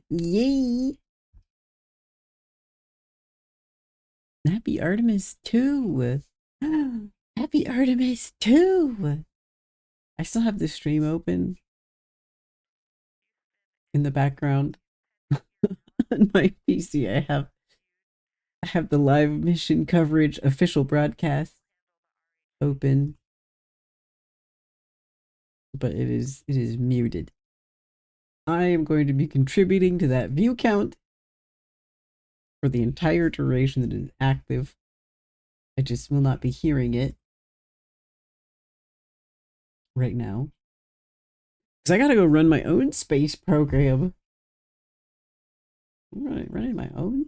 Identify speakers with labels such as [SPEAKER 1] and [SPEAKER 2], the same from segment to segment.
[SPEAKER 1] Yay! Happy Artemis 2! Happy Artemis 2! I still have the stream open in the background on my PC. I have the live mission coverage official broadcast open, but it is muted. I am going to be contributing to that view count for the entire duration that it is active. I just will not be hearing it right now. Because I gotta go run my own space program. I'm running my own?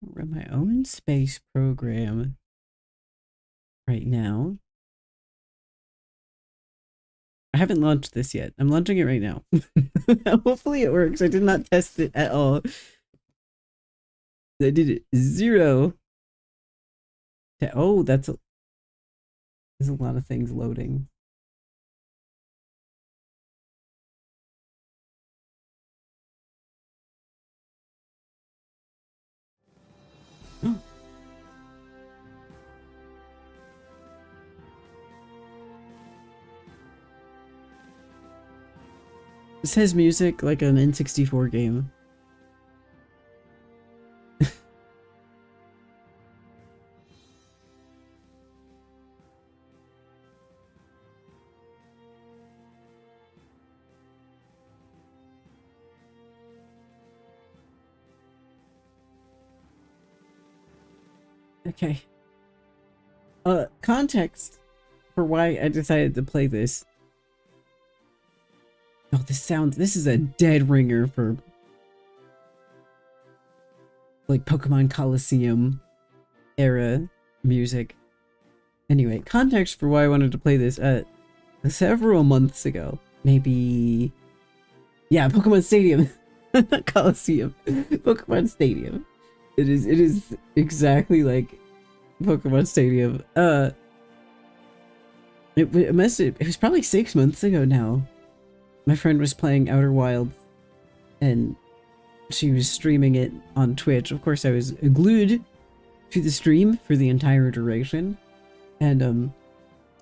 [SPEAKER 1] Run my own space program right now. I haven't launched this yet. I'm launching it right now. Hopefully it works. I did not test it at all. I did it 0. Oh, there's a lot of things loading. This has music like an N64 game. Okay. Context for why I decided to play this. Oh, this is a dead ringer for like Pokemon Coliseum era music. Anyway, context for why I wanted to play this several months ago. Maybe yeah, Pokemon Stadium. Not Coliseum. Pokemon Stadium. It is exactly like Pokemon Stadium. It was probably 6 months ago now. My friend was playing Outer Wilds and she was streaming it on Twitch. Of course, I was glued to the stream for the entire duration. And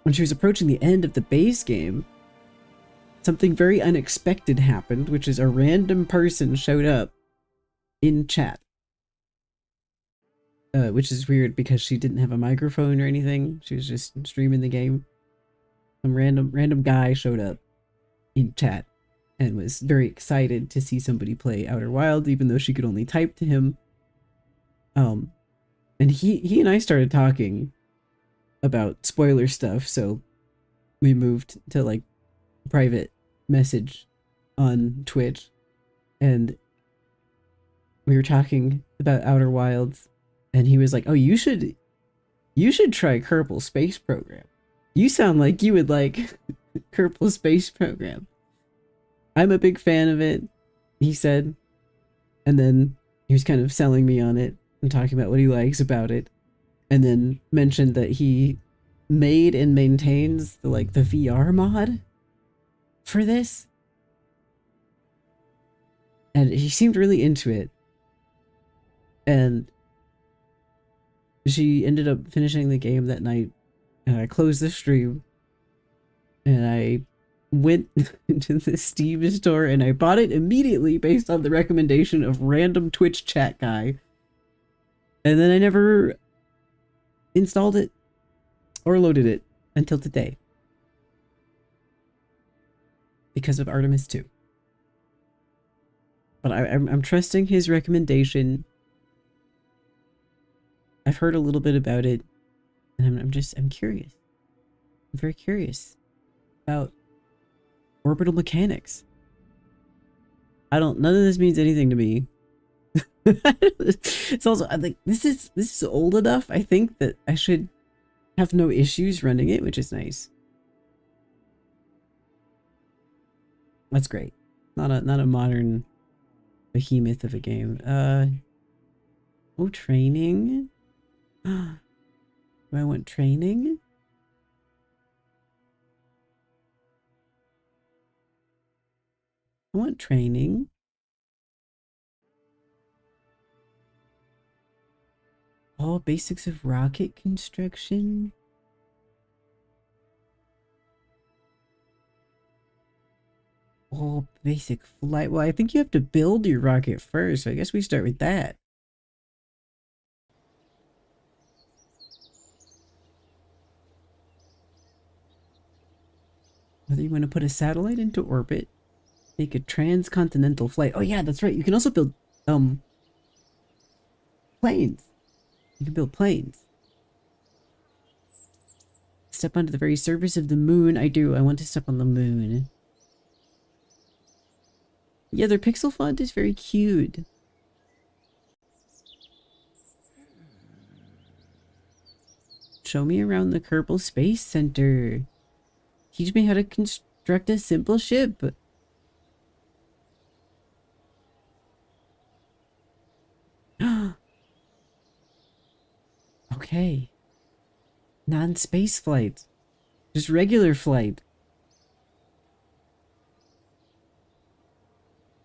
[SPEAKER 1] when she was approaching the end of the base game, something very unexpected happened, which is a random person showed up in chat. Which is weird because she didn't have a microphone or anything. She was just streaming the game. Some random guy showed up in chat and was very excited to see somebody play Outer Wilds, even though she could only type to him. And he and I started talking about spoiler stuff, so we moved to like private message on Twitch, and we were talking about Outer Wilds, and he was like, "Oh, you should try Kerbal Space Program. You sound like you would like Kerbal Space Program. I'm a big fan of it," he said. And then he was kind of selling me on it and talking about what he likes about it. And then mentioned that he made and maintains the VR mod for this. And he seemed really into it. And she ended up finishing the game that night, and I closed the stream and I went to the Steam store and I bought it immediately based on the recommendation of random Twitch chat guy. And then I never installed it or loaded it until today because of Artemis 2. But I'm trusting his recommendation. I've heard a little bit about it, and I'm curious. I'm very curious about orbital mechanics. None of this means anything to me. It's also, I think this is old enough, I think, that I should have no issues running it, which is nice. That's great. Not a modern behemoth of a game. Oh, training. Do I want training? want training. All basics of rocket construction. All basic flight. Well, I think you have to build your rocket first, so I guess we start with that. Whether you want to put a satellite into orbit, make a transcontinental flight. Oh yeah, that's right. You can also build planes. You can build planes. Step onto the very surface of the moon. I do. I want to step on the moon. Yeah, their pixel font is very cute. Show me around the Kerbal Space Center. Teach me how to construct a simple ship. Okay. Non-space flight. Just regular flight.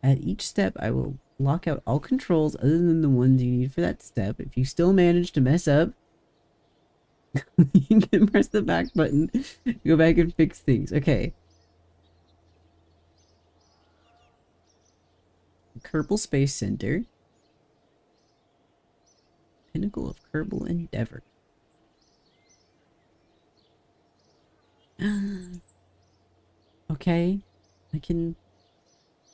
[SPEAKER 1] At each step, I will lock out all controls other than the ones you need for that step. If you still manage to mess up, you can press the back button, go back and fix things. Okay. Kerbal Space Center. Pinnacle of Kerbal Endeavor. Okay. I can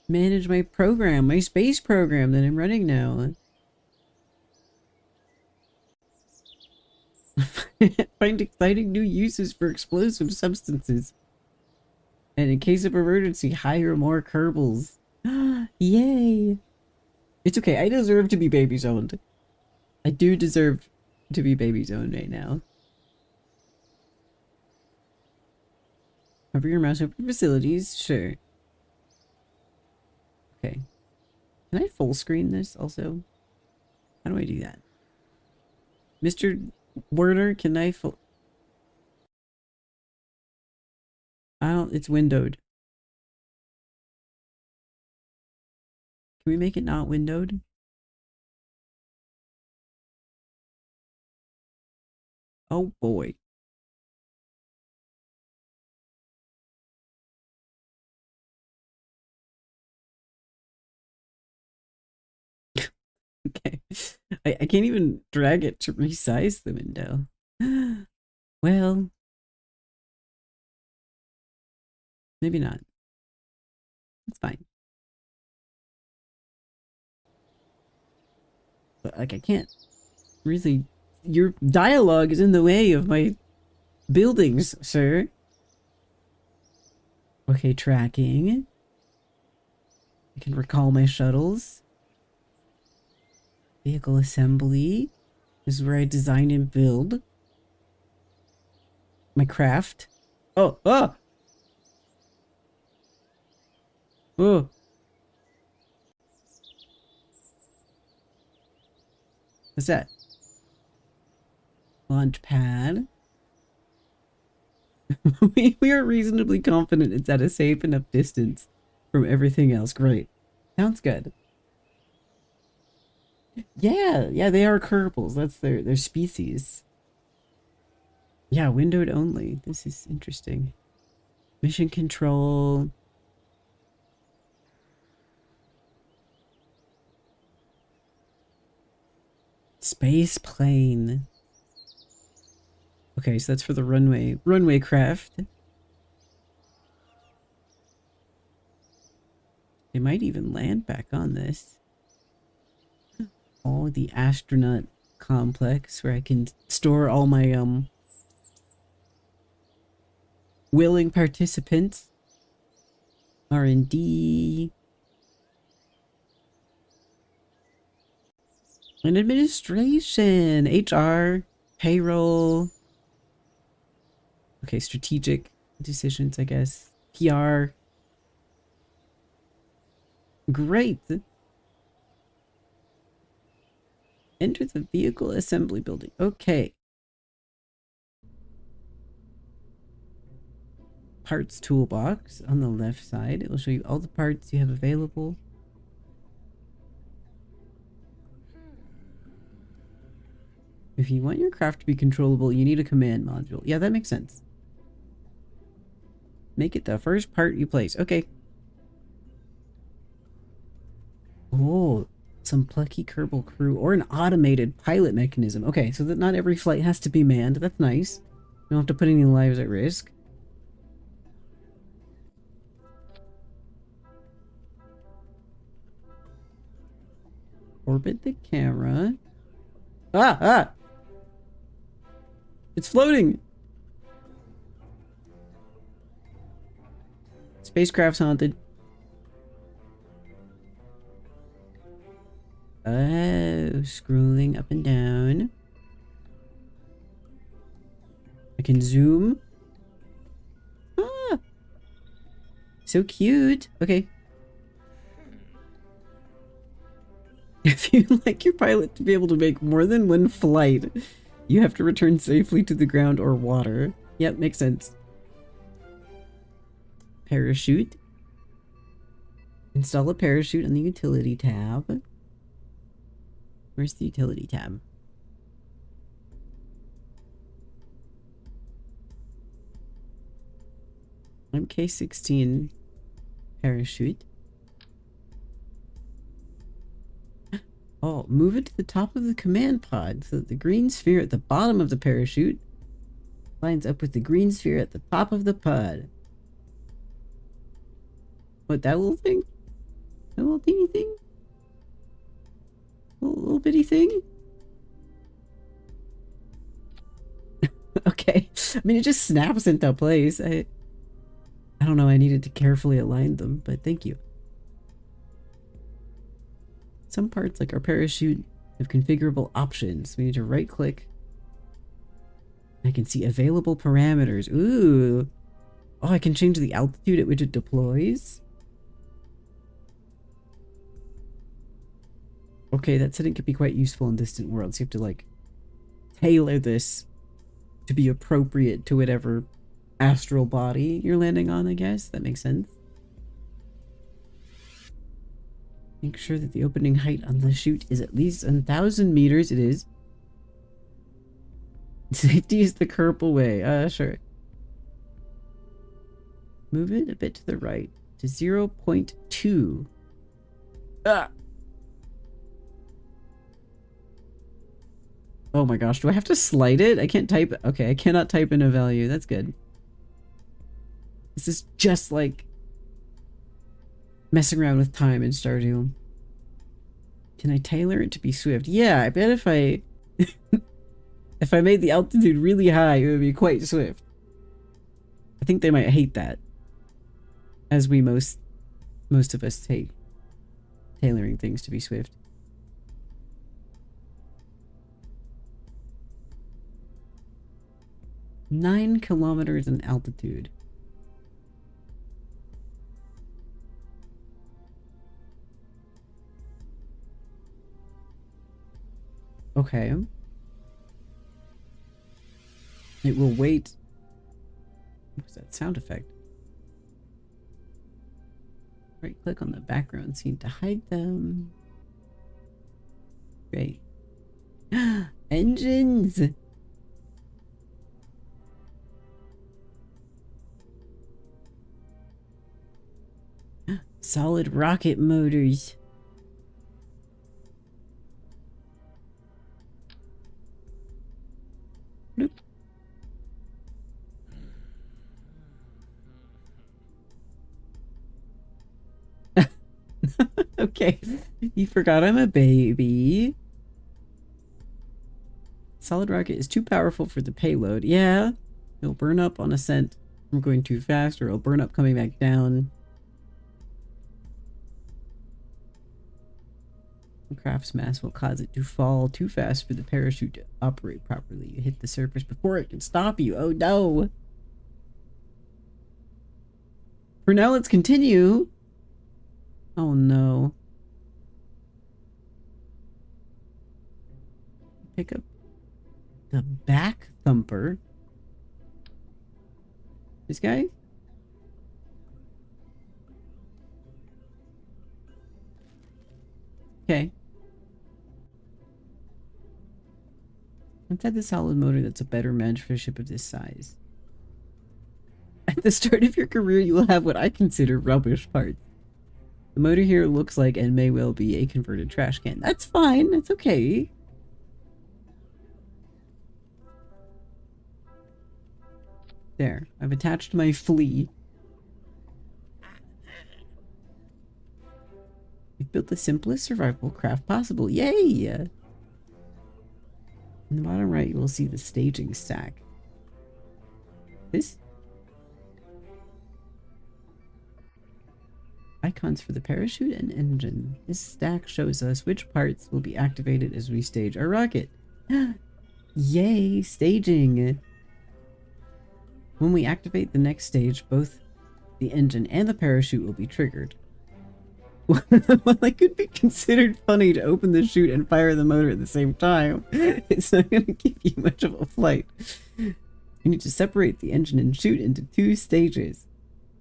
[SPEAKER 1] manage my program, my space program that I'm running now. Find exciting new uses for explosive substances. And in case of emergency, hire more Kerbals. Yay! It's okay, I deserve to be baby zoned. I do deserve to be baby zoned right now. Hover your mouse over facilities, sure. Okay. Can I full screen this also? How do I do that? Mr. Werner, can I full... I don't... It's windowed. Can we make it not windowed? Oh boy. Okay. I can't even drag it to resize the window. Well, maybe not. It's fine. But like I can't really... Your dialogue is in the way of my buildings, sir. Okay, tracking. I can recall my shuttles. Vehicle assembly. This is where I design and build. My craft. Oh, oh! Oh! What's that? Launch pad. we are reasonably confident it's at a safe enough distance from everything else. Great. Sounds good. Yeah, they are Kerbals. That's their species. Yeah, windowed only. This is interesting. Mission control. Space plane. Okay, so that's for the runway craft. They might even land back on this. Oh, the astronaut complex where I can store all my willing participants. R&D. And administration. HR. Payroll. Okay, strategic decisions, I guess. PR. Great. Enter the vehicle assembly building. Okay. parts toolbox on the left side. It will show you all the parts you have available. If you want your craft to be controllable, you need a command module. Yeah, that makes sense. Make it the first part you place. Okay. Oh, some plucky kerbal crew or an automated pilot mechanism. Okay, so that not every flight has to be manned. That's nice. You don't have to put any lives at risk. Orbit the camera. Ah! It's floating! Spacecraft's haunted. Oh, scrolling up and down. I can zoom. Ah! So cute. Okay. If you'd like your pilot to be able to make more than one flight, you have to return safely to the ground or water. Yep, makes sense. Parachute. Install a parachute on the utility tab. Where's the utility tab? MK16 parachute. Oh, move it to the top of the command pod so that the green sphere at the bottom of the parachute lines up with the green sphere at the top of the pod. What, that little thing? That little teeny thing? Little bitty thing? Okay. I mean, it just snaps into place. I don't know, I needed to carefully align them, but thank you. Some parts, like our parachute, have configurable options. We need to right click. I can see available parameters. Ooh. Oh, I can change the altitude at which it deploys. Okay, that setting could be quite useful in distant worlds. You have to, like, tailor this to be appropriate to whatever astral body you're landing on, I guess. That makes sense. Make sure that the opening height on the chute is at least 1,000 meters. It is. Safety is the kerbal way. Sure. Move it a bit to the right to 0.2. Ah! Oh my gosh, do I have to slide it? I can't type. Okay, I cannot type in a value. That's good. This is just like messing around with time in Stardew. Can I tailor it to be swift? Yeah, I bet if I if I made the altitude really high, it would be quite swift. I think they might hate that, as we most of us hate tailoring things to be swift. "9 kilometers in altitude." Okay. It will wait. What's that sound effect? Right click on the background scene to hide them. Great. Engines! Solid rocket motors. Bloop. Okay, you forgot I'm a baby. Solid rocket is too powerful for the payload. Yeah, it'll burn up on ascent from going too fast, or it'll burn up coming back down. The craft's mass will cause it to fall too fast for the parachute to operate properly. You hit the surface before it can stop you. Oh no! For now, let's continue. Oh no. Pick up the back thumper. This guy? Okay. Let's add the solid motor that's a better match for a ship of this size. At the start of your career, you will have what I consider rubbish parts. The motor here looks like and may well be a converted trash can. That's fine. That's okay. There. I've attached my flea. We've built the simplest survival craft possible. Yay! In the bottom right, you will see the staging stack. This icons for the parachute and engine. This stack shows us which parts will be activated as we stage our rocket. Yay, staging! When we activate the next stage, both the engine and the parachute will be triggered. Well, it could be considered funny to open the chute and fire the motor at the same time. It's not going to give you much of a flight. You need to separate the engine and chute into 2 stages.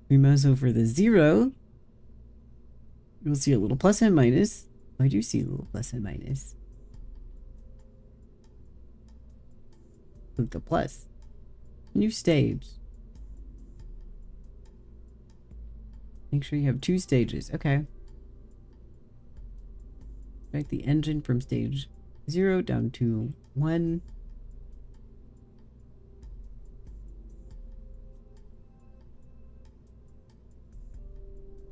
[SPEAKER 1] We mouse over the 0. You'll see a little plus and minus. I do see a little plus and minus. Click the plus. New stage. Make sure you have 2 stages. Okay. Drag the engine from stage 0 down to 1.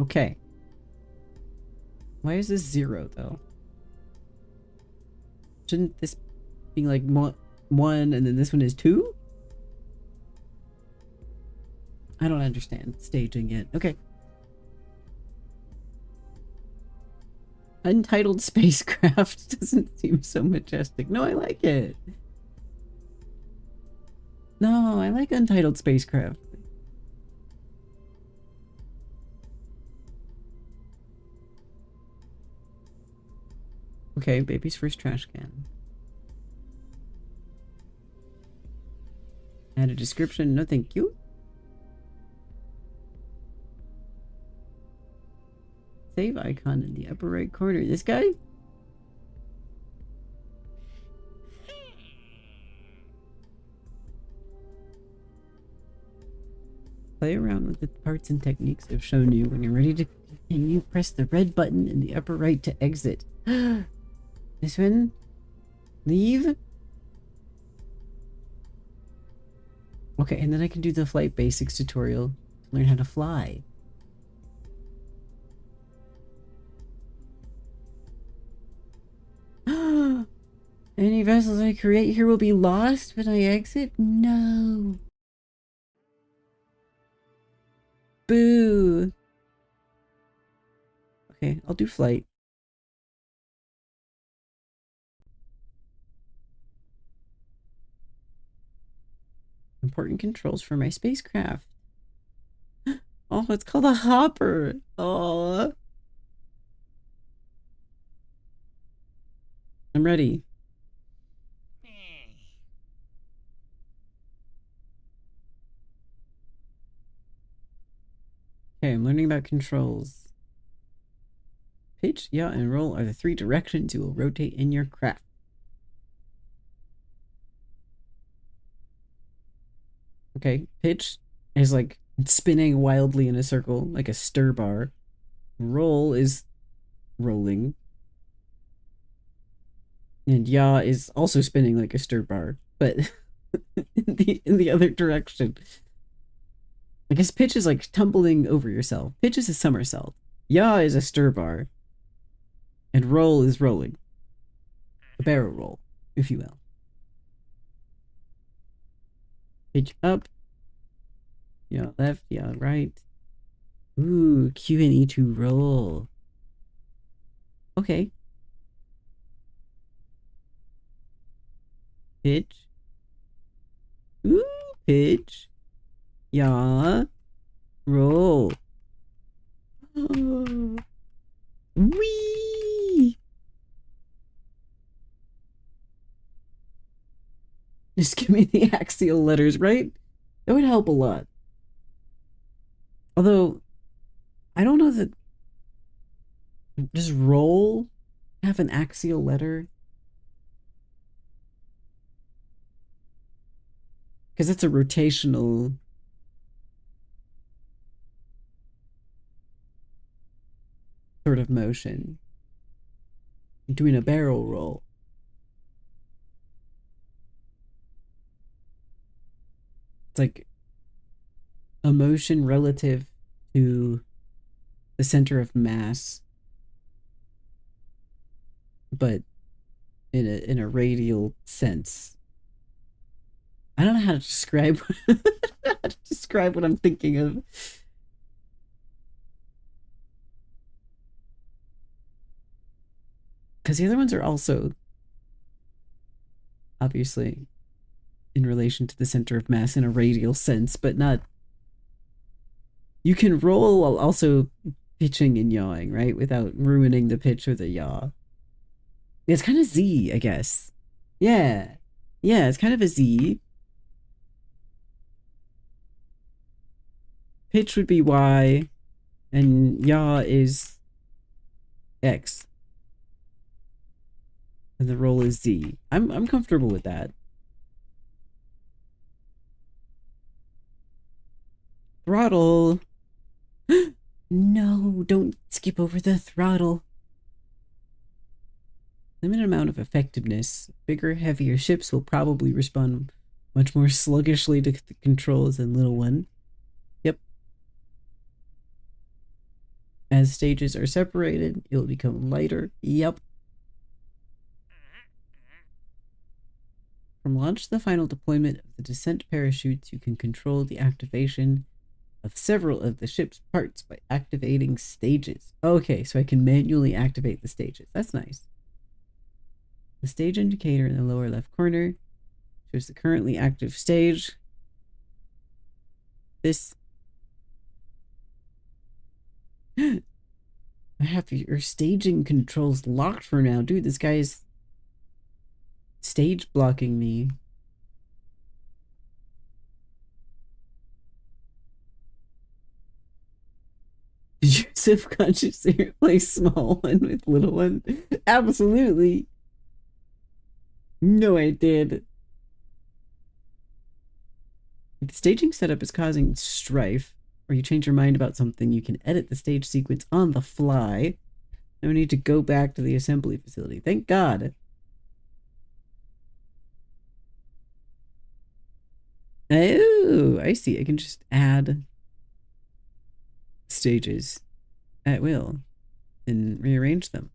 [SPEAKER 1] Okay. Why is this 0 though? Shouldn't this be like 1 and then this one is 2? I don't understand staging it. Okay. Untitled spacecraft doesn't seem so majestic. No, I like it. No, I like untitled spacecraft. Okay, baby's first trash can. Add a description. No, thank you. Save icon in the upper right corner. This guy? Play around with the parts and techniques I've shown you. When you're ready to continue, press the red button in the upper right to exit. This one? Leave? Okay, and then I can do the flight basics tutorial to learn how to fly. Any vessels I create here will be lost when I exit? No. Boo. Okay, I'll do flight. Important controls for my spacecraft. Oh, it's called a hopper. Oh. I'm ready. Okay, I'm learning about controls. Pitch, yaw, and roll are the 3 directions you will rotate in your craft. Okay, pitch is like spinning wildly in a circle, like a stir bar. Roll is rolling. And yaw is also spinning like a stir bar, but in the other direction. I guess pitch is like tumbling over yourself. Pitch is a somersault. Yaw is a stir bar. And roll is rolling. A barrel roll, if you will. Pitch up. Yeah, left. Yeah, right. Ooh, Q and E to roll. Okay. Pitch. Ooh, pitch. Yeah. Roll. Oh. Whee! Just give me the axial letters, right? That would help a lot. Although, I don't know that... Does roll have an axial letter? Because it's a rotational sort of motion. You're doing a barrel roll. It's like a motion relative to the center of mass, but in a radial sense. I don't know how to describe what I'm thinking of. Because the other ones are also obviously in relation to the center of mass in a radial sense, but not. You can roll while also pitching and yawing, right? Without ruining the pitch or the yaw. It's kind of Z, I guess. Yeah. Yeah, it's kind of a Z. Pitch would be Y, and yaw is X. And the roll is Z. I'm comfortable with that. Throttle. No, don't skip over the throttle. Limited amount of effectiveness. Bigger, heavier ships will probably respond much more sluggishly to the controls than little one. Yep. As stages are separated, it'll become lighter. Yep. From launch to the final deployment of the descent parachutes, you can control the activation of several of the ship's parts by activating stages. Okay, so I can manually activate the stages. That's nice. The stage indicator in the lower left corner shows the currently active stage. This. I have your staging controls locked for now. Dude, this guy is stage blocking me. Did you subconsciously replace small one with little one? Absolutely. No, I did. If the staging setup is causing strife, or you change your mind about something, you can edit the stage sequence on the fly. No need to go back to the assembly facility. Thank God. Oh, I see. I can just add stages at will and rearrange them.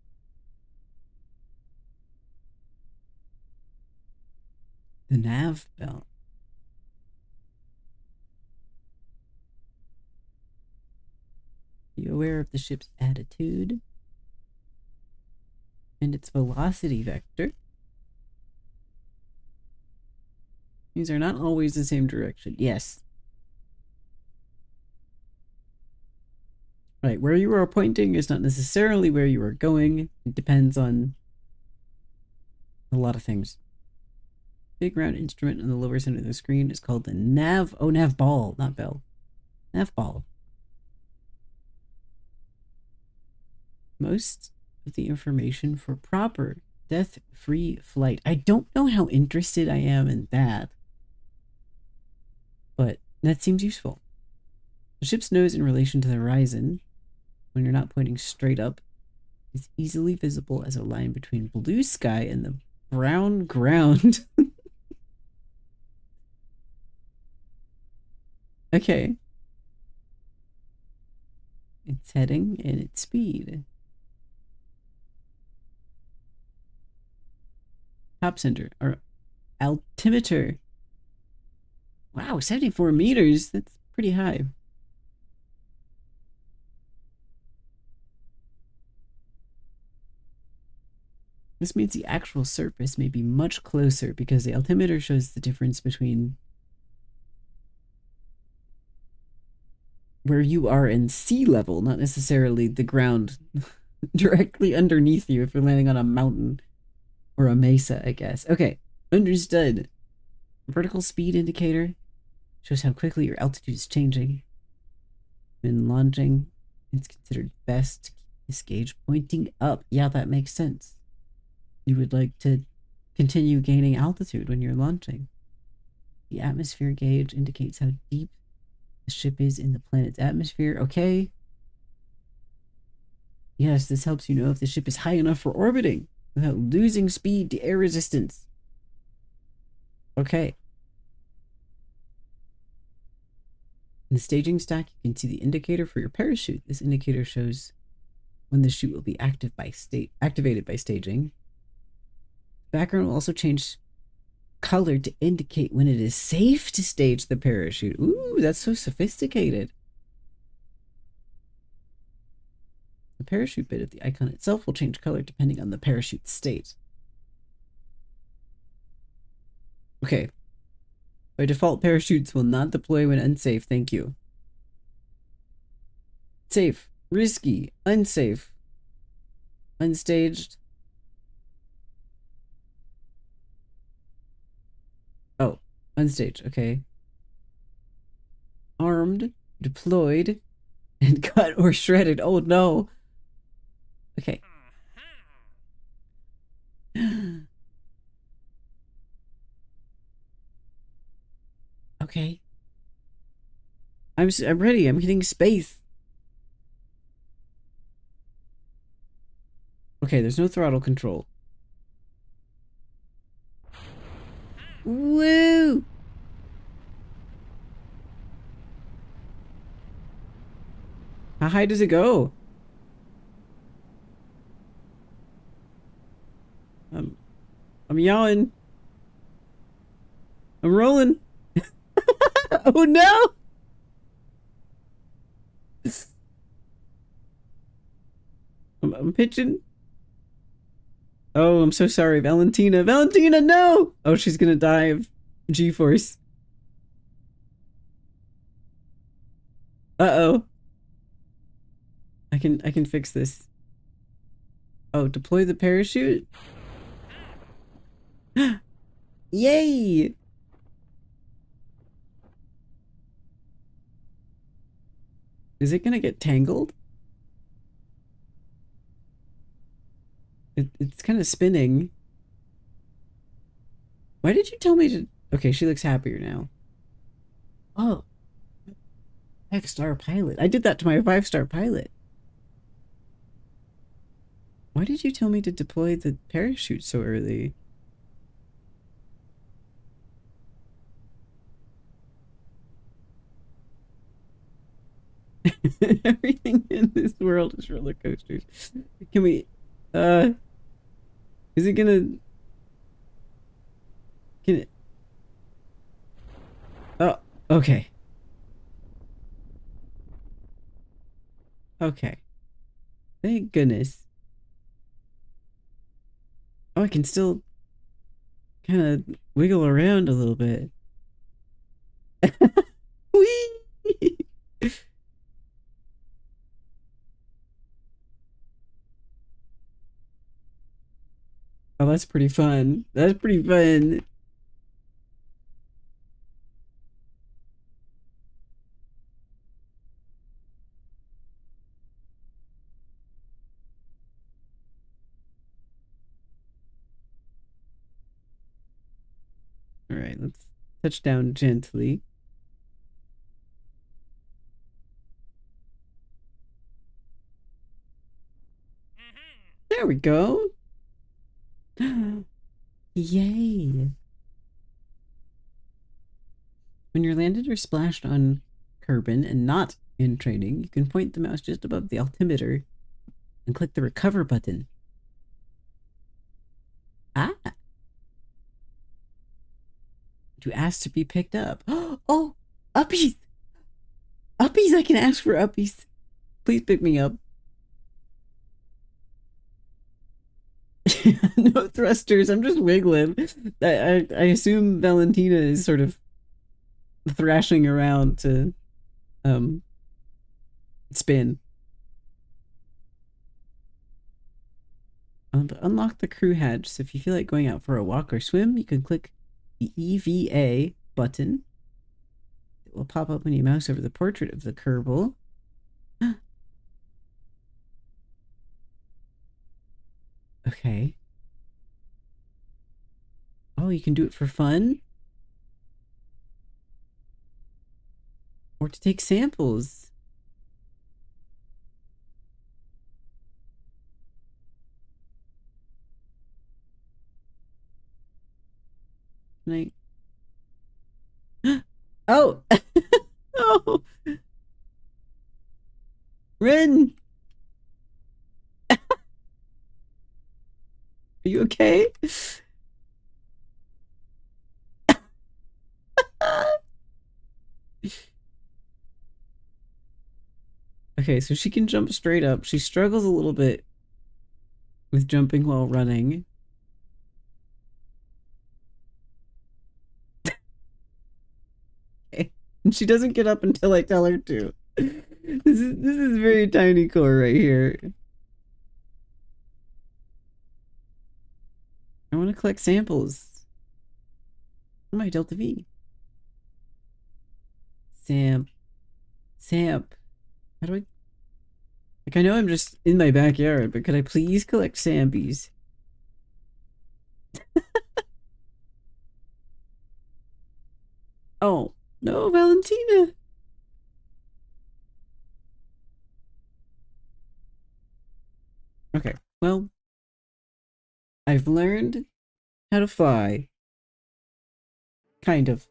[SPEAKER 1] The nav belt. Are you aware of the ship's attitude and its velocity vector? These are not always the same direction. Yes. Right, where you are pointing is not necessarily where you are going. It depends on a lot of things. Big round instrument in the lower center of the screen is called the nav. Oh, nav ball, not bell. Nav ball. Most of the information for proper death-free flight. I don't know how interested I am in that, but that seems useful. The ship's nose in relation to the horizon, when you're not pointing straight up, is easily visible as a line between blue sky and the brown ground. Okay. Its heading and its speed. Top center, or altimeter. Wow, 74 meters. That's pretty high. This means the actual surface may be much closer because the altimeter shows the difference between where you are in sea level, not necessarily the ground directly underneath you if you're landing on a mountain or a mesa, I guess. Okay, understood. Vertical speed indicator shows how quickly your altitude is changing. When launching, it's considered best to keep this gauge pointing up. Yeah, that makes sense. you would like to continue gaining altitude when you're launching. The atmosphere gauge indicates how deep the ship is in the planet's atmosphere. Okay. Yes, this helps you know if the ship is high enough for orbiting without losing speed to air resistance. Okay. In the staging stack, you can see the indicator for your parachute. This indicator shows when the chute will be activated by staging. The background will also change color to indicate when it is safe to stage the parachute. Ooh, that's so sophisticated. The parachute bit of the icon itself will change color depending on the parachute state. Okay. By default, parachutes will not deploy when unsafe. Thank you. Safe, risky, unsafe, unstaged. Oh, unstaged. Okay. Armed, deployed, and cut or shredded. Oh no. Okay. Okay. I'm ready. I'm hitting space. Okay, there's no throttle control. Woo! How high does it go? I'm yawing. I'm rolling. Oh no! I'm pitching. Oh, I'm so sorry, Valentina. Valentina, no! Oh, she's gonna die of G-force. Uh-oh. I can fix this. Oh, deploy the parachute? Yay! Is it gonna get tangled? It's kind of spinning. Why did you tell me to... Okay, she looks happier now. Oh. 5-star pilot. I did that to my 5-star pilot. Why did you tell me to deploy the parachute so early? Everything in this world is roller coasters. Can we... Is it gonna... Can it... Oh, okay. Okay. Thank goodness. Oh, I can still kind of wiggle around a little bit. Whee! Oh, that's pretty fun. That's pretty fun. All right, let's touch down gently. There we go. Yay. When you're landed or splashed on Kerbin and not in training, you can point the mouse just above the altimeter and click the recover button. Ah. To ask to be picked up. Oh, uppies. Uppies, I can ask for uppies. Please pick me up. No thrusters. I'm just wiggling. I assume Valentina is sort of thrashing around to spin. Unlock the crew hatch. So if you feel like going out for a walk or swim, you can click the EVA button. It will pop up when you mouse over the portrait of the kerbal. Okay. Oh, you can do it for fun? Or to take samples? Can I... Oh! Oh! Ren! Are you okay? Okay, so she can jump straight up. She struggles a little bit with jumping while running. Okay. And she doesn't get up until I tell her to. This is very tiny core right here. I want to collect samples. Oh my Delta V. Samp. How do I... Like, I know I'm just in my backyard, but could I please collect sampies? Oh, no, Valentina. Okay, well, I've learned how to fly. Kind of.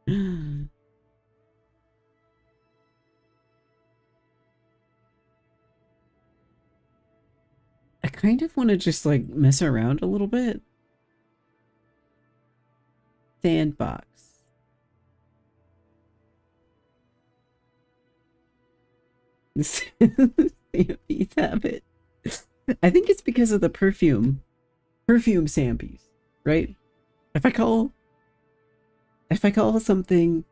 [SPEAKER 1] I kind of want to just like mess around a little bit. Sandbox. Sampies habit. I think it's because of the perfume. Perfume sampies, right? If I call something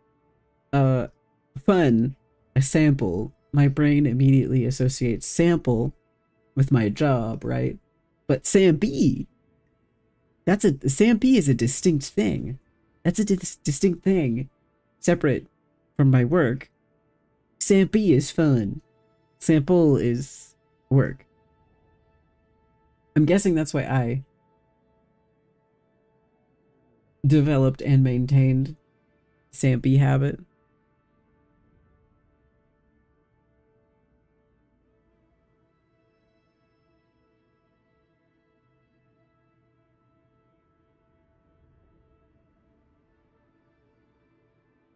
[SPEAKER 1] fun a sample, my brain immediately associates sample with my job, right? But Sampi, Sampi is a distinct thing. That's a distinct thing, separate from my work. Sampi is fun. Sample is work. I'm guessing that's why I developed and maintained Sampi habit.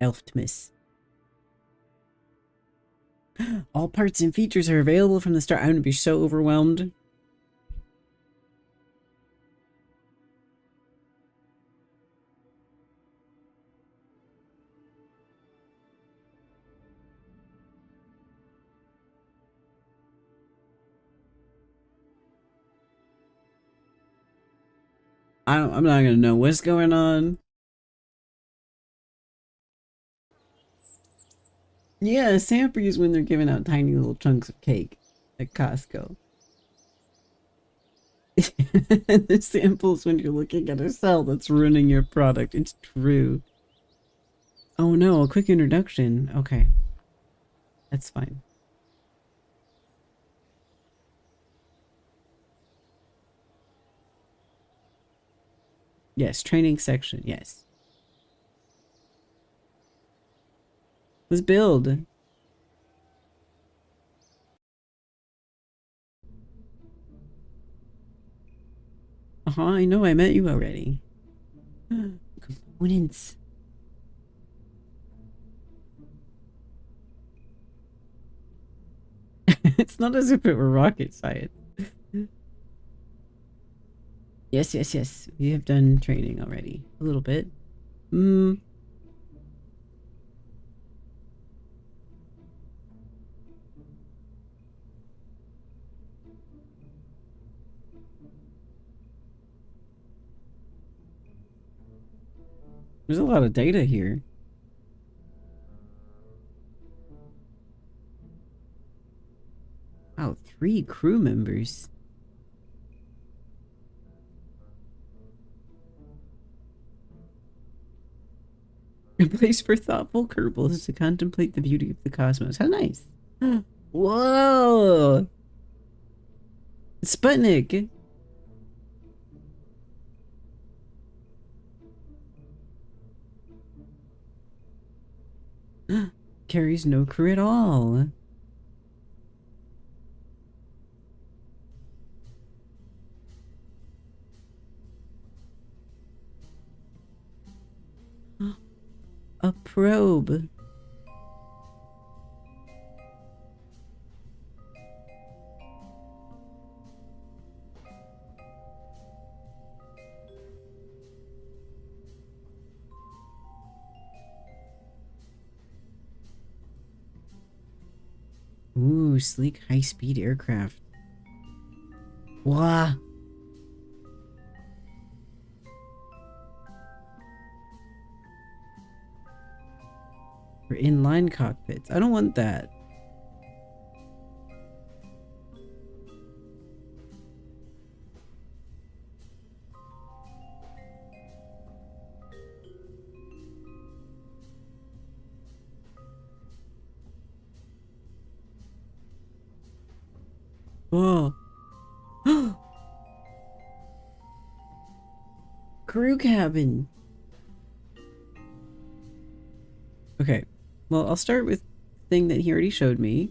[SPEAKER 1] Elftmas. All parts and features are available from the start. I'm gonna be so overwhelmed. I'm not gonna know what's going on. Yeah, sampies when they're giving out tiny little chunks of cake at Costco. And the samples when you're looking at a cell that's ruining your product. It's true. Oh no, a quick introduction. Okay. That's fine. Yes, training section, yes. Let's build. I know I met you already. Components. It's not as if it were rocket science. Yes, yes, yes. We have done training already. A little bit. There's a lot of data here. Wow, 3 crew members. A place for thoughtful kerbals to contemplate the beauty of the cosmos. How nice. Whoa! Sputnik! Carries no crew at all. A probe. Ooh, sleek high-speed aircraft. Wow. For inline cockpits. I don't want that. Whoa. Crew cabin. Okay. Well, I'll start with the thing that he already showed me.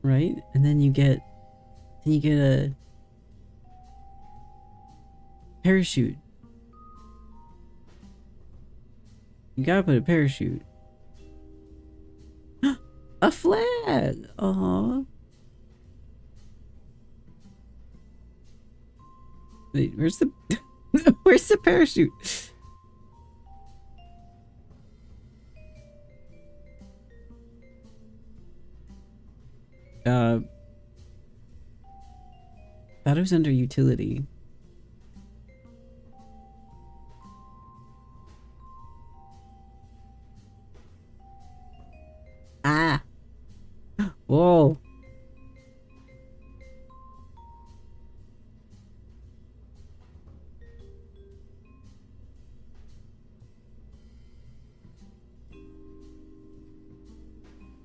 [SPEAKER 1] Right? And then you get a parachute. You gotta put a parachute. A flag! Aww. Wait, where's the where's the parachute? Thought it was under utility. Ah! Whoa!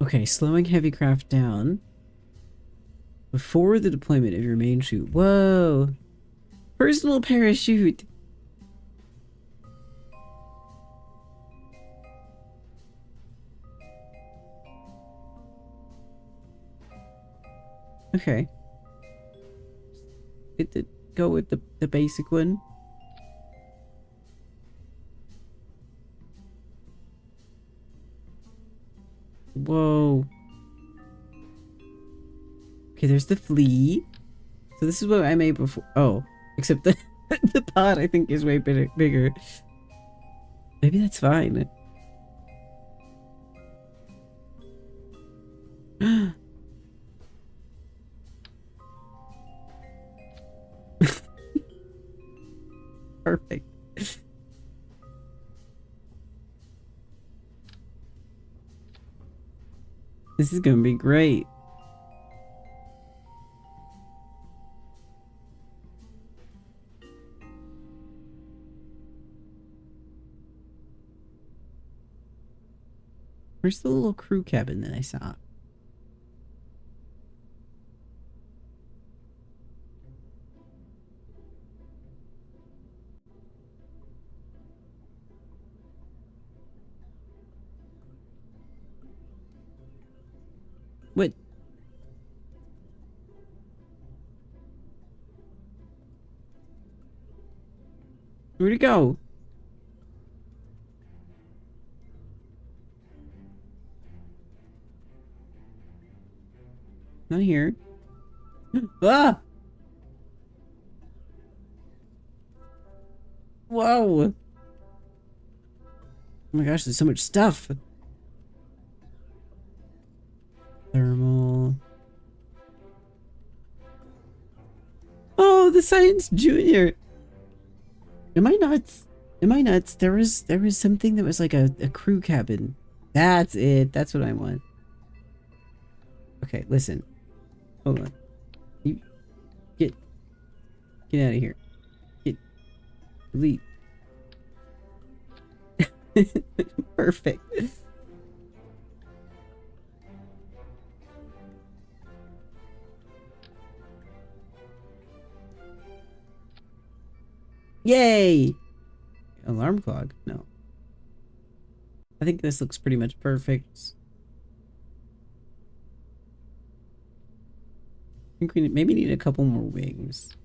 [SPEAKER 1] Okay, slowing heavy craft down before the deployment of your main chute. Whoa! Personal parachute! Okay. It did go with the basic one. Whoa. Okay, there's the flea. So this is what I made before. Oh, except the the pod I think is way bigger. Maybe that's fine. Perfect. This is gonna be great. Where's the little crew cabin that I saw? What? Where'd it go? Not here. Ah! Whoa! Oh my gosh, there's so much stuff. Thermal. Oh, the Science Junior. Am I nuts? Am I nuts? There was something that was like a crew cabin. That's it. That's what I want. Okay, listen. Hold on. You get out of here. Delete. Perfect. Yay! Alarm clock? No. I think this looks pretty much perfect. I think we maybe need a couple more wings.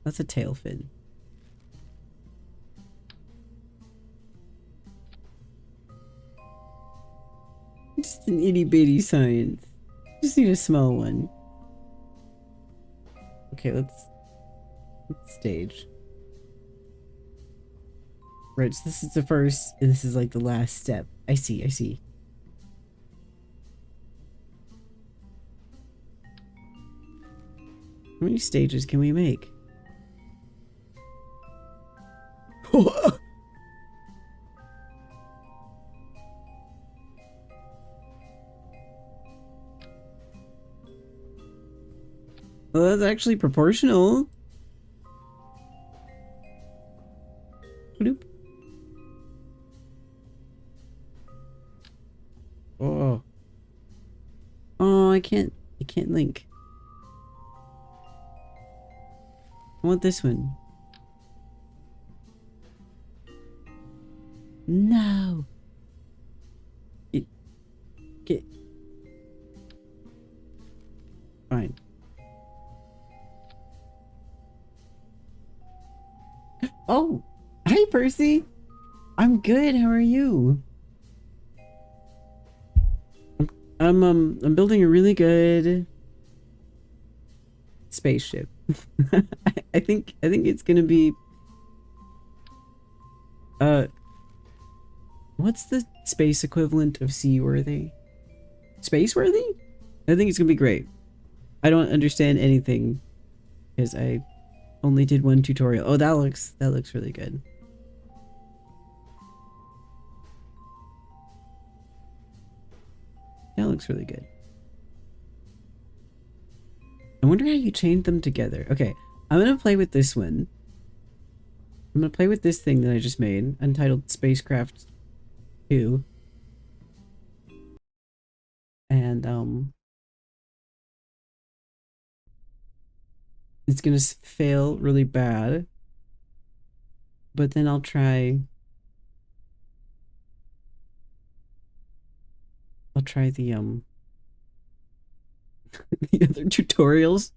[SPEAKER 1] That's a tail fin. Just an itty bitty science. Just need a small one. Okay, let's stage. Right, so this is the first, and this is like the last step. I see, I see. How many stages can we make? Well, that's actually proportional. Bloop. Oh. Oh, I can't link. I want this one. No. Get. Fine. Oh, hi Percy. I'm good. How are you? I'm building a really good spaceship. I think it's gonna be what's the space equivalent of seaworthy? Spaceworthy? I think it's gonna be great. I don't understand anything because I only did one tutorial. Oh, that looks really good. That looks really good. I wonder how you chained them together. Okay, I'm gonna play with this one. I'm gonna play with this thing that I just made, entitled Spacecraft 2. And it's gonna fail really bad. But then I'll try the the other tutorials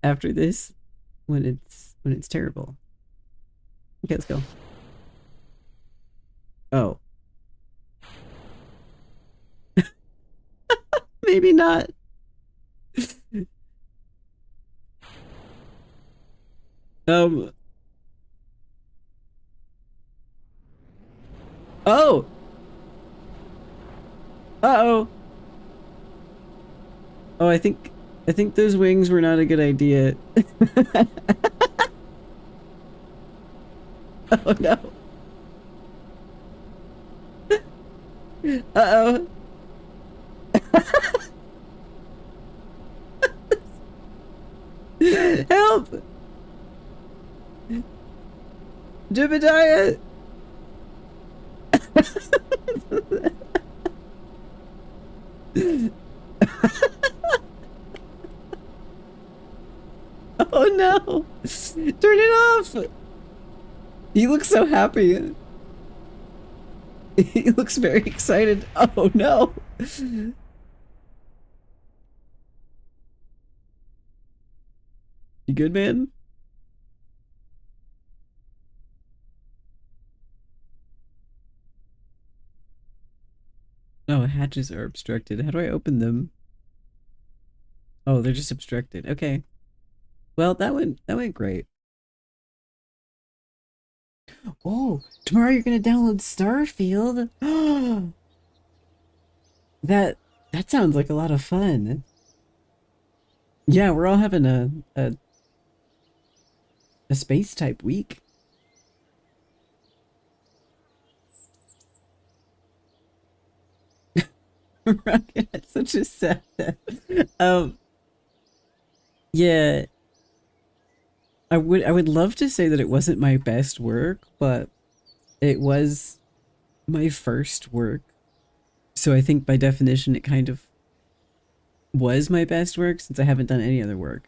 [SPEAKER 1] after this when it's terrible. Okay, let's go. Oh. Maybe not. Um. Oh. Uh-oh. Oh, I think those wings were not a good idea. Oh no. Uh-oh. Help! Jebediah! Oh no! Turn it off! He looks so happy. He looks very excited. Oh no! You good, man? Oh, hatches are obstructed. How do I open them? Oh, they're just obstructed. Okay. Well, that went great. Oh, tomorrow you're gonna download Starfield. That sounds like a lot of fun. Yeah, we're all having a space type week. Rocket had such a sad death. Yeah, I would love to say that it wasn't my best work, but it was my first work. So I think by definition it kind of was my best work since I haven't done any other work.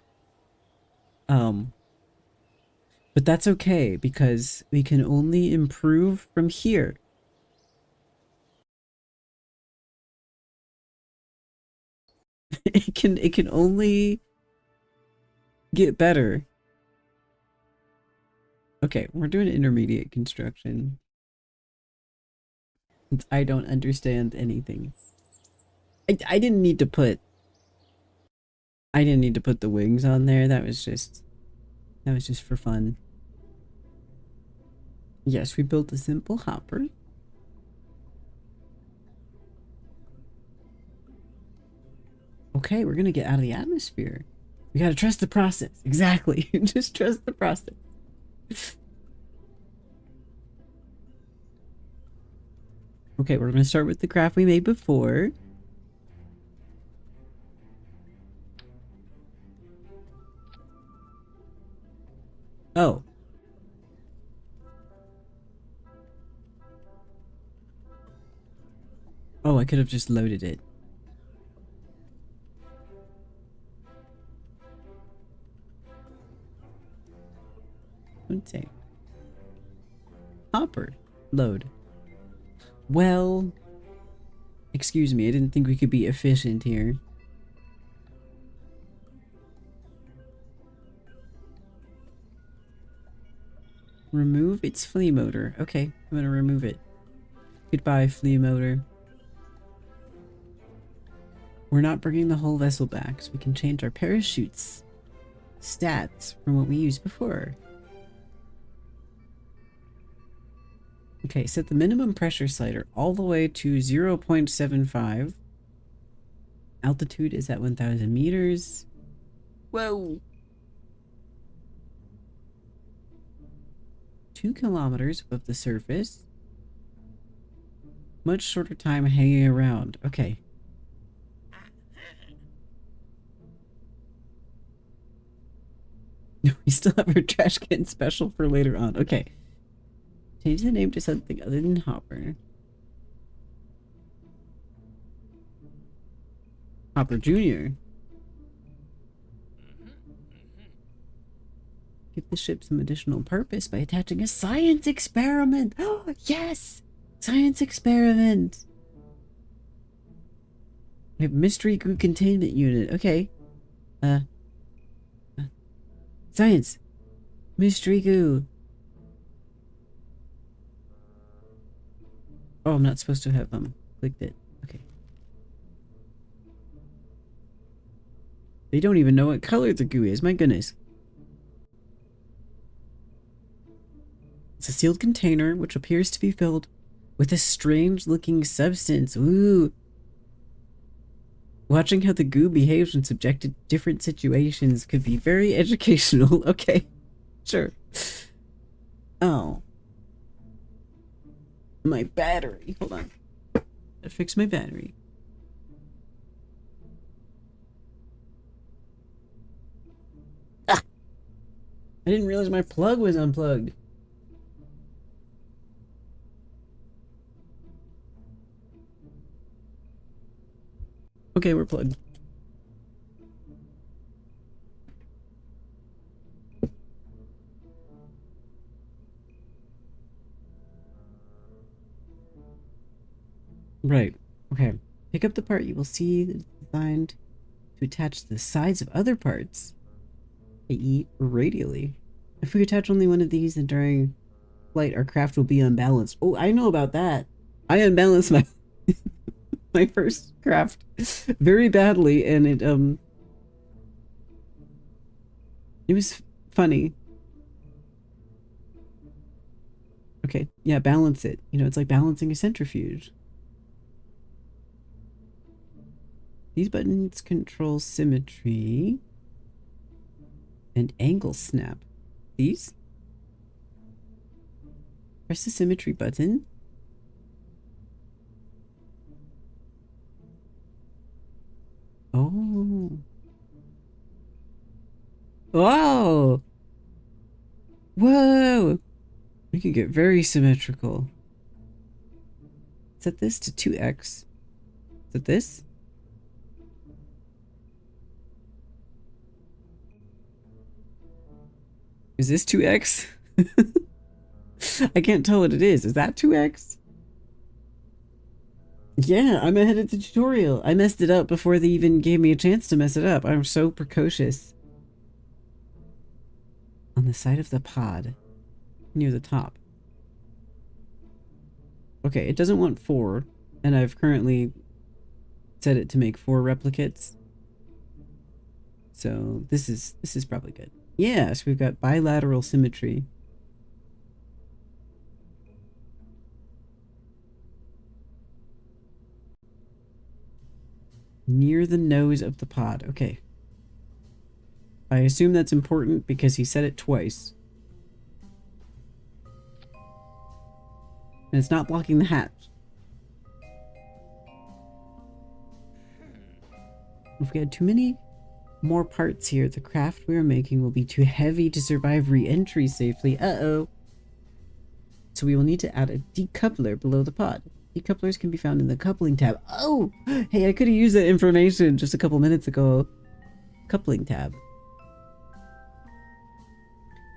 [SPEAKER 1] Um But that's okay because we can only improve from here. It can only get better. Okay, we're doing intermediate construction. I don't understand anything. I didn't need to put the wings on there. That was just for fun. Yes, we built a simple hopper. Okay, we're gonna get out of the atmosphere. We gotta trust the process. Exactly. Just trust the process. Okay, we're gonna start with the craft we made before. Oh. Oh, I could have just loaded it. Let's say. Hopper. Load. Well, excuse me, I didn't think we could be efficient here. Remove its flea motor. Okay, I'm gonna remove it. Goodbye, flea motor. We're not bringing the whole vessel back, so we can change our parachute's stats from what we used before. Okay, set the minimum pressure slider all the way to 0.75. Altitude is at 1,000 meters. Whoa! 2 kilometers above the surface. Much shorter time hanging around. Okay. We still have our trash can special for later on. Okay. Change the name to something other than Hopper. Hopper Jr. Give the ship some additional purpose by attaching a science experiment. Oh, yes! Science experiment. We have mystery goo containment unit. Okay. Science. Mystery goo. Oh, I'm not supposed to have clicked it. Okay. They don't even know what color the goo is. My goodness. It's a sealed container which appears to be filled with a strange looking substance. Ooh. Watching how the goo behaves when subjected to different situations could be very educational. Okay. Sure. Oh. My battery. Hold on. I fixed my battery. Ah! I didn't realize my plug was unplugged. Okay, we're plugged. Right. Okay. Pick up the part you will see that's designed to attach to the sides of other parts, i.e. radially. If we attach only one of these, then during flight our craft will be unbalanced. Oh, I know about that. I unbalanced my my first craft very badly, and it was funny. Okay, yeah, balance it. You know, it's like balancing a centrifuge. These buttons control symmetry and angle snap. These? Press the symmetry button. Oh. Whoa! Whoa! We can get very symmetrical. Set this to 2x. Set this? Is this 2x? I can't tell what it is. Is that 2x? Yeah, I'm ahead of the tutorial. I messed it up before they even gave me a chance to mess it up. I'm so precocious. On the side of the pod. Near the top. Okay, it doesn't want 4. And I've currently set it to make 4 replicates. So this is probably good. Yeah, so we've got bilateral symmetry. Near the nose of the pod. Okay. I assume that's important because he said it twice. And it's not blocking the hatch. If we had too many more parts here, the craft we are making will be too heavy to survive re-entry safely. Uh-oh. So we will need to add a decoupler below the pod. Decouplers can be found in the coupling tab. Oh! Hey, I could have used that information just a couple minutes ago. Coupling tab.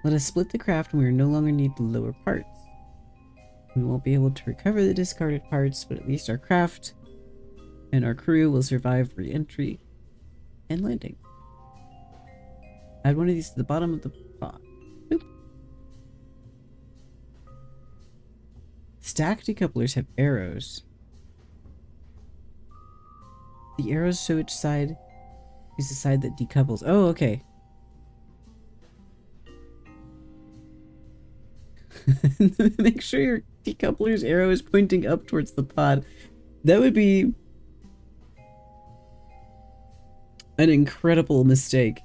[SPEAKER 1] Let us split the craft when we no longer need the lower parts. We won't be able to recover the discarded parts, but at least our craft and our crew will survive re-entry and landing. Add one of these to the bottom of the pod. Boop. Stack decouplers have arrows. The arrows show which side is the side that decouples. Oh, okay. Make sure your decoupler's arrow is pointing up towards the pod. That would be an incredible mistake.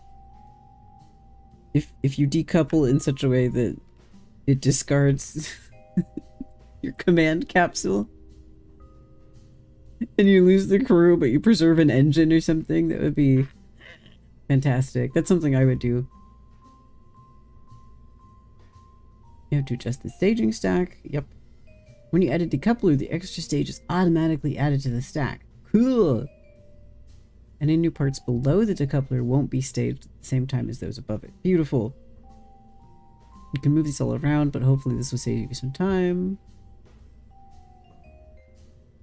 [SPEAKER 1] If you decouple in such a way that it discards your command capsule and you lose the crew but you preserve an engine or something, that would be fantastic. That's something I would do. You have to adjust the staging stack. Yep. When you add a decoupler, the extra stage is automatically added to the stack. Cool! Any new parts below the decoupler won't be staged at the same time as those above it. Beautiful. You can move these all around, but hopefully this will save you some time.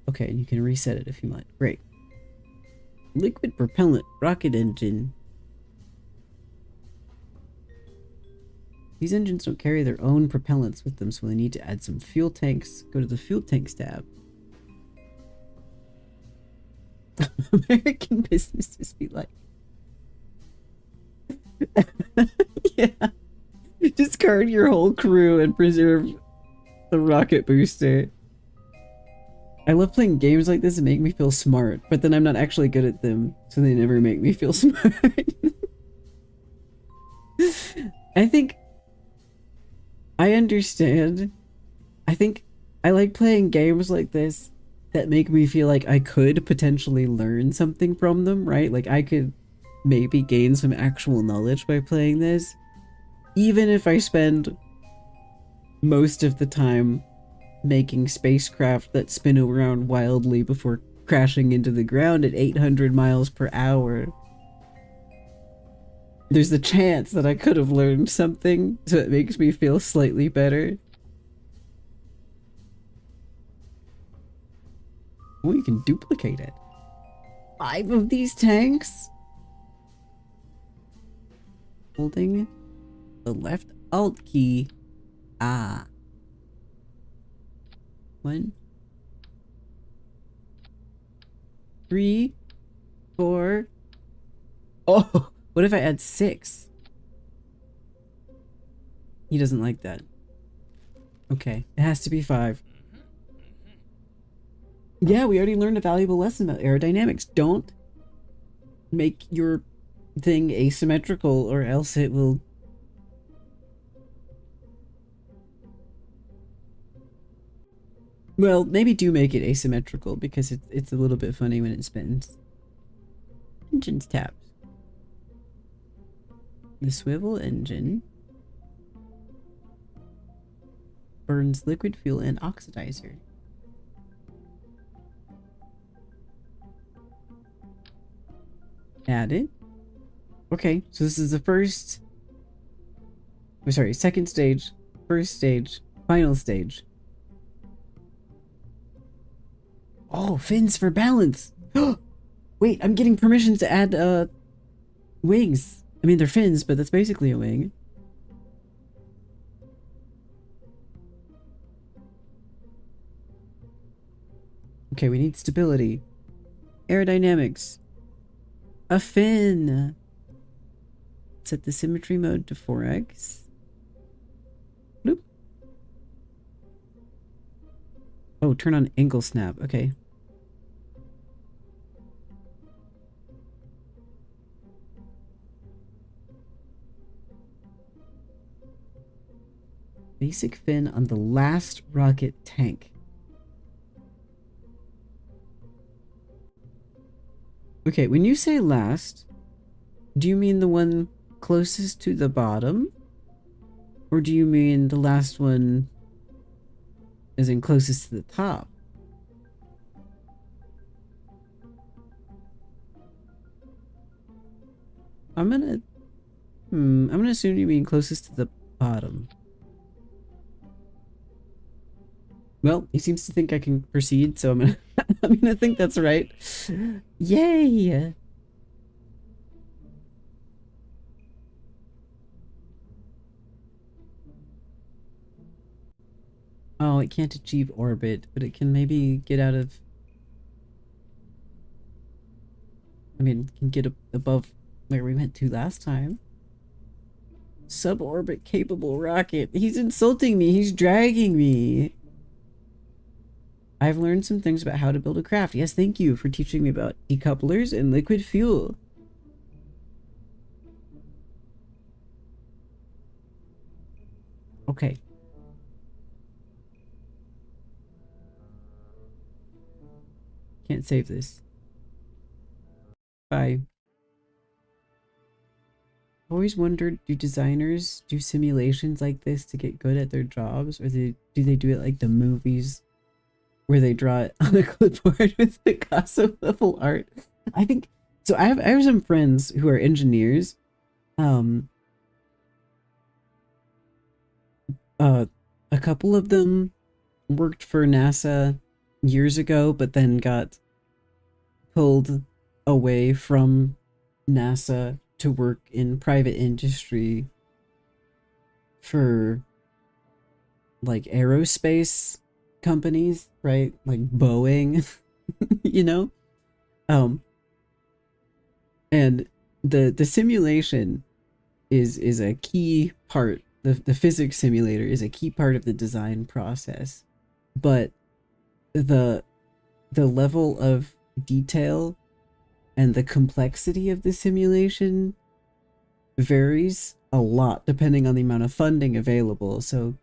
[SPEAKER 1] Okay, and you can reset it if you like. Great. Liquid propellant rocket engine. These engines don't carry their own propellants with them, so they need to add some fuel tanks. Go to the fuel tanks tab. American businesses be like. Yeah. Discard your whole crew and preserve the rocket booster. I love playing games like this that make me feel smart, but then I'm not actually good at them, so they never make me feel smart. I think I understand. I think I like playing games like this that make me feel like I could potentially learn something from them, right? Like I could maybe gain some actual knowledge by playing this, even if I spend most of the time making spacecraft that spin around wildly before crashing into the ground at 800 miles per hour. There's the chance that I could have learned something, so it makes me feel slightly better. Oh, you can duplicate it. 5 of these tanks? Holding the left Alt key. Ah. 1, 3, 4. Oh, what if I add 6? He doesn't like that. Okay, it has to be 5. Yeah, we already learned a valuable lesson about aerodynamics. Don't make your thing asymmetrical or else it will... Well, maybe do make it asymmetrical because it's a little bit funny when it spins. Engines tabs. The swivel engine burns liquid fuel and oxidizer. Added. Okay, so this is the first I'm sorry, second stage, first stage, final stage. Oh, fins for balance. Wait, I'm getting permission to add wings. I mean, they're fins, but that's basically a wing. Okay, we need stability. Aerodynamics. A fin. Set the symmetry mode to 4x. Bloop. Oh, turn on angle snap. Okay. Basic fin on the last rocket tank. Okay, when you say last, do you mean the one closest to the bottom? Or do you mean the last one as in closest to the top? I'm gonna assume you mean closest to the bottom. Well, he seems to think I can proceed, so I'm gonna I'm gonna think that's right. Yay! Oh, it can't achieve orbit, but it can maybe get out of... I mean, can get above where we went to last time. Suborbit capable rocket. He's insulting me. He's dragging me. I've learned some things about how to build a craft. Yes, thank you for teaching me about decouplers and liquid fuel. Okay. Can't save this. Bye. I've always wondered, do designers do simulations like this to get good at their jobs? Or do they do it like the movies where they draw it on a clipboard with Picasso level art? I think so. I have some friends who are engineers. A couple of them worked for NASA years ago, but then got pulled away from NASA to work in private industry for like aerospace companies, right? Like Boeing, you know? And the simulation is a key part. The physics simulator is a key part of the design process. But the level of detail and the complexity of the simulation varies a lot depending on the amount of funding available. So,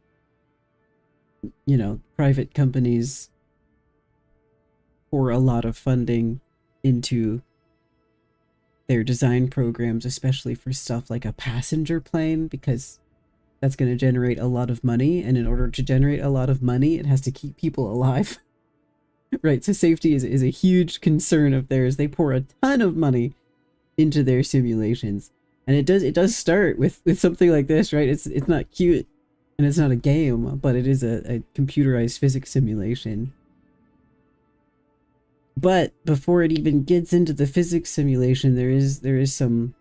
[SPEAKER 1] you know, private companies pour a lot of funding into their design programs, especially for stuff like a passenger plane, because that's going to generate a lot of money, and in order to generate a lot of money, it has to keep people alive. Right, so safety is a huge concern of theirs. They pour a ton of money into their simulations, and it does start with something like this, right? It's not cute, and it's not a game, but it is a computerized physics simulation. But before it even gets into the physics simulation, there is some,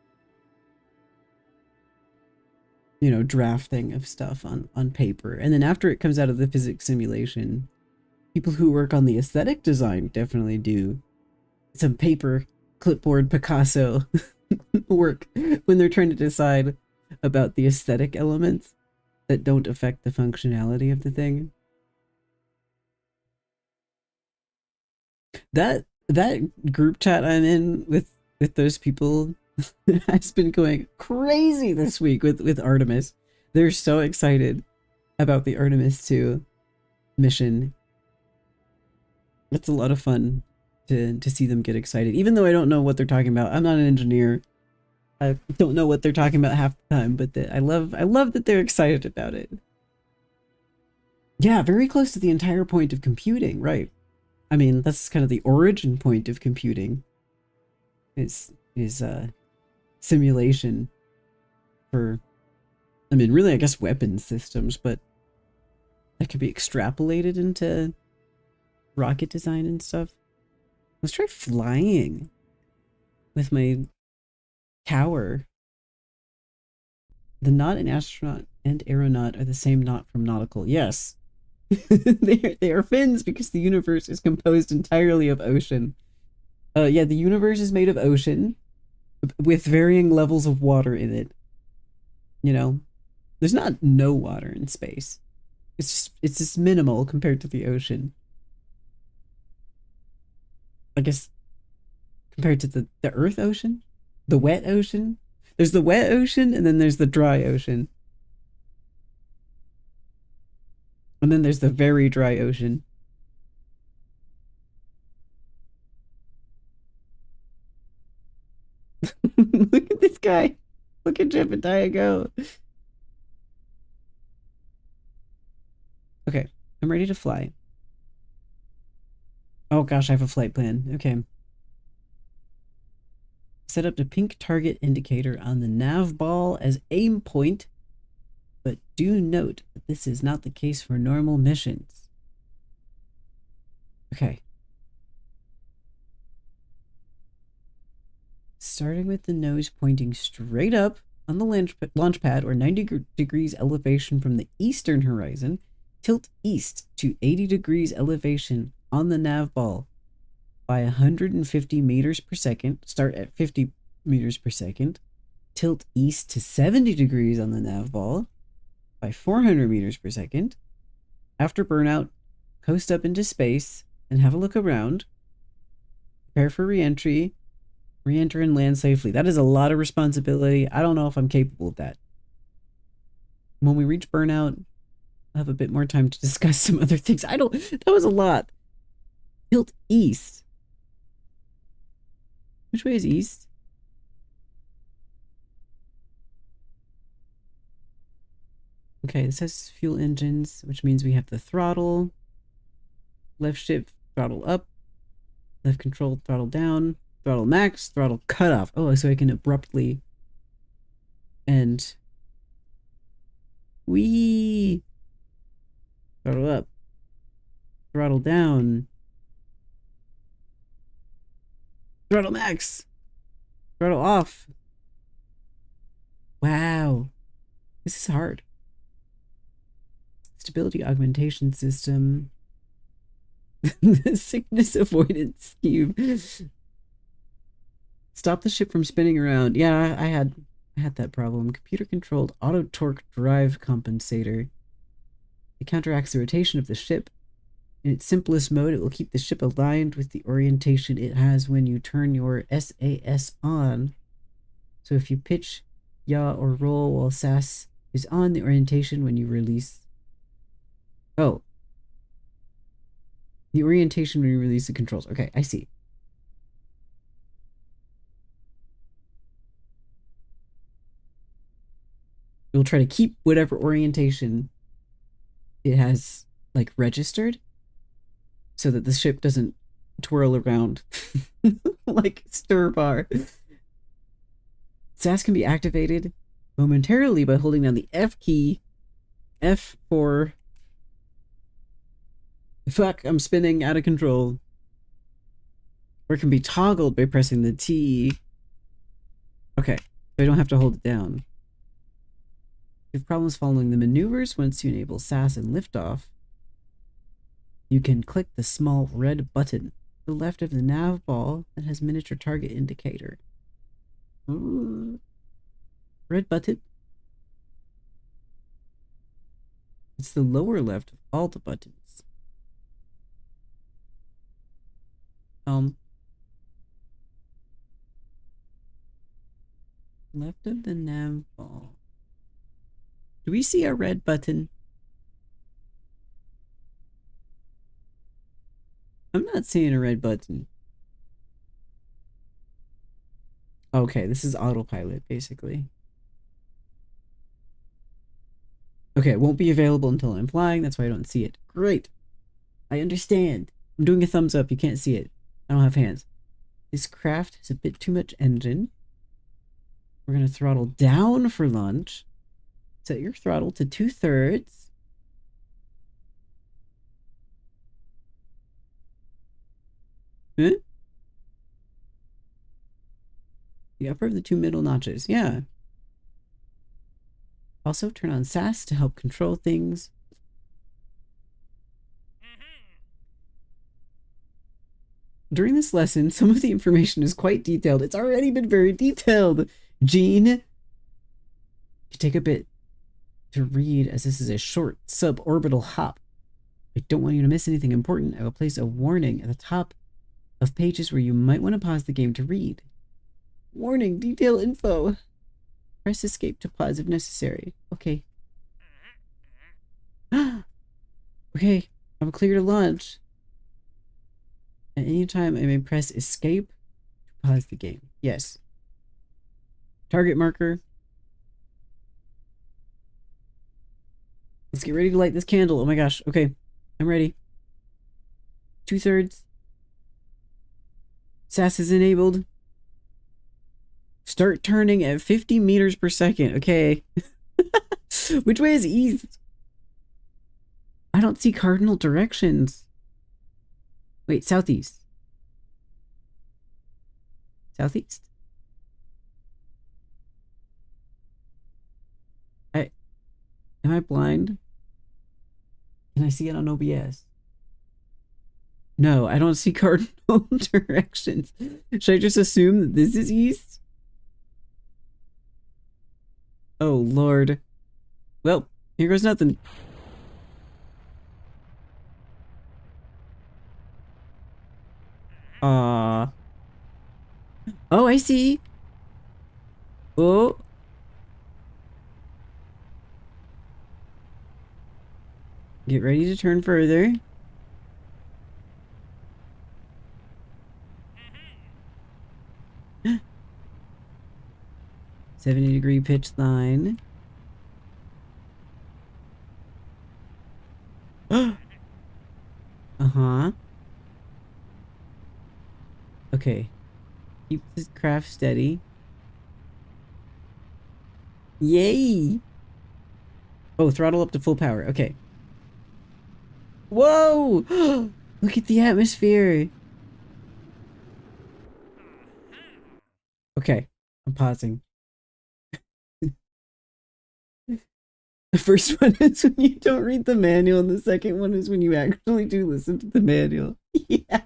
[SPEAKER 1] you know, drafting of stuff on paper, and then after it comes out of the physics simulation, people who work on the aesthetic design definitely do some paper, clipboard, Picasso work when they're trying to decide about the aesthetic elements that don't affect the functionality of the thing. That group chat I'm in with those people has been going crazy this week with Artemis. They're so excited about the Artemis 2 mission. It's a lot of fun to see them get excited, even though I don't know what they're talking about. I'm not an engineer. I don't know what they're talking about half the time, but I love that they're excited about it. Yeah, very close to the entire point of computing, right? I mean, that's kind of the origin point of computing. Is simulation for I mean, really, I guess weapons systems, but that could be extrapolated into rocket design and stuff. Let's try flying with my tower. The knot in astronaut and aeronaut are the same knot from nautical. Yes. they are fins because the universe is composed entirely of ocean. Yeah, the universe is made of ocean with varying levels of water in it. You know, there's not no water in space. It's just minimal compared to the ocean. I guess compared to the Earth ocean, the wet ocean. There's the wet ocean and then there's the dry ocean. And then there's the very dry ocean. Look at this guy. Look at Jebediah go. Okay, I'm ready to fly. Oh gosh, I have a flight plan. Okay. Set up the pink target indicator on the nav ball as aim point, but do note that this is not the case for normal missions. Okay. Starting with the nose pointing straight up on the launch pad or 90 degrees elevation from the eastern horizon, tilt east to 80 degrees elevation on the nav ball by 150 meters per second. Start at 50 meters per second. Tilt east to 70 degrees on the nav ball by 400 meters per second. After burnout, coast up into space and have a look around. Prepare for re-entry. Re-enter and land safely. That is a lot of responsibility. I don't know if I'm capable of that. When we reach burnout, I'll have a bit more time to discuss some other things. That was a lot. Tilt east. Which way is east? Okay, this has fuel engines, which means we have the throttle. Left shift, throttle up. Left control, throttle down. Throttle max, throttle cutoff. Oh, so I can abruptly end. Whee! Throttle up. Throttle down. Throttle max. Throttle off. Wow. This is hard. Stability augmentation system. The sickness avoidance scheme. Stop the ship from spinning around. Yeah, I had that problem. Computer controlled auto torque drive compensator. It counteracts the rotation of the ship. In its simplest mode, it will keep the ship aligned with the orientation it has when you turn your SAS on. So if you pitch, yaw, or roll while SAS is on, the orientation when you release. Oh. The orientation when you release the controls. Okay, I see. You'll try to keep whatever orientation it has, like, registered so that the ship doesn't twirl around like stir bar. SAS can be activated momentarily by holding down the F key. F for... Fuck, I'm spinning out of control. Or it can be toggled by pressing the T. Okay, so I don't have to hold it down. If you have problems following the maneuvers, once you enable SAS and liftoff, you can click the small red button to the left of the nav ball that has miniature target indicator. Red button? It's the lower left of all the buttons. Left of the nav ball. Do we see a red button? I'm not seeing a red button. Okay, this is autopilot, basically. Okay, it won't be available until I'm flying. That's why I don't see it. Great. I understand. I'm doing a thumbs up. You can't see it. I don't have hands. This craft has a bit too much engine. We're going to throttle down for launch. Set your throttle to 2/3. Huh? The upper of the two middle notches. Yeah. Also, turn on SAS to help control things. During this lesson, some of the information is quite detailed. It's already been very detailed. Gene, you take a bit to read as this is a short suborbital hop. I don't want you to miss anything important. I will place a warning at the top of pages where you might want to pause the game to read. Warning, detail info. Press escape to pause if necessary. Okay. Okay, I'm clear to launch. At any time, I may press escape to pause the game. Yes. Target marker. Let's get ready to light this candle. Oh my gosh. Okay, I'm ready. 2/3. SAS is enabled. Start turning at 50 meters per second. Okay. Which way is east? I don't see cardinal directions. Wait, southeast. Southeast? Am I blind? Can I see it on OBS? No, I don't see cardinal directions. Should I just assume that this is east? Oh, Lord. Well, here goes nothing. Oh, I see. Oh. Get ready to turn further. Mm-hmm. 70-degree pitch line. Uh-huh. Okay. Keep this craft steady. Yay! Oh, throttle up to full power. Okay. Whoa! Look at the atmosphere. Okay, I'm pausing. The first one is when you don't read the manual, and the second one is when you actually do listen to the manual. Yeah.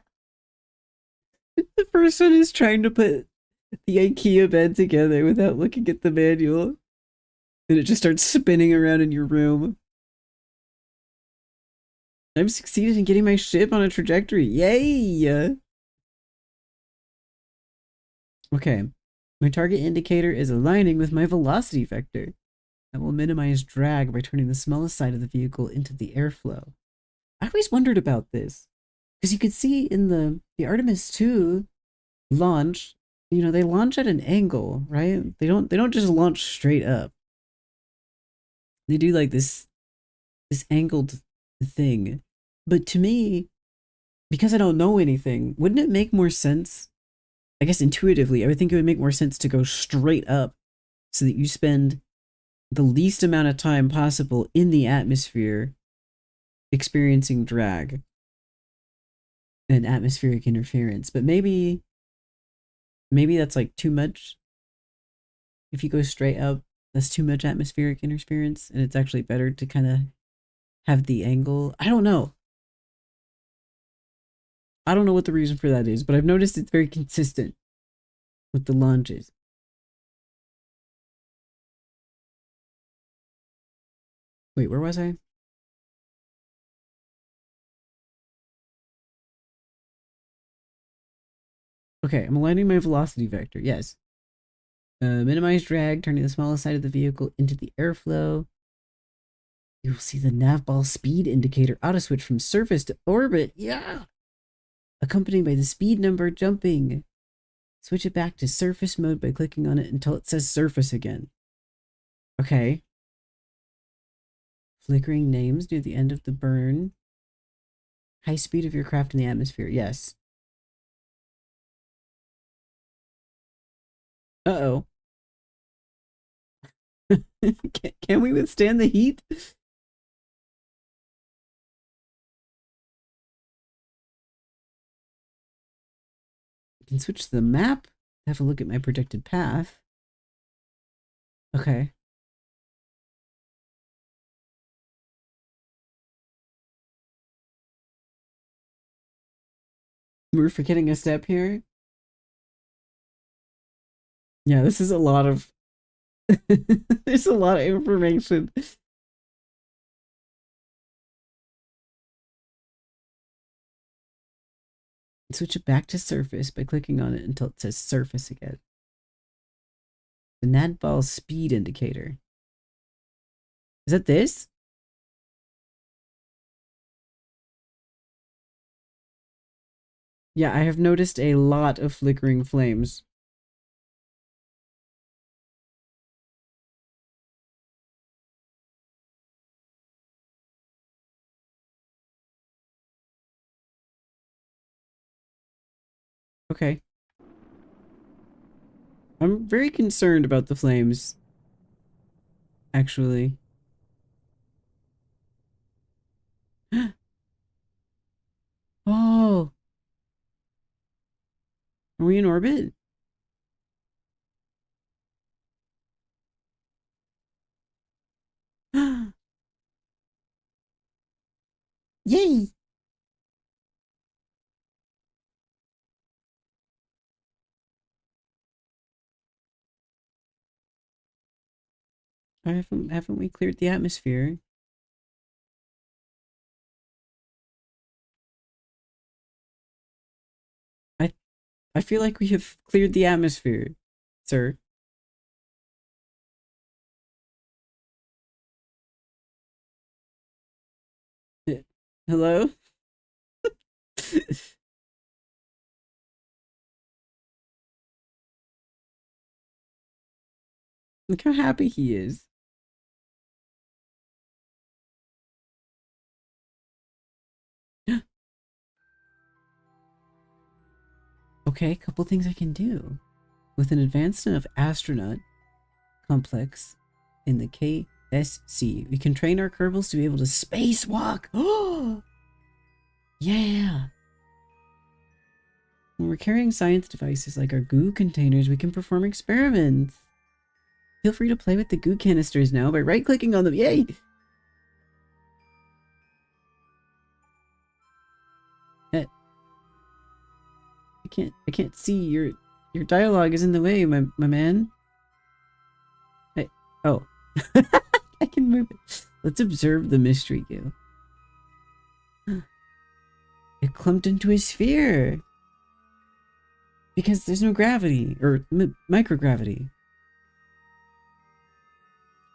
[SPEAKER 1] The first one is trying to put the IKEA bed together without looking at the manual. And it just starts spinning around in your room. I've succeeded in getting my ship on a trajectory. Yay! Okay. My target indicator is aligning with my velocity vector. I will minimize drag by turning the smallest side of the vehicle into the airflow. I always wondered about this. Because you could see in the Artemis 2 launch, you know, they launch at an angle, right? They don't just launch straight up. They do like this angled thing. But to me, because I don't know anything, wouldn't it make more sense? I guess intuitively, I would think it would make more sense to go straight up so that you spend the least amount of time possible in the atmosphere experiencing drag and atmospheric interference. But maybe that's like too much. If you go straight up, that's too much atmospheric interference, and it's actually better to kind of have the angle. I don't know. I don't know what the reason for that is, but I've noticed it's very consistent with the launches. Wait, where was I? Okay, I'm aligning my velocity vector. Yes. Minimize drag, turning the smallest side of the vehicle into the airflow. You will see the navball speed indicator auto switch from surface to orbit. Yeah! Accompanied by the speed number jumping. Switch it back to surface mode by clicking on it until it says surface again. Okay. Flickering names near the end of the burn. High speed of your craft in the atmosphere. Yes. Uh-oh. Can we withstand the heat? I can switch to the map. Have a look at my projected path. Okay. We're forgetting a step here. Yeah, this is a lot of there's a lot of information. Switch it back to surface by clicking on it until it says surface again. The Nadball speed indicator. Is that this? Yeah, I have noticed a lot of flickering flames. Okay. I'm very concerned about the flames, actually. Oh, are we in orbit? Yay! Haven't we cleared the atmosphere? I I feel like we have cleared the atmosphere, sir. Hello? Look how happy he is. Okay, a couple things I can do. With an advanced enough astronaut complex in the KSC, we can train our kerbals to be able to spacewalk. Oh, yeah. When we're carrying science devices like our goo containers, we can perform experiments. Feel free to play with the goo canisters now by right-clicking on them. Yay! I can't see your dialogue is in the way, my man. Hey, oh. I can move it. Let's observe the mystery goo. It clumped into a sphere. Because there's no gravity, or microgravity.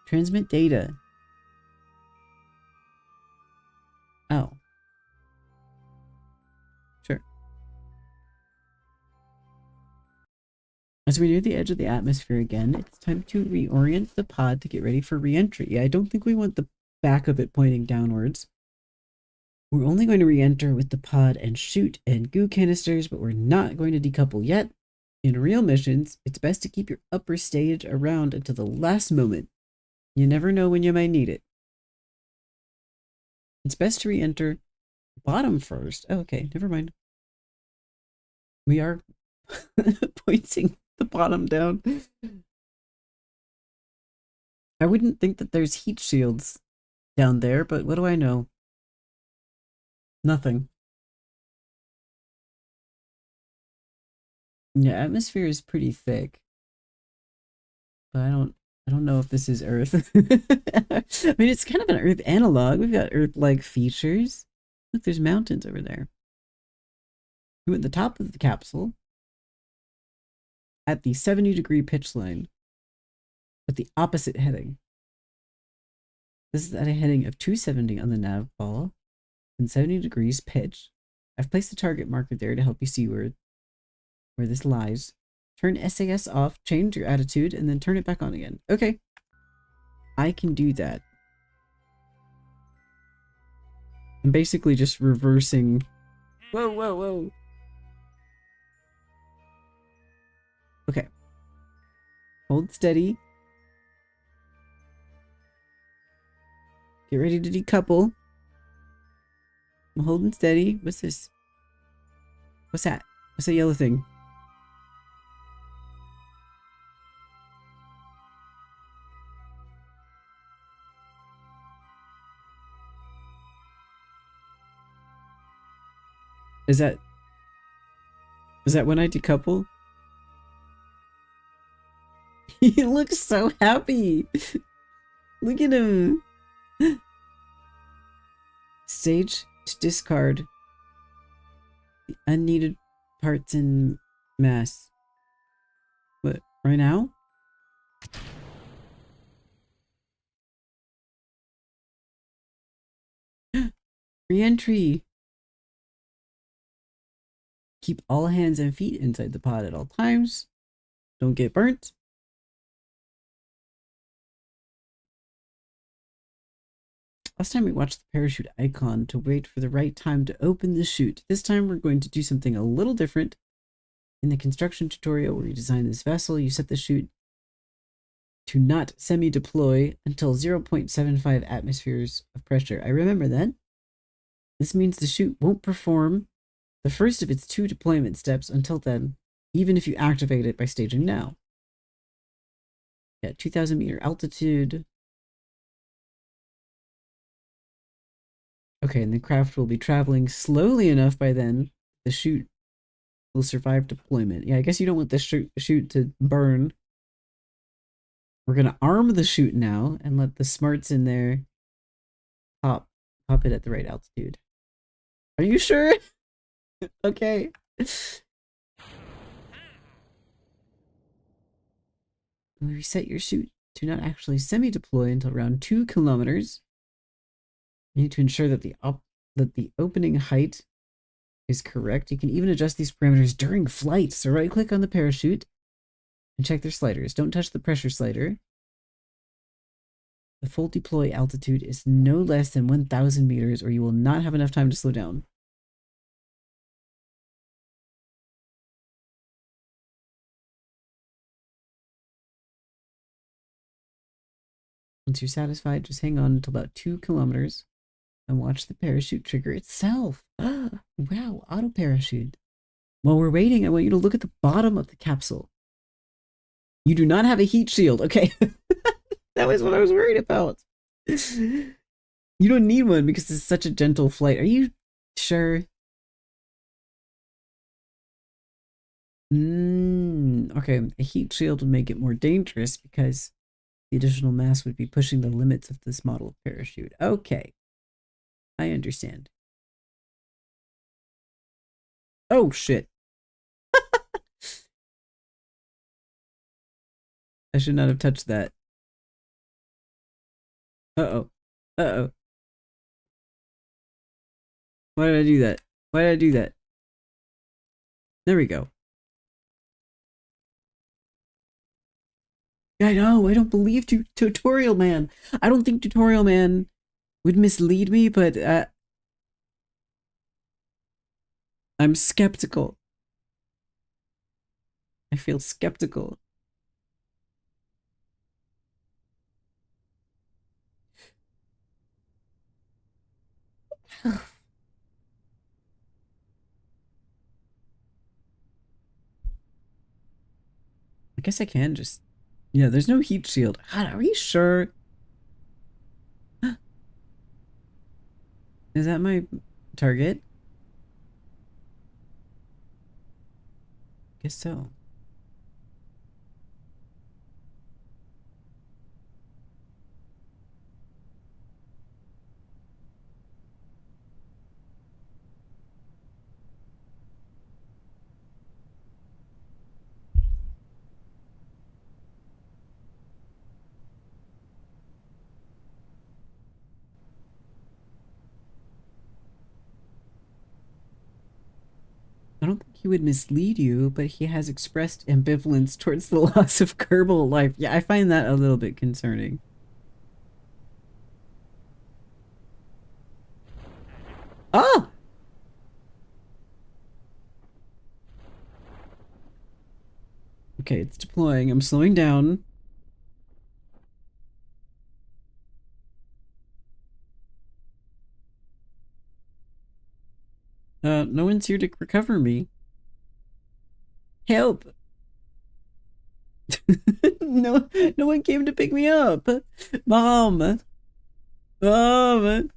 [SPEAKER 1] Transmit data. Oh. Sure. As we near the edge of the atmosphere again, it's time to reorient the pod to get ready for re-entry. I don't think we want the back of it pointing downwards. We're only going to re-enter with the pod and chute and goo canisters, but we're not going to decouple yet. In real missions, it's best to keep your upper stage around until the last moment. You never know when you might need it. It's best to re-enter bottom first. Oh, okay, never mind. We are pointing the bottom down. I wouldn't think that there's heat shields down there, but what do I know? Nothing. Yeah, atmosphere is pretty thick. But I don't know if this is Earth. I mean, it's kind of an Earth analog. We've got Earth-like features. Look, there's mountains over there. We're at the top of the capsule at the 70-degree pitch line with the opposite heading. This is at a heading of 270 on the nav ball and 70 degrees pitch. I've placed a target marker there to help you see where this lies. Turn SAS off, change your attitude, and then turn it back on again. Okay. I can do that. I'm basically just reversing. Whoa, whoa, whoa. Okay. Hold steady. Get ready to decouple. I'm holding steady. What's this? What's that? What's that yellow thing? Is that when I decouple? He looks so happy. Look at him. Stage to discard the unneeded parts in mass. What, right now? Re-entry. Keep all hands and feet inside the pod at all times. Don't get burnt. Last time we watched the parachute icon to wait for the right time to open the chute. This time we're going to do something a little different. In the construction tutorial where you design this vessel, you set the chute to not semi-deploy until 0.75 atmospheres of pressure. I remember that. This means the chute won't perform the first of its 2 deployment steps until then, even if you activate it by staging now. At 2,000 meter altitude. Okay, and the craft will be traveling slowly enough by then. The chute will survive deployment. Yeah, I guess you don't want the chute to burn. We're gonna arm the chute now and let the smarts in there pop it at the right altitude. Are you sure? Okay. Reset your chute to not actually semi-deploy until around 2 kilometers. You need to ensure that the opening height is correct. You can even adjust these parameters during flight. So right-click on the parachute and check their sliders. Don't touch the pressure slider. The full deploy altitude is no less than 1,000 meters or you will not have enough time to slow down. Once you're satisfied, just hang on until about 2 kilometers and watch the parachute trigger itself. Wow, auto parachute. While we're waiting, I want you to look at the bottom of the capsule. You do not have a heat shield. Okay. That was what I was worried about. You don't need one because it's such a gentle flight. Are you sure? Okay, a heat shield would make it more dangerous because the additional mass would be pushing the limits of this model parachute. Okay. I understand. Oh, shit. I should not have touched that. Uh-oh. Uh-oh. Why did I do that? Why did I do that? There we go. I know, I don't believe Tutorial Man. I don't think Tutorial Man would mislead me, but I'm skeptical. I feel skeptical. I guess I can just... Yeah, there's no heat shield. God, are we sure? Is that my target? Guess so. I don't think he would mislead you, but he has expressed ambivalence towards the loss of kerbal life. Yeah, I find that a little bit concerning. Ah! Okay, it's deploying. I'm slowing down. No one's here to recover me. Help! No one came to pick me up. Mom! Mom!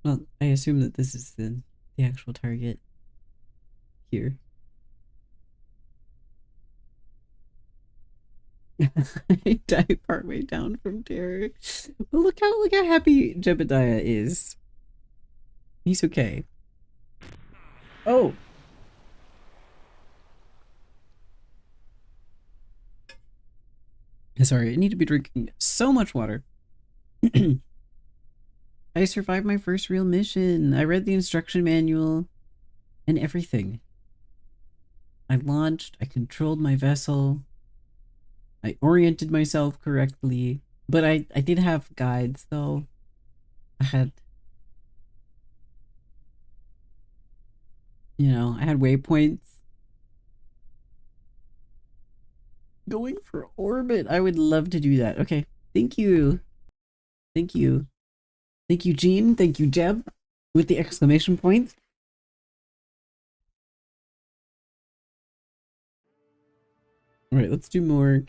[SPEAKER 1] Well, I assume that this is the actual target here. I died partway down from terror. Well, look how happy Jebediah is. He's okay. Oh. Sorry, I need to be drinking so much water. I survived my first real mission. I read the instruction manual and everything. I launched, I controlled my vessel, I oriented myself correctly, but I did have guides though. I had, I had waypoints. Going for orbit. I would love to do that. Okay. Thank you. Thank you. Thank you, Jean. Thank you, Jeb, with the exclamation point. All right, let's do more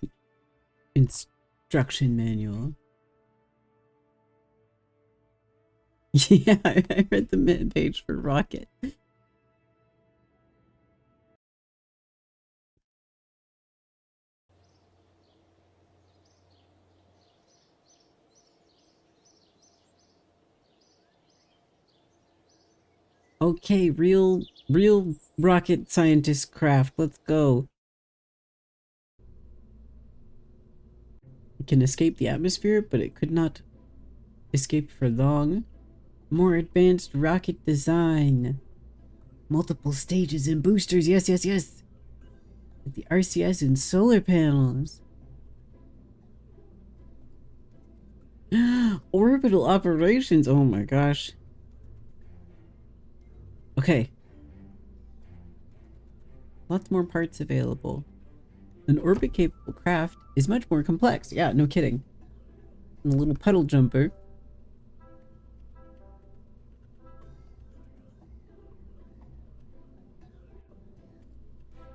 [SPEAKER 1] instruction manual. Yeah, I read the mid page for Rocket. Okay, real rocket scientist craft. Let's go. It can escape the atmosphere, but it could not escape for long. More advanced rocket design. Multiple stages and boosters. Yes, yes, yes. The RCS and solar panels. Orbital operations. Oh my gosh. Okay. Lots more parts available. An orbit-capable craft is much more complex. Yeah, no kidding. And a little puddle jumper.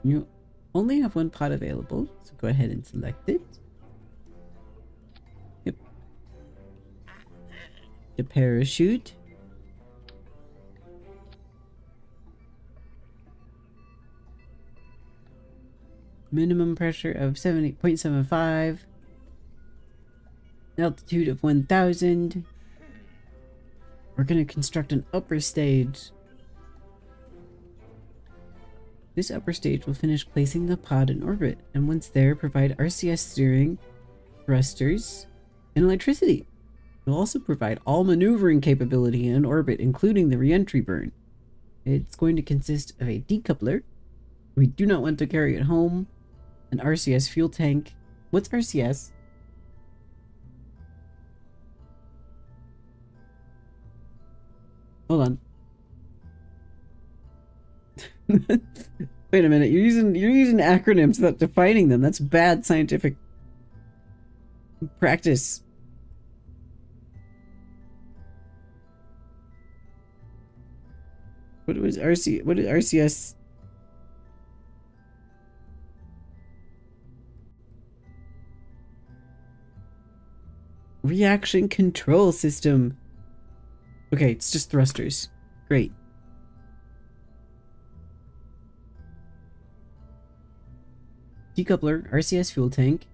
[SPEAKER 1] You only have one pod available, so go ahead and select it. Yep. The parachute. Minimum pressure of 70.75. Altitude of 1000. We're gonna construct an upper stage. This upper stage will finish placing the pod in orbit, and once there, provide RCS steering, thrusters, and electricity. It will also provide all maneuvering capability in orbit, including the re-entry burn. It's going to consist of a decoupler. We do not want to carry it home. An RCS fuel tank. What's RCS? Hold on. Wait a minute. You're using acronyms without defining them. That's bad scientific practice. What is RCS? Reaction control system. Okay, it's just thrusters. Great. Decoupler, RCS fuel tank,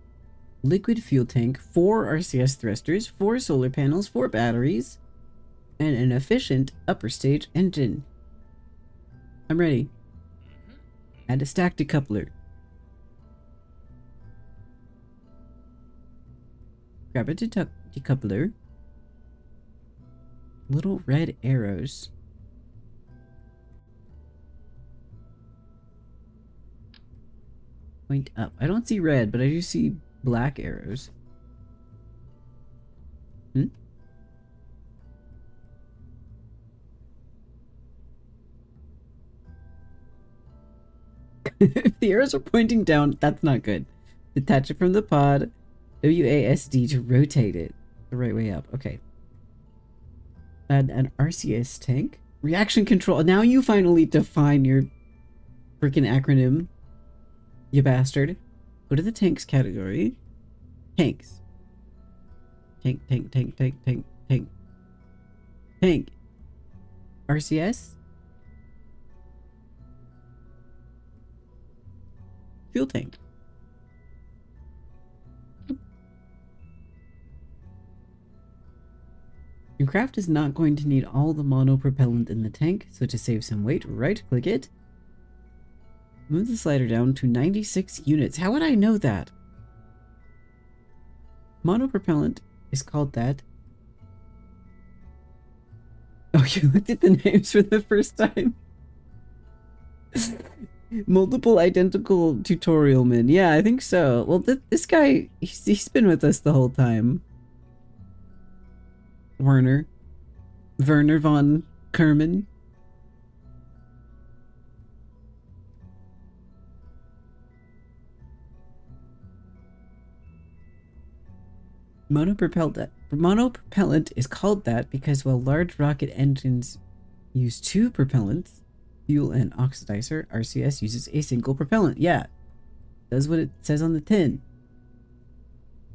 [SPEAKER 1] liquid fuel tank, 4 RCS thrusters, 4 solar panels, 4 batteries, and an efficient upper stage engine. I'm ready. Add a stack decoupler. Grab a decoupler. Little red arrows. Point up. I don't see red, but I do see black arrows. Hmm? If the arrows are pointing down, that's not good. Detach it from the pod. WASD to rotate it the right way up. Okay. Add an RCS tank. Reaction control. Now you finally define your freaking acronym, you bastard. Go to the tanks category. Tanks. Tank, tank, tank, tank, tank, tank. Tank. RCS. Fuel tank. Your craft is not going to need all the monopropellant in the tank, so to save some weight, right-click it. Move the slider down to 96 units. How would I know that? Monopropellant is called that. Oh, you looked at the names for the first time? Multiple identical tutorial men. Yeah, I think so. Well, this guy, he's been with us the whole time. Werner von Kerman. Monopropellant is called that because while large rocket engines use two propellants, fuel and oxidizer, RCS uses a single propellant. Yeah, does what it says on the tin.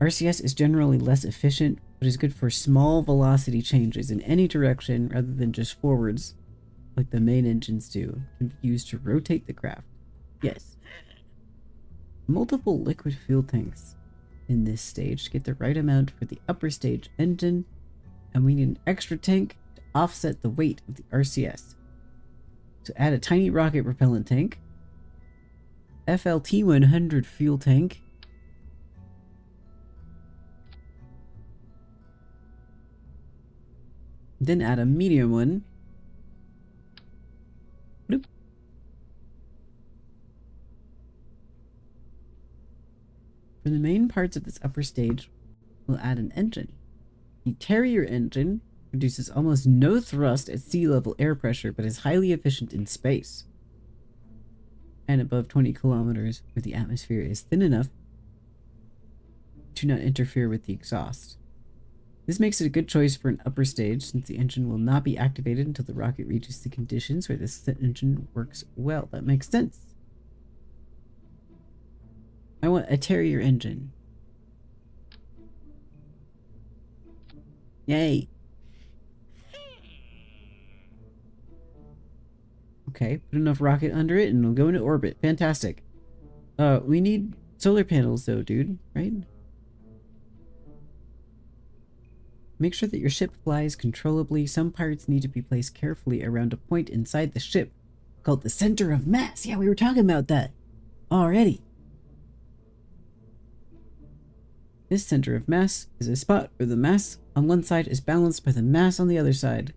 [SPEAKER 1] RCS is generally less efficient, but is good for small velocity changes in any direction rather than just forwards, like the main engines do. Can be used to rotate the craft. Yes. Multiple liquid fuel tanks in this stage to get the right amount for the upper stage engine, and we need an extra tank to offset the weight of the RCS. So add a tiny rocket propellant tank, FLT 100 fuel tank, then add a medium one. Bloop. For the main parts of this upper stage, we'll add an engine. The Terrier engine produces almost no thrust at sea level air pressure, but is highly efficient in space and above 20 kilometers, where the atmosphere is thin enough to not interfere with the exhaust. This makes it a good choice for an upper stage, since the engine will not be activated until the rocket reaches the conditions where this engine works well. That makes sense. I want a Terrier engine. Yay. Okay, put enough rocket under it and it'll go into orbit. Fantastic. We need solar panels though, dude, right? Make sure that your ship flies controllably. Some parts need to be placed carefully around a point inside the ship called the center of mass. Yeah, we were talking about that already. This center of mass is a spot where the mass on one side is balanced by the mass on the other side.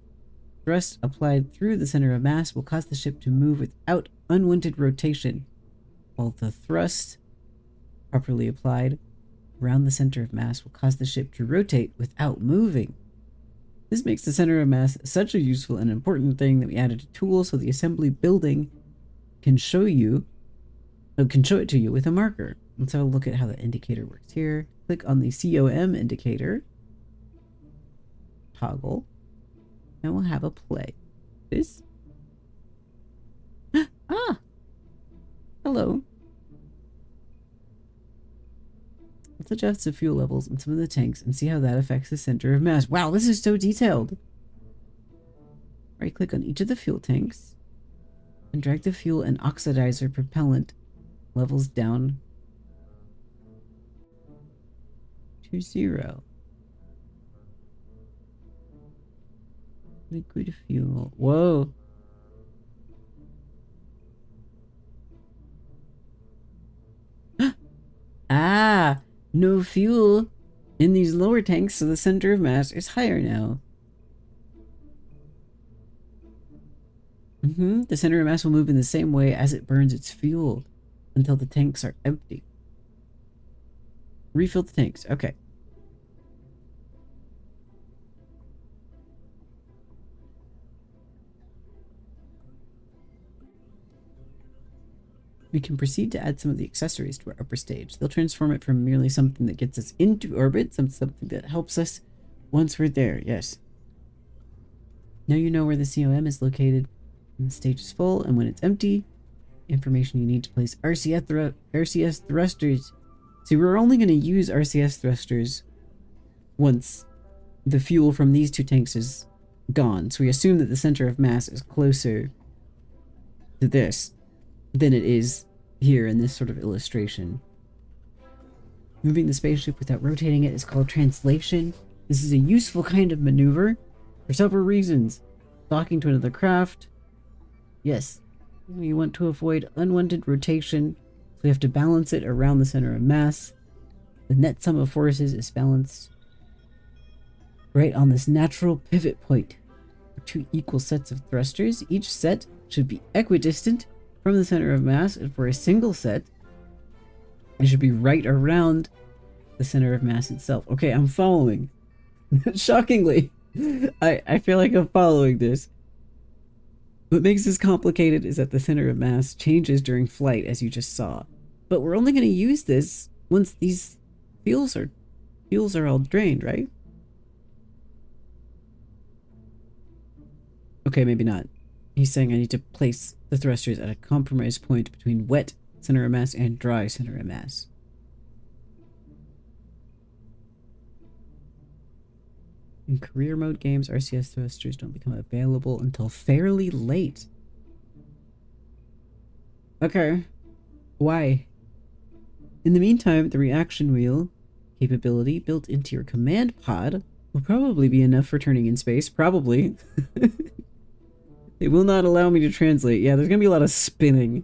[SPEAKER 1] Thrust applied through the center of mass will cause the ship to move without unwanted rotation, while the thrust properly applied around the center of mass will cause the ship to rotate without moving. This makes the center of mass such a useful and important thing that we added a tool so the assembly building can show it to you with a marker. Let's have a look at how the indicator works here. Click on the COM indicator, toggle, and we'll have a play. This. Ah! Hello. Let's adjust the fuel levels in some of the tanks and see how that affects the center of mass. Wow, this is so detailed. Right click on each of the fuel tanks and drag the fuel and oxidizer propellant levels down to 0. Liquid fuel. Whoa. Ah, no fuel in these lower tanks, so the center of mass is higher now. The center of mass will move in the same way as it burns its fuel until the tanks are empty. Refill the tanks. Okay. we can proceed to add some of the accessories to our upper stage. They'll transform it from merely something that gets us into orbit, something that helps us once we're there. Yes. Now you know where the COM is located when the stage is full, and when it's empty, information you need to place RCS thrusters. See, we're only going to use RCS thrusters once the fuel from these two tanks is gone. So we assume that the center of mass is closer to this than it is here in this sort of illustration. Moving the spaceship without rotating it is called translation. This is a useful kind of maneuver for several reasons. Docking to another craft. Yes, we want to avoid unwanted rotation, so we have to balance it around the center of mass. The net sum of forces is balanced right on this natural pivot point. For two equal sets of thrusters, each set should be equidistant from the center of mass, and for a single set, it should be right around the center of mass itself. Okay, I'm following. Shockingly, I feel like I'm following this. What makes this complicated is that the center of mass changes during flight, as you just saw. But we're only going to use this once these fuels are all drained, right? Okay, maybe not. He's saying I need to place the thrusters at a compromise point between wet center of mass and dry center of mass. In career mode games, RCS thrusters don't become available until fairly late. Okay. Why? In the meantime, the reaction wheel capability built into your command pod will probably be enough for turning in space. Probably. It will not allow me to translate. Yeah, there's gonna be a lot of spinning.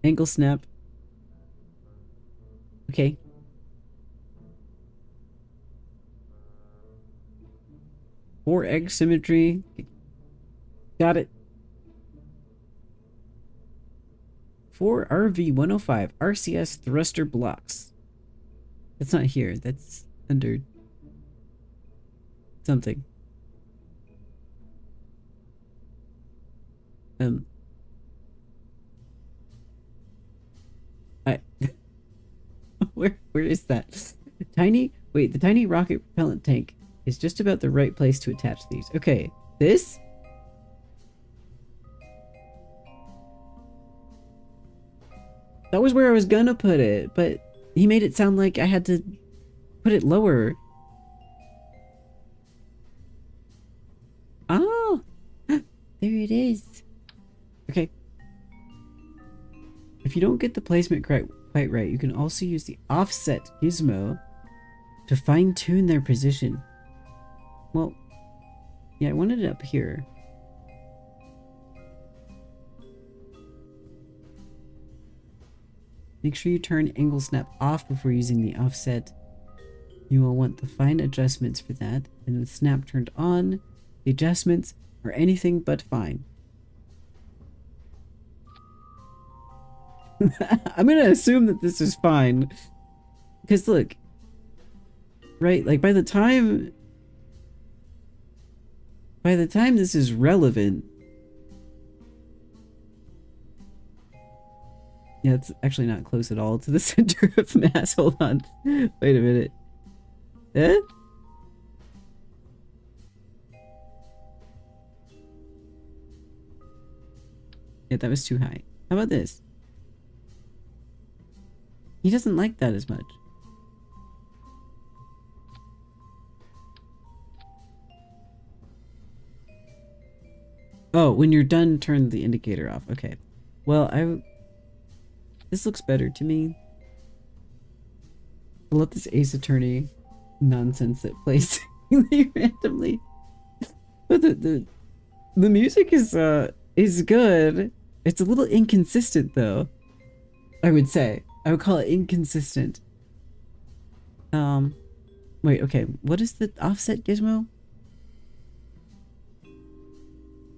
[SPEAKER 1] Angle snap. Okay. Four egg symmetry. Got it. 4 RV-105 RCS thruster blocks. That's not here. That's under something. Where is that? The tiny rocket propellant tank is just about the right place to attach these. Okay, this? That was where I was gonna put it, but he made it sound like I had to put it lower. Oh! There it is. Okay. If you don't get the placement quite right, you can also use the offset gizmo to fine-tune their position. Well, yeah, I wanted it up here. Make sure you turn angle snap off before using the offset. You will want the fine adjustments for that, and with snap turned on, the adjustments are anything but fine. I'm gonna assume that this is fine. Because look, right, like by the time this is relevant. Yeah, it's actually not close at all to the center of mass. Hold on. Wait a minute. Eh? Yeah, that was too high. How about this? He doesn't like that as much. Oh, when you're done, turn the indicator off. Okay. Well, this looks better to me. I'll let this Ace Attorney nonsense that plays randomly. But the music is good. It's a little inconsistent though. I would say. I would call it inconsistent. Wait, okay. What is the offset gizmo?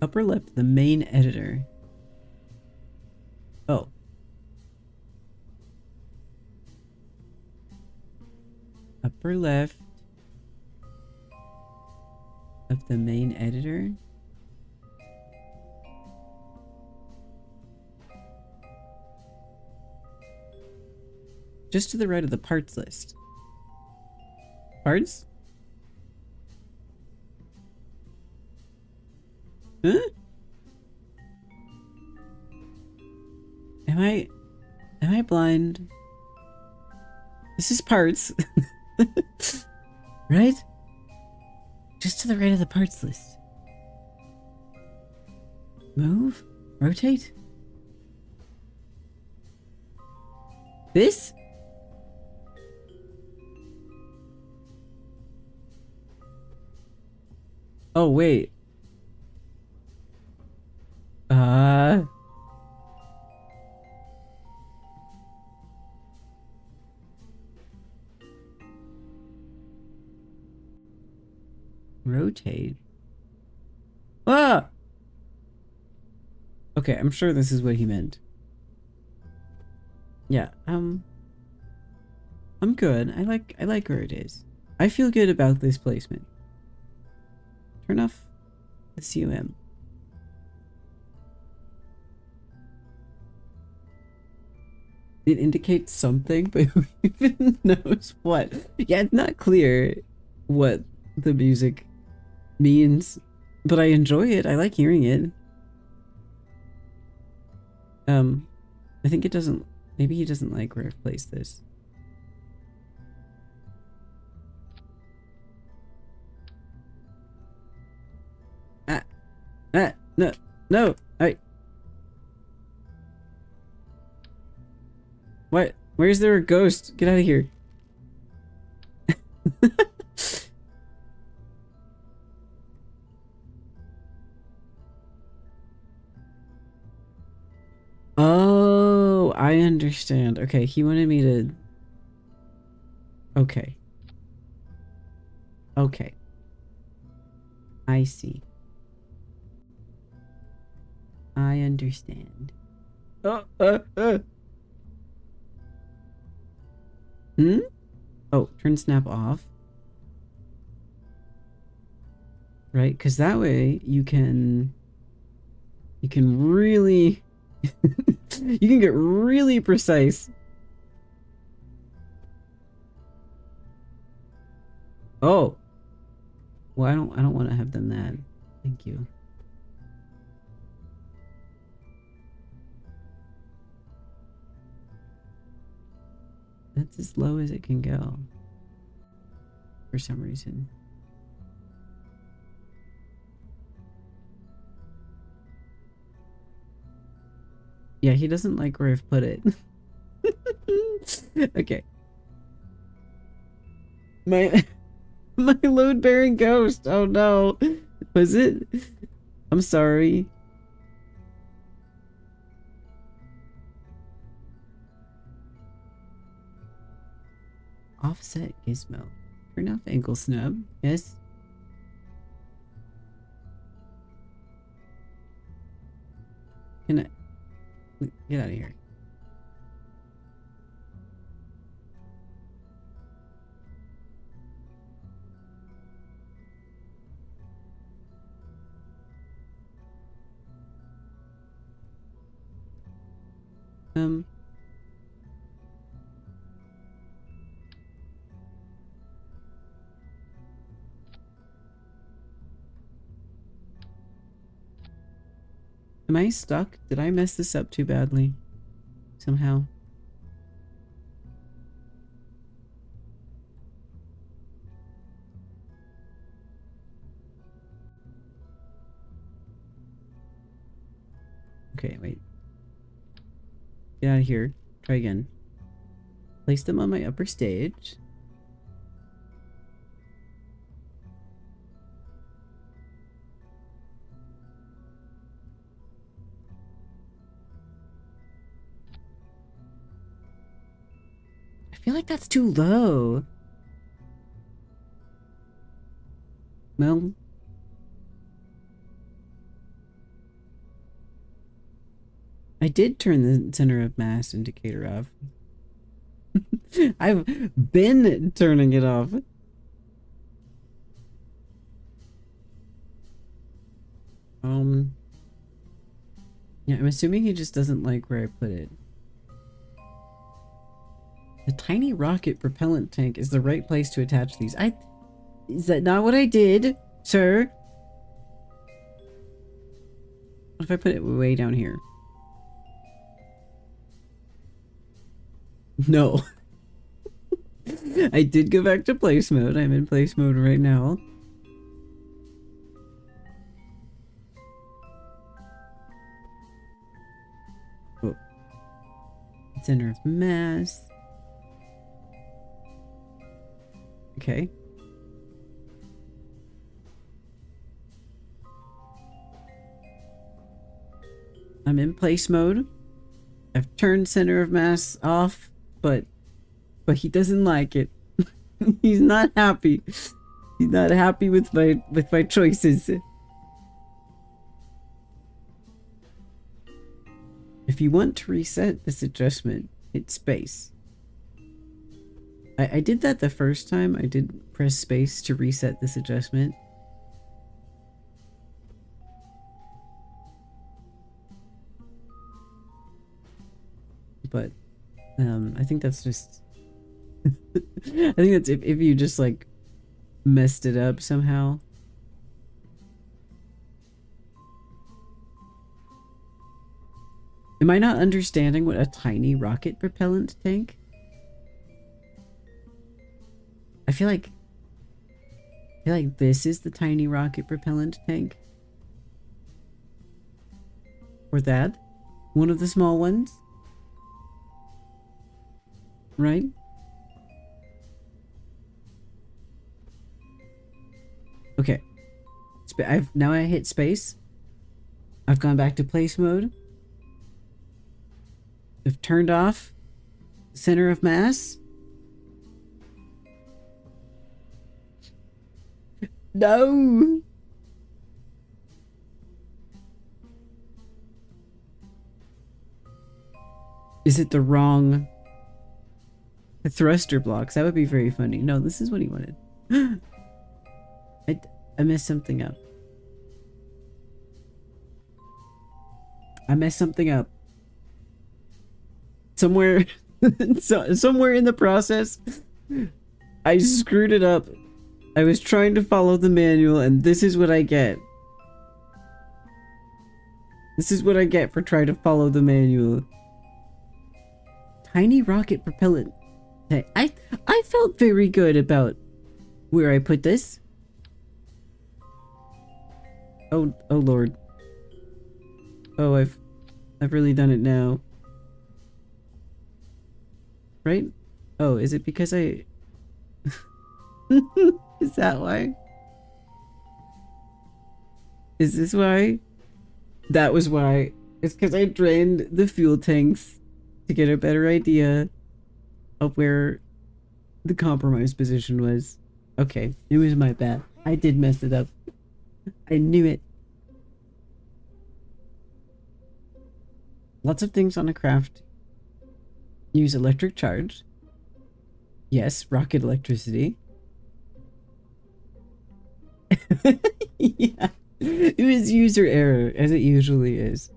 [SPEAKER 1] Upper left, the main editor. Oh. Upper left of the main editor. Just to the right of the parts list. Parts? Huh? Am I blind? This is parts. Right? Just to the right of the parts list. Move? Rotate? This? Oh, wait. Rotate? Ah! Okay, I'm sure this is what he meant. Yeah, I'm good. I like where it is. I feel good about this placement. Turn off the COM. It indicates something, but who even knows what? Yeah, it's not clear what the music means, but I enjoy it. I like hearing it. I think it doesn't. Maybe he doesn't like where I've placed this. No, no, what? Where's there a ghost? Get out of here. Oh, I understand. Okay, he wanted me to... Okay. Okay. I see. I understand. Hmm? Oh, turn snap off. Right? Because that way you can really... you can get really precise. Oh. Well, I don't want to have done that. Thank you. That's as low as it can go. For some reason. Yeah, he doesn't like where I've put it. Okay. My load bearing ghost. Oh no. Was it? I'm sorry. Offset gizmo. Turn off ankle snub. Yes. Can I get out of here? Am I stuck? Did I mess this up too badly? Somehow? Okay, wait. Get out of here. Try again. Place them on my upper stage. I feel like that's too low. Well, I did turn the center of mass indicator off. I've been turning it off. Yeah, I'm assuming he just doesn't like where I put it. The tiny rocket propellant tank is the right place to attach these. Is that not what I did, sir? What if I put it way down here? No. I did go back to place mode. I'm in place mode right now. Oh. Center of mass. Okay. I'm in place mode. I've turned center of mass off, but he doesn't like it. He's not happy. He's not happy with my choices. If you want to reset this adjustment, hit space. I did that the first time. I did press space to reset this adjustment. But I think that's just I think that's if you just like messed it up somehow. Am I not understanding what a tiny rocket propellant tank? I feel like this is the tiny rocket propellant tank. Or that? One of the small ones? Right? Okay. Now I hit space. I've gone back to place mode. I've turned off center of mass. No! Is it the wrong thruster blocks? That would be very funny. No, this is what he wanted. I messed something up. I messed something up. Somewhere somewhere in the process I screwed it up. I was trying to follow the manual and this is what I get. This is what I get for trying to follow the manual. Tiny rocket propellant. I felt very good about where I put this. Oh Lord. Oh, I've really done it now. Right? Oh, is it because I... Is that why? Is this why? That was why. It's because I drained the fuel tanks to get a better idea of where the compromise position was. Okay, it was my bad. I did mess it up. I knew it. Lots of things on a craft use electric charge. Yes, rocket electricity. Yeah, it was user error, as it usually is.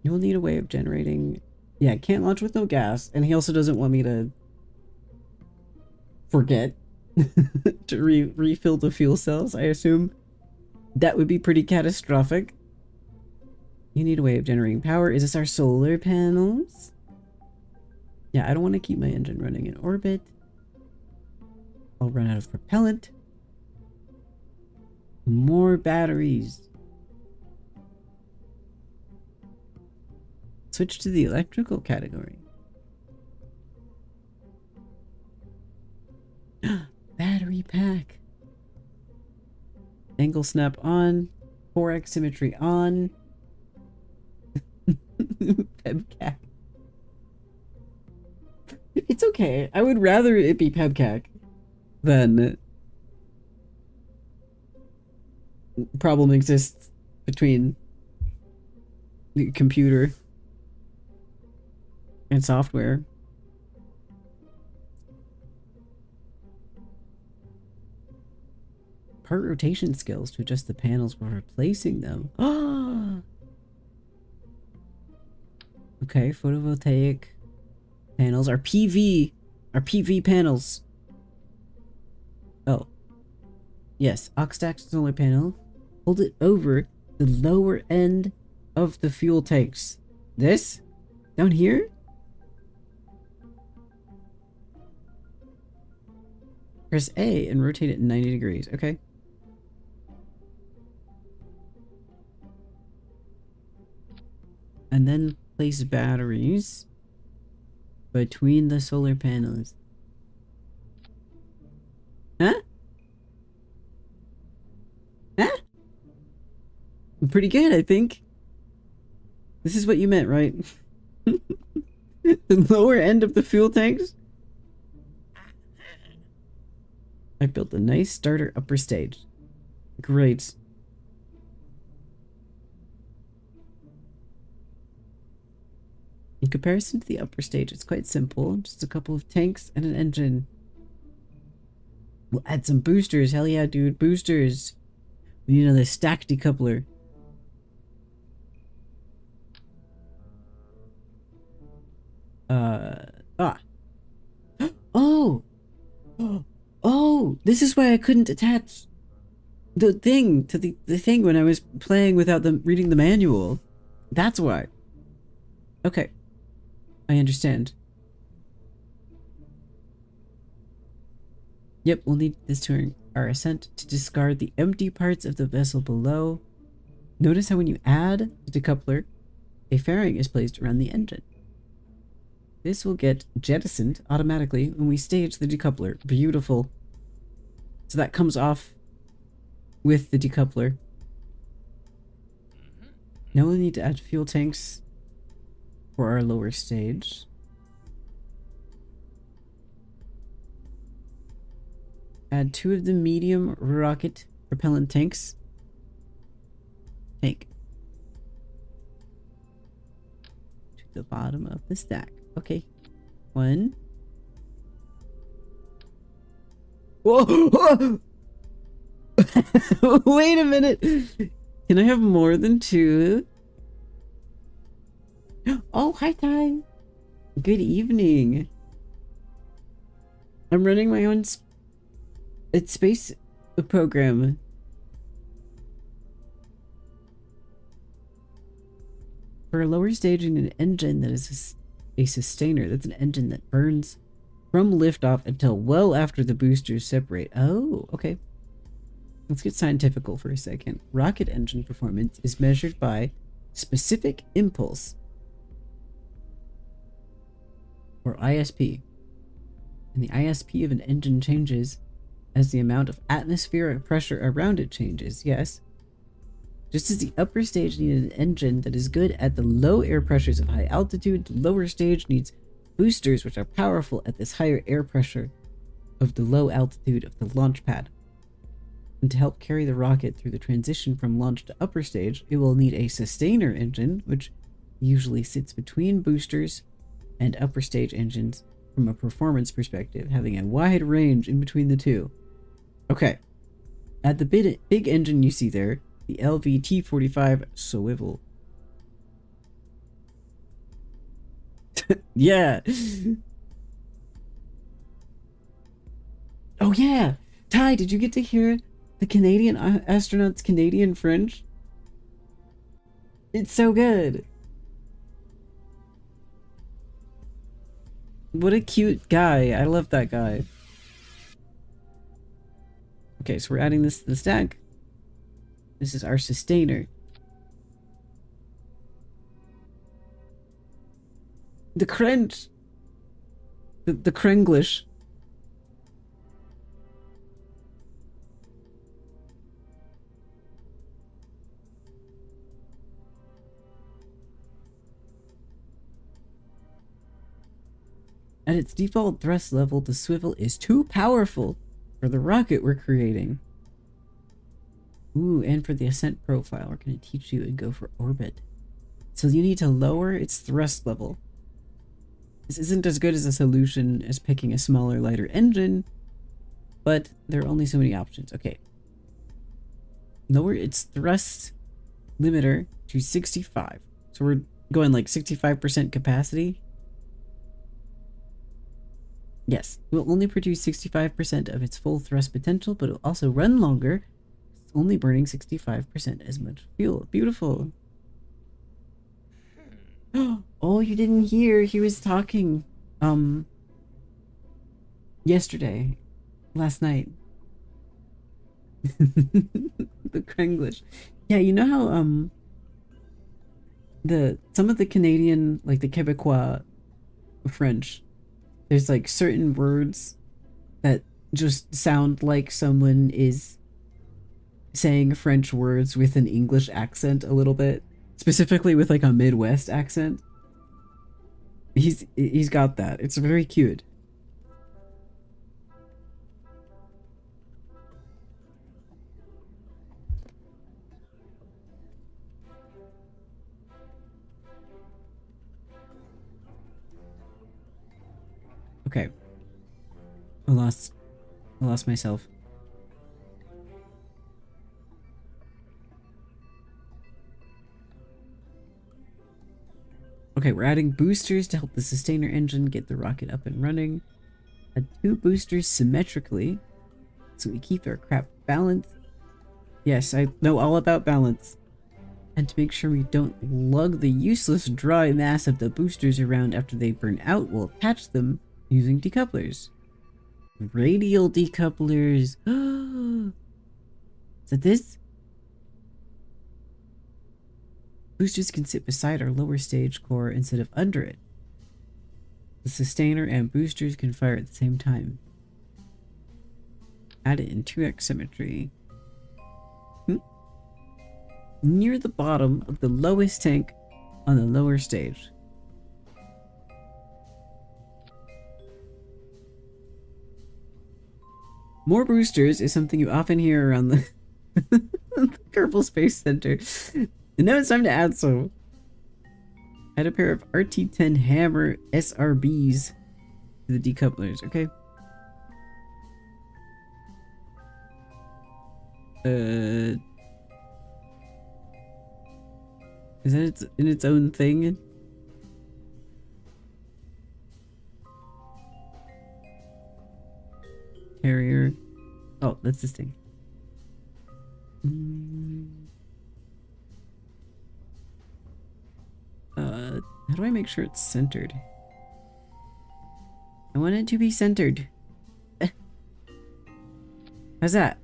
[SPEAKER 1] You will need a way of generating... Yeah, can't launch with no gas, and he also doesn't want me to forget to refill the fuel cells, I assume. That would be pretty catastrophic. You need a way of generating power. Is this our solar panels? Yeah, I don't want to keep my engine running in orbit. I'll run out of propellant. More batteries. Switch to the electrical category. Battery pack. Angle snap on. 4x symmetry on. Pebcac. It's okay. I would rather it be Pebcac than problem exists between the computer and software. Part rotation skills to adjust the panels while replacing them. Okay, photovoltaic panels. Our PV panels. Oh. Yes, aux-stack solar panel. Hold it over the lower end of the fuel tanks. This? Down here? Press A and rotate it 90 degrees. Okay. And then place batteries between the solar panels. Huh? Huh? Pretty good, I think. This is what you meant, right? The lower end of the fuel tanks? I built a nice starter upper stage. Great. In comparison to the upper stage, it's quite simple. Just a couple of tanks and an engine. We'll add some boosters. Hell yeah, dude. Boosters. We need another stack decoupler. Oh! Oh! This is why I couldn't attach the thing to the thing when I was playing without reading the manual. That's why. Okay. I understand. Yep, we'll need this during our ascent to discard the empty parts of the vessel below. Notice how when you add the decoupler, a fairing is placed around the engine. This will get jettisoned automatically when we stage the decoupler. Beautiful. So that comes off with the decoupler. Now we'll need to add fuel tanks for our lower stage. Add 2 of the medium rocket propellant tanks. Tank. To the bottom of the stack. Okay. 1. Whoa! Wait a minute! Can I have more than 2? Oh, hi, Ty! Good evening. I'm running my own space program. For a lower stage in an engine that is a sustainer, that's an engine that burns from liftoff until well after the boosters separate. Oh, okay. Let's get scientifical for a second. Rocket engine performance is measured by specific impulse, or ISP. And the ISP of an engine changes as the amount of atmospheric pressure around it changes, yes. Just as the upper stage needed an engine that is good at the low air pressures of high altitude, the lower stage needs boosters which are powerful at this higher air pressure of the low altitude of the launch pad. And to help carry the rocket through the transition from launch to upper stage, it will need a sustainer engine, which usually sits between boosters and upper stage engines from a performance perspective, having a wide range in between the two. Okay. At the big engine you see there, the LVT-45 swivel. Yeah. Oh yeah. Ty, did you get to hear the Canadian astronauts' Canadian French? It's so good. What a cute guy. I love that guy. Okay, so we're adding this to the stack. This is our sustainer. The French. The Krenglish. At its default thrust level, the swivel is too powerful for the rocket we're creating. Ooh, and for the ascent profile, we're going to teach you and go for orbit. So you need to lower its thrust level. This isn't as good as a solution as picking a smaller, lighter engine, but there are only so many options. Okay. Lower its thrust limiter to 65. So we're going like 65% capacity. Yes, it will only produce 65% of its full thrust potential, but it will also run longer. It's only burning 65% as much fuel. Beautiful. Oh, you didn't hear. He was talking yesterday. Last night. The Krenglish. Yeah, you know how some of the Canadian, like the Quebecois French, there's like certain words that just sound like someone is saying French words with an English accent a little bit, specifically with like a Midwest accent. He's got that. It's very cute. Okay. I lost myself. Okay, we're adding boosters to help the sustainer engine get the rocket up and running. Add 2 boosters symmetrically so we keep our crap balanced. Yes, I know all about balance. And to make sure we don't lug the useless dry mass of the boosters around after they burn out, we'll attach them using decouplers. Radial decouplers. Is that this? Boosters can sit beside our lower stage core instead of under it. The sustainer and boosters can fire at the same time. Add it in 2x symmetry. Near the bottom of the lowest tank on the lower stage. More boosters is something you often hear around the, the Kerbal Space Center. And now it's time to add some. Add a pair of RT-10 Hammer SRBs to the decouplers, okay? Is that in its own thing? Carrier. Oh, that's this thing. How do I make sure it's centered? I want it to be centered. How's that?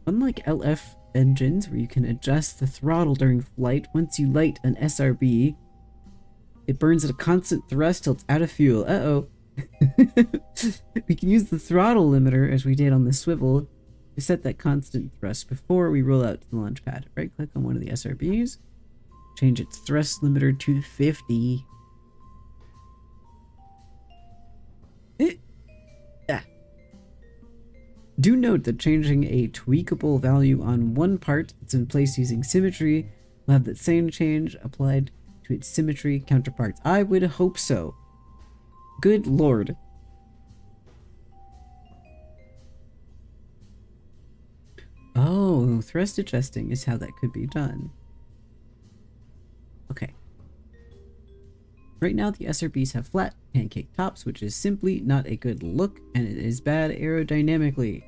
[SPEAKER 1] Unlike LF engines, where you can adjust the throttle during flight, once you light an SRB, it burns at a constant thrust till it's out of fuel. Uh-oh. We can use the throttle limiter, as we did on the swivel, to set that constant thrust before we roll out to the launch pad. Right-click on one of the SRBs, change its thrust limiter to 50. Do note that changing a tweakable value on one part that's in place using symmetry will have that same change applied to its symmetry counterparts. I would hope so. Good lord. Oh, thrust adjusting is how that could be done. Okay. Right now the SRBs have flat pancake tops, which is simply not a good look, and it is bad aerodynamically.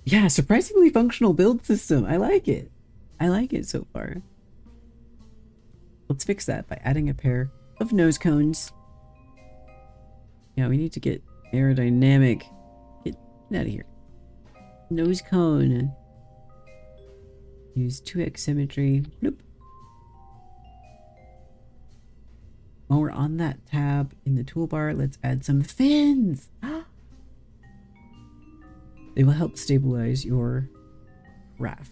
[SPEAKER 1] Yeah, surprisingly functional build system. I like it. I like it so far. Let's fix that by adding a pair of nose cones. Yeah, we need to get aerodynamic. Get out of here. Nose cone. Use 2x symmetry. Nope. While we're on that tab in the toolbar, let's add some fins. They will help stabilize your craft.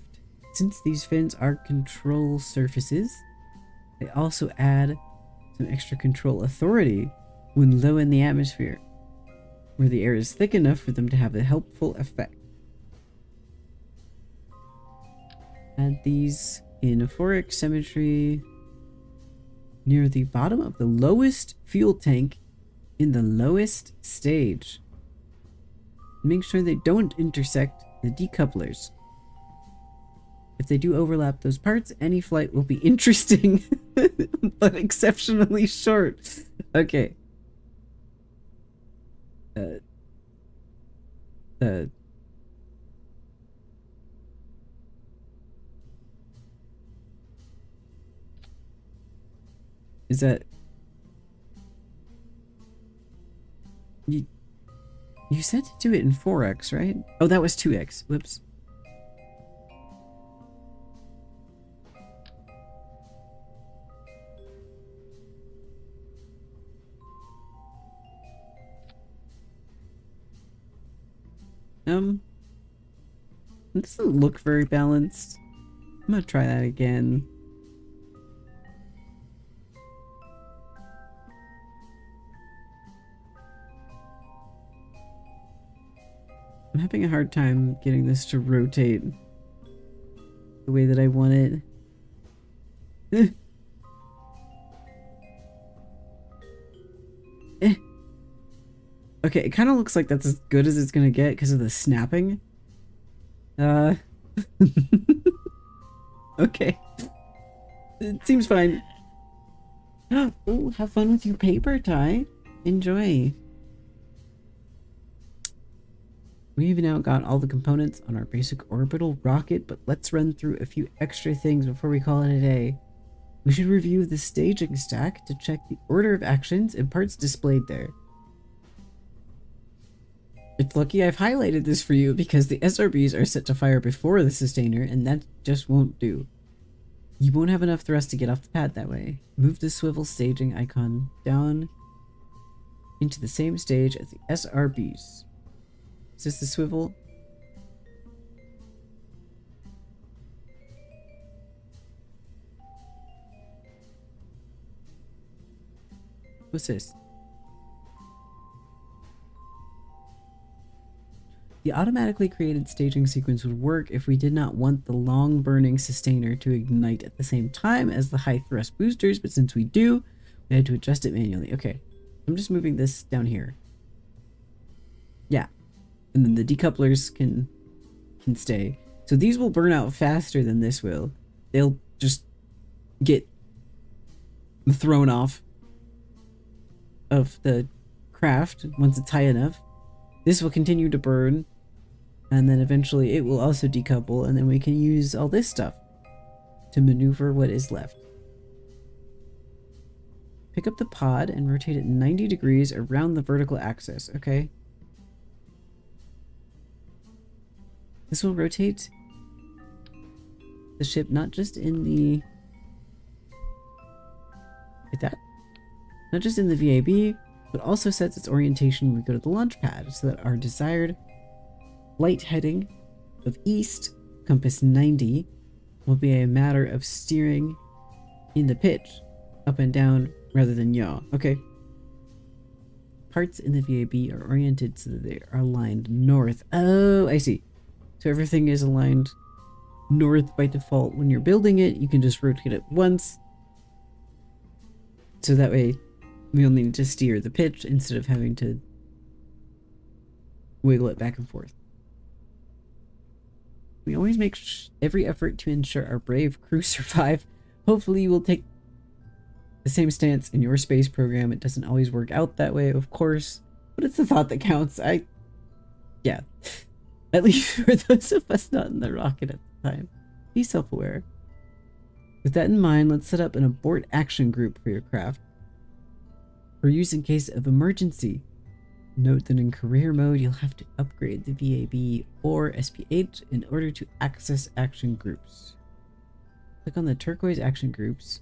[SPEAKER 1] Since these fins are control surfaces, they also add some extra control authority when low in the atmosphere, where the air is thick enough for them to have a helpful effect. Add these in a 4x symmetry near the bottom of the lowest fuel tank in the lowest stage. Make sure they don't intersect the decouplers. If they do overlap those parts, any flight will be interesting, but exceptionally short. Okay. Is that... You said to do it in 4x, right? Oh, that was 2x. Whoops. It doesn't look very balanced. I'm gonna try that again. I'm having a hard time getting this to rotate the way that I want it. Okay, it kind of looks like that's as good as it's gonna get because of the snapping. Okay. It seems fine. Oh, have fun with your paper, Ty. Enjoy. We've now got all the components on our basic orbital rocket, but let's run through a few extra things before we call it a day. We should review the staging stack to check the order of actions and parts displayed there. It's lucky I've highlighted this for you because the SRBs are set to fire before the sustainer, and that just won't do. You won't have enough thrust to get off the pad that way. Move the swivel staging icon down into the same stage as the SRBs. Is this the swivel? What's this? The automatically created staging sequence would work if we did not want the long burning sustainer to ignite at the same time as the high thrust boosters, but since we do, we had to adjust it manually. Okay, I'm just moving this down here. Yeah, and then the decouplers can stay. So these will burn out faster than this will. They'll just get thrown off of the craft once it's high enough. This will continue to burn, and then eventually it will also decouple, and then we can use all this stuff to maneuver what is left. Pick up the pod and rotate it 90 degrees around the vertical axis, okay? This will rotate the ship not just in the... like that? Not just in the VAB, but also sets its orientation when we go to the launch pad so that our desired light heading of east, compass 90, will be a matter of steering in the pitch, up and down, rather than yaw. Okay. Parts in the VAB are oriented so that they are aligned north. Oh, I see. So everything is aligned north by default. When you're building it, you can just rotate it once. So that way, we'll need to steer the pitch instead of having to wiggle it back and forth. We always make every effort to ensure our brave crew survive. Hopefully you will take the same stance in your space program. It doesn't always work out that way, of course, but it's the thought that counts. Yeah. At least for those of us not in the rocket at the time. Be self-aware. With that in mind, let's set up an abort action group for your craft. For use in case of emergency. Note that in career mode, you'll have to upgrade the VAB or SPH in order to access action groups. Click on the turquoise action groups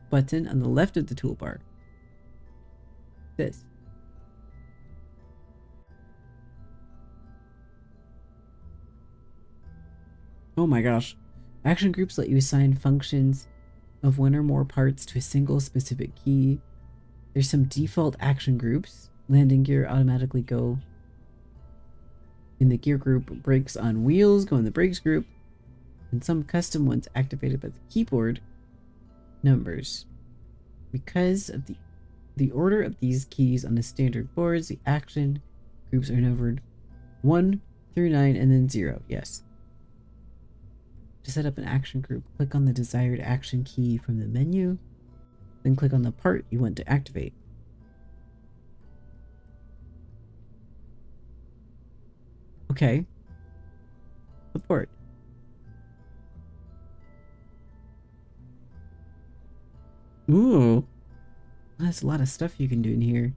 [SPEAKER 1] button on the left of the toolbar. This. Oh my gosh. Action groups let you assign functions of one or more parts to a single specific key. There's some default action groups. Landing gear automatically go in the gear group. Brakes on wheels go in the brakes group. And some custom ones activated by the keyboard numbers. Because of the order of these keys on the standard boards, the action groups are numbered 1 through 9 and then 0. Yes. To set up an action group, click on the desired action key from the menu, then click on the part you want to activate. Okay. Support. Ooh. That's a lot of stuff you can do in here.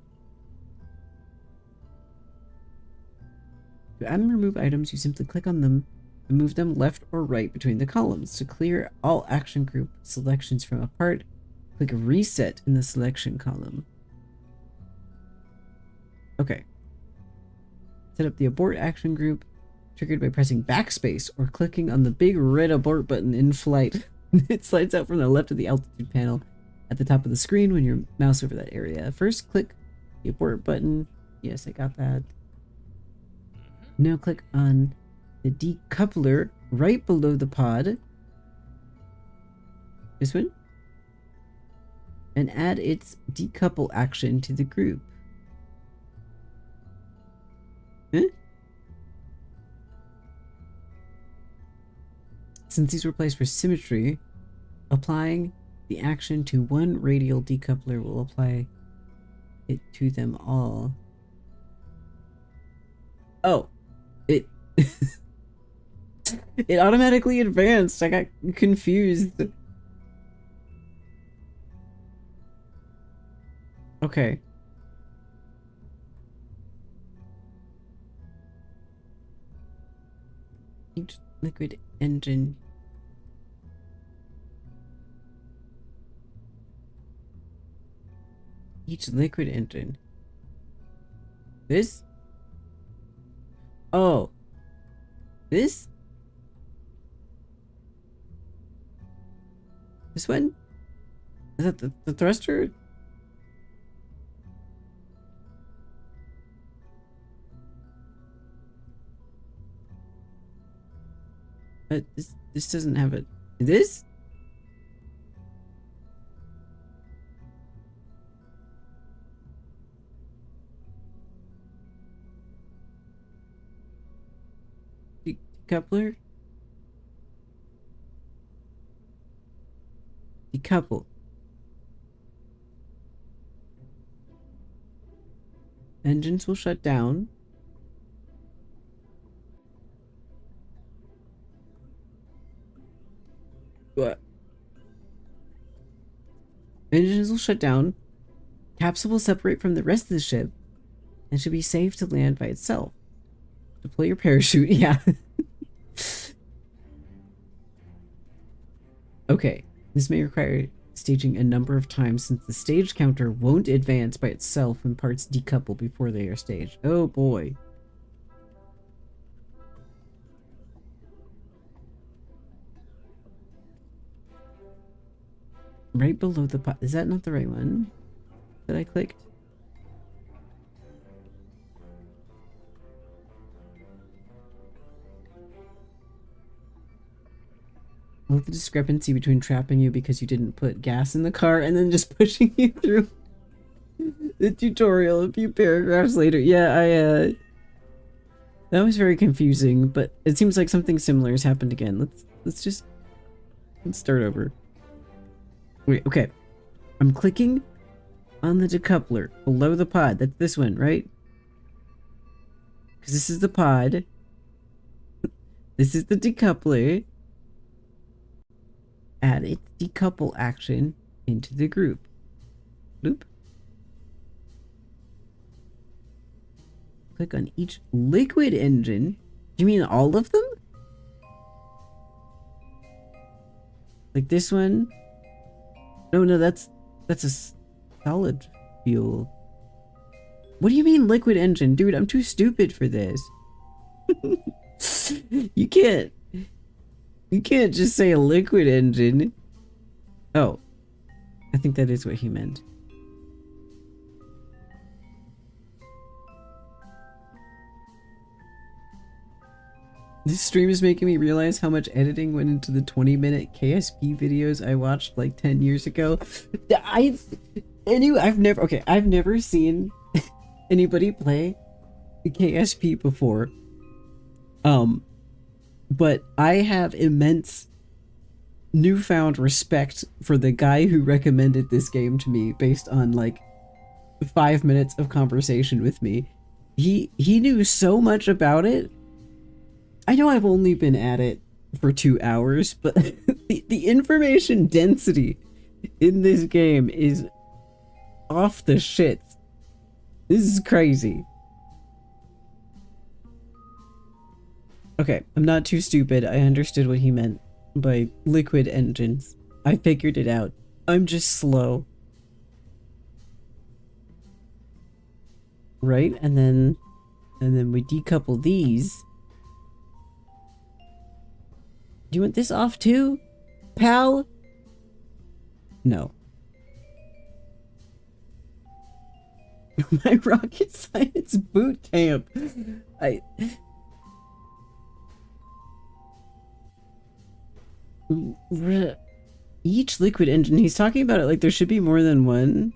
[SPEAKER 1] To add and remove items, you simply click on them and move them left or right between the columns. To clear all action group selections from a part, click reset in the selection column. Okay. Set up the abort action group, triggered by pressing backspace or clicking on the big red abort button in flight. It slides out from the left of the altitude panel at the top of the screen when you mouse over that area. First, click the abort button. Yes, I got that. Now click on the decoupler right below the pod. This one. And add its decouple action to the group. Huh? Since these were placed for symmetry, applying the action to one radial decoupler will apply it to them all. Oh, it it automatically advanced. I got confused. Okay. Each liquid engine. Each liquid engine. This? Oh. This? This one? Is that the thruster? This doesn't have it. This? Decoupler? Decouple. Engines will shut down. What? Engines will shut down. Capsule will separate from the rest of the ship and should be safe to land by itself. Deploy your parachute. Yeah. Okay. This may require staging a number of times since the stage counter won't advance by itself when parts decouple before they are staged. Oh boy. Right below the pot. Is that not the right one that I clicked? I love the discrepancy between trapping you because you didn't put gas in the car and then just pushing you through the tutorial a few paragraphs later. Yeah, that was very confusing, but it seems like something similar has happened again. Let's start over. Wait, okay. I'm clicking on the decoupler below the pod. That's this one, right? Because this is the pod. This is the decoupler. Add its decouple action into the group. Loop. Click on each liquid engine. Do you mean all of them? Like this one? No, that's a solid fuel. What do you mean liquid engine? Dude, I'm too stupid for this. You can't just say a liquid engine. Oh. I think that is what he meant. This stream is making me realize how much editing went into the 20-minute KSP videos I watched like 10 years ago. I've never seen anybody play KSP before. But I have immense newfound respect for the guy who recommended this game to me based on like 5 minutes of conversation with me. He knew so much about it. I know I've only been at it for 2 hours, but the information density in this game is off the shit. This is crazy. Okay, I'm not too stupid. I understood what he meant by liquid engines. I figured it out. I'm just slow. Right? And then we decouple these. Do you want this off too, pal? No. My rocket science boot camp. Each liquid engine, he's talking about it like there should be more than one.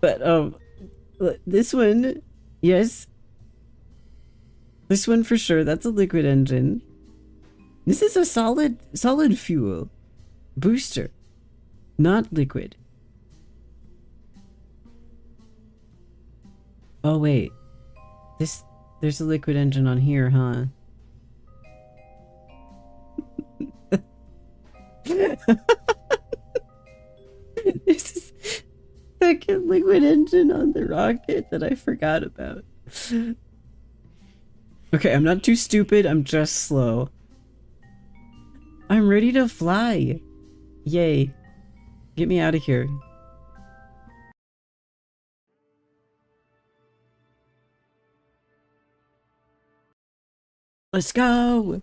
[SPEAKER 1] but this one, yes, this one for sure, that's a liquid engine. This is a solid fuel booster, not liquid. Oh wait, there's a liquid engine on here, huh? This is second liquid engine on the rocket that I forgot about. Okay, I'm not too stupid, I'm just slow. I'm ready to fly. Yay. Get me out of here. Let's go!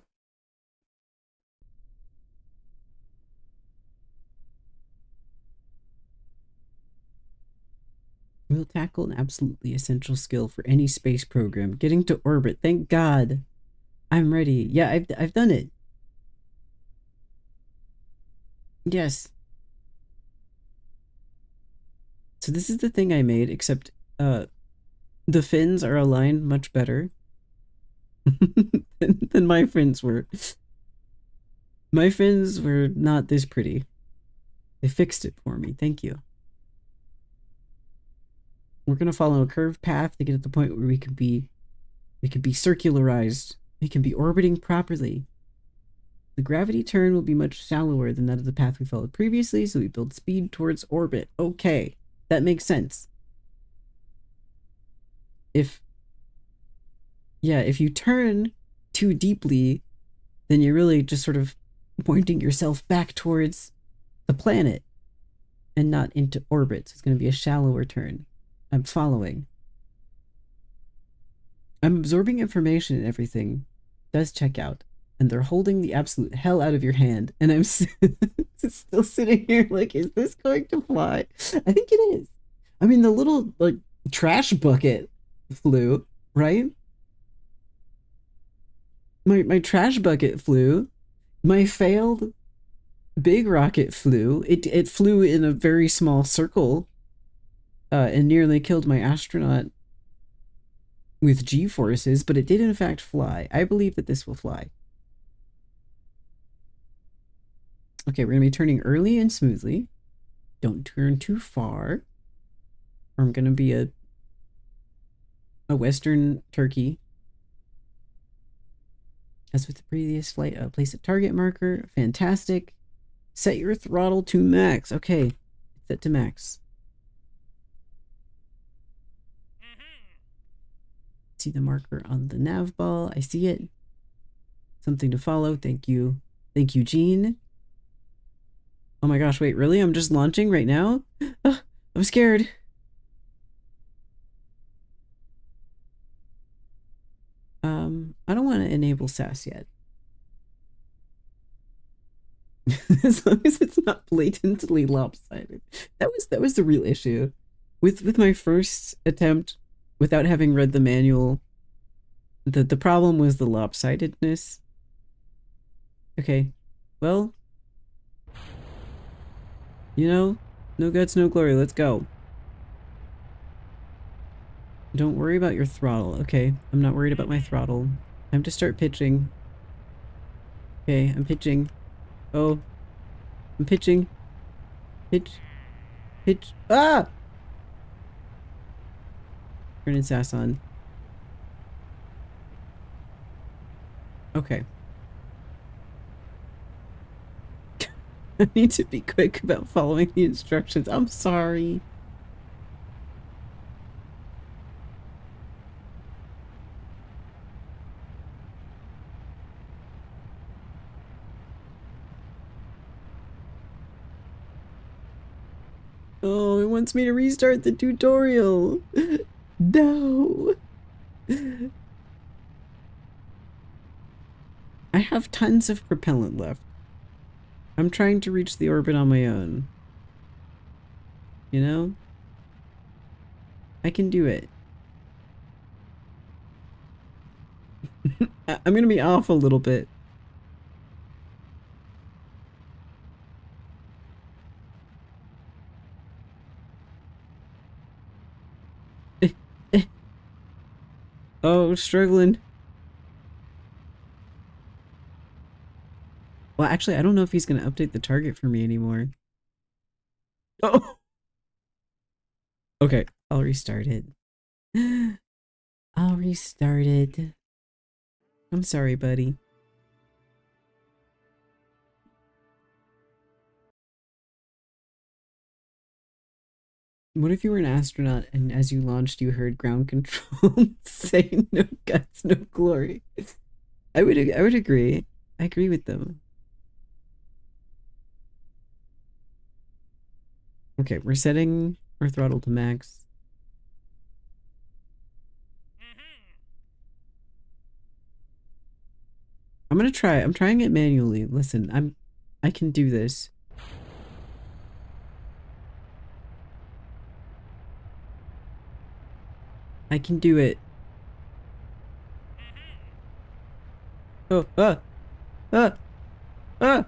[SPEAKER 1] We'll tackle an absolutely essential skill for any space program. Getting to orbit. Thank God. I'm ready. Yeah, I've done it. Yes. So this is the thing I made, except the fins are aligned much better than my fins were. My fins were not this pretty. They fixed it for me. Thank you. We're gonna follow a curved path to get to the point where we can be circularized. We can be orbiting properly. The gravity turn will be much shallower than that of the path we followed previously, so we build speed towards orbit. Okay, that makes sense. If you turn too deeply, then you're really just sort of pointing yourself back towards the planet and not into orbit. So it's going to be a shallower turn. I'm following. I'm absorbing information and everything. Does check out. And they're holding the absolute hell out of your hand. And I'm still sitting here like, is this going to fly? I think it is. I mean, the little, like, trash bucket flew, right? My trash bucket flew. My failed big rocket flew. It flew in a very small circle and nearly killed my astronaut with G-forces, but it did in fact fly. I believe that this will fly. Okay, we're going to be turning early and smoothly. Don't turn too far, or I'm going to be a Western turkey. As with the previous flight, place a target marker. Fantastic. Set your throttle to max. Okay, set to max. See the marker on the nav ball. I see it. Something to follow. Thank you. Thank you, Gene. Oh my gosh, wait, really? I'm just launching right now? I'm scared. I don't want to enable SAS yet. As long as it's not blatantly lopsided. That was the real issue. With my first attempt, without having read the manual, the problem was the lopsidedness. Okay, well, you know, no guts, no glory, let's go. Don't worry about your throttle, okay? I'm not worried about my throttle. Time to start pitching. Okay, I'm pitching. Oh, I'm pitching. Pitch. Pitch. Ah! Turning sass on. Okay. I need to be quick about following the instructions. I'm sorry. Oh, it wants me to restart the tutorial. No. I have tons of propellant left. I'm trying to reach the orbit on my own. You know? I can do it. I'm gonna be off a little bit. Oh, struggling. Well, actually, I don't know if he's gonna update the target for me anymore. Oh! Okay, I'll restart it. I'll restart it. I'm sorry, buddy. What if you were an astronaut and as you launched you heard ground control say no guts, no glory? I would agree. I agree with them. Okay, we're setting our throttle to max. I'm gonna try. I'm trying it manually. Listen, I can do this. I can do it. Oh, ah, ah.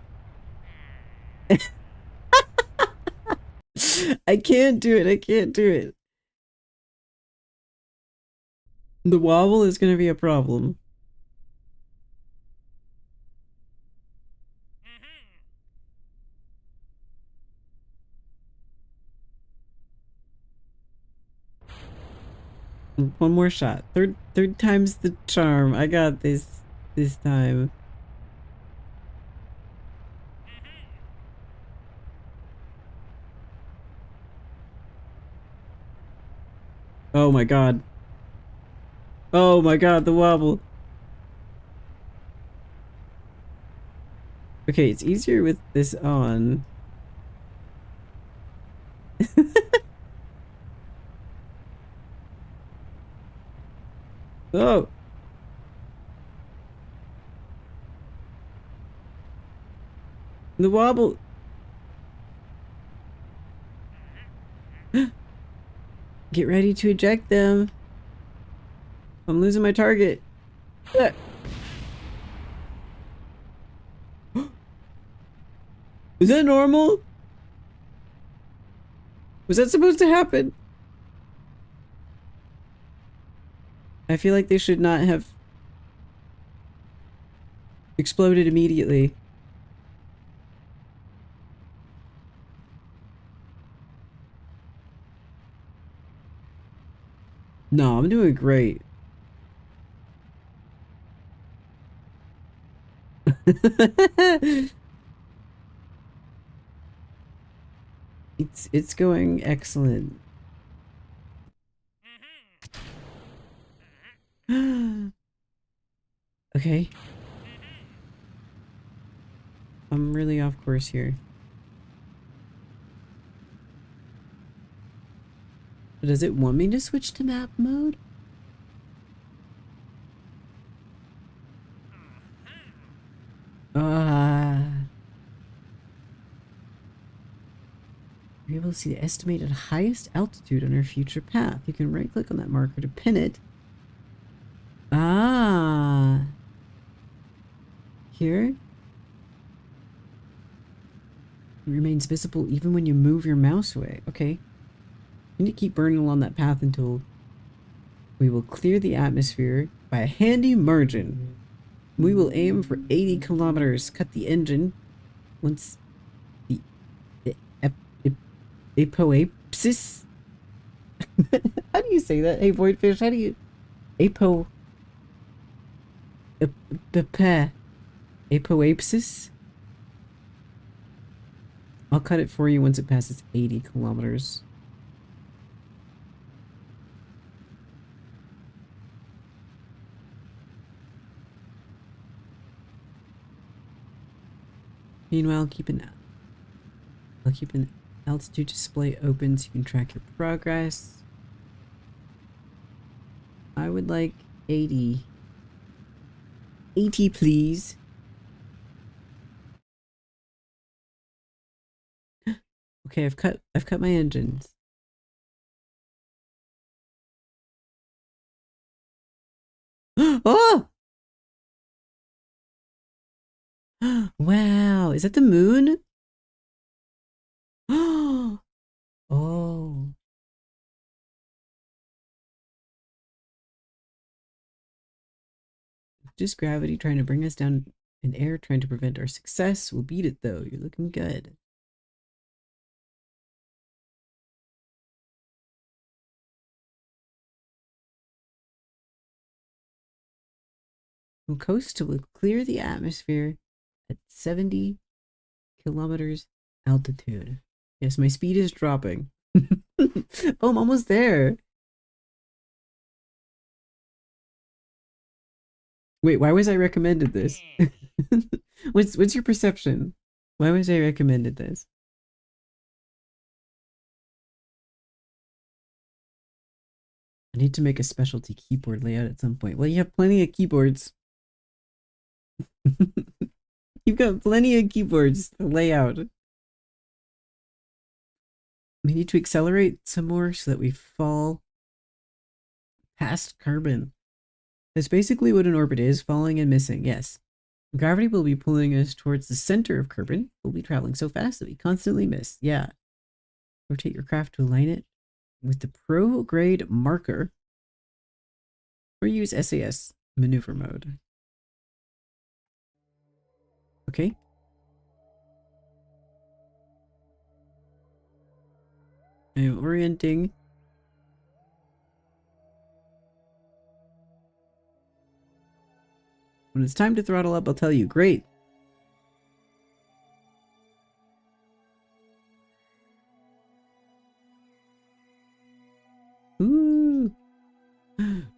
[SPEAKER 1] I can't do it. I can't do it. The wobble is gonna be a problem. One more shot. Third time's the charm. I got this time. Oh my god. Oh my god, the wobble. Okay, it's easier with this on. Oh. The wobble. Get ready to eject them. I'm losing my target. Was that normal? Was that supposed to happen? I feel like they should not have exploded immediately. No, I'm doing great. It's going excellent. Okay. I'm really off course here. Does it want me to switch to map mode? You're able to see the estimated highest altitude on our future path. You can right click on that marker to pin it. Ah. Here. It remains visible even when you move your mouse away. Okay. You need to keep burning along that path until We will clear the atmosphere by a handy margin. We will aim for 80 kilometers. Cut the engine once the apoapsis. How do you say that? Hey, Voidfish, how do you apo apoapsis? I'll cut it for you once it passes 80 kilometers. Meanwhile, I'll keep an altitude display open so you can track your progress. I would like 80. 80, please. Okay, I've cut my engines. Oh! Wow, is that the moon? Oh. Just gravity trying to bring us down in air, trying to prevent our success. We'll beat it though. You're looking good. We'll coast till we clear the atmosphere at 70 kilometers altitude. Yes, my speed is dropping. Oh, I'm almost there. Wait, why was I recommended this? What's your perception? Why was I recommended this? I need to make a specialty keyboard layout at some point. Well, you have plenty of keyboards. You've got plenty of keyboards to lay out. We need to accelerate some more so that we fall past carbon. That's basically what an orbit is, falling and missing, yes. Gravity will be pulling us towards the center of carbon. We'll be traveling so fast that we constantly miss. Yeah. Rotate your craft to align it with the pro-grade marker. Or use SAS maneuver mode. Okay. I am orienting. When it's time to throttle up, I'll tell you. Great. Ooh.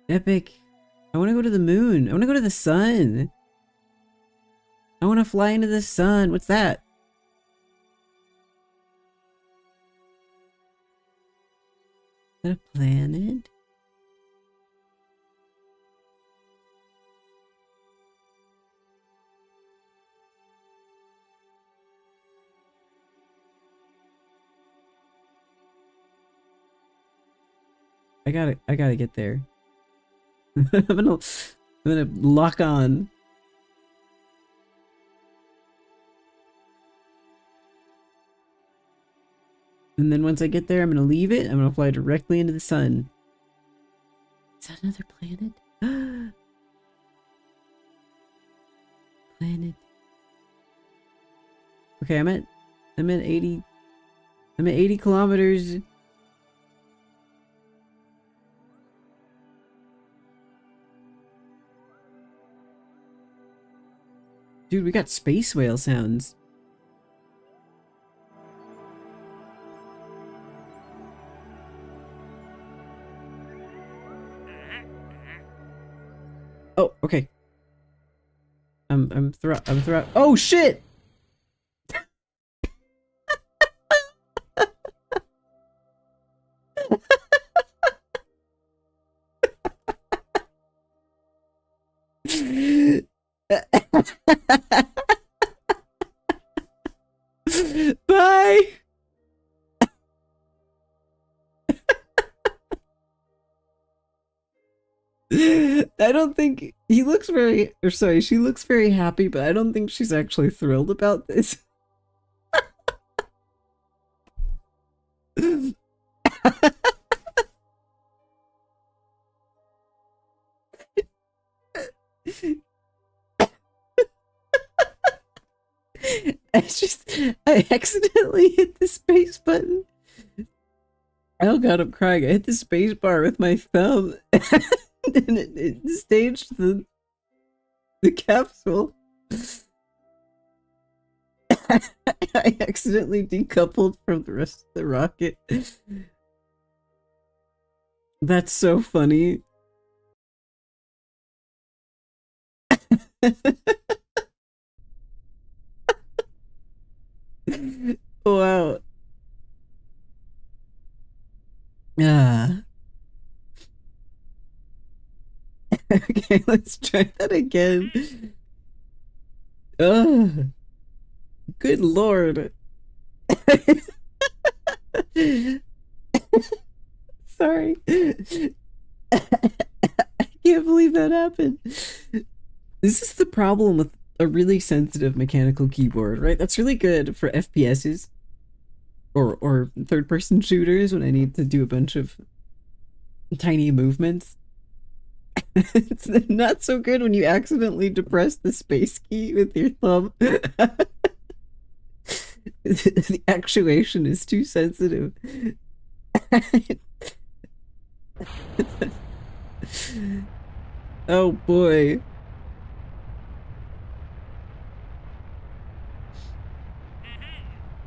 [SPEAKER 1] Epic. I want to go to the moon. I want to go to the sun. I want to fly into the sun. What's that? Is that a planet? I gotta get there. I'm gonna lock on. And then once I get there, I'm gonna leave it. I'm gonna fly directly into the sun. Is that another planet? Planet. Okay, I'm at 80. I'm at 80 kilometers. Dude, we got space whale sounds. Oh, okay. I'm oh shit! Bye! I don't think he looks very, or sorry, she looks very happy, but I don't think she's actually thrilled about this. I accidentally hit the space button. Oh god, I'm crying. I hit the space bar with my thumb and it staged the capsule. I accidentally decoupled from the rest of the rocket. That's so funny. Wow. Ah. Okay, let's try that again. Ugh. Good lord. Sorry. I can't believe that happened. This is the problem with a really sensitive mechanical keyboard, right? That's really good for FPSs or third-person shooters when I need to do a bunch of tiny movements. It's not so good when you accidentally depress the space key with your thumb. The actuation is too sensitive. Oh boy.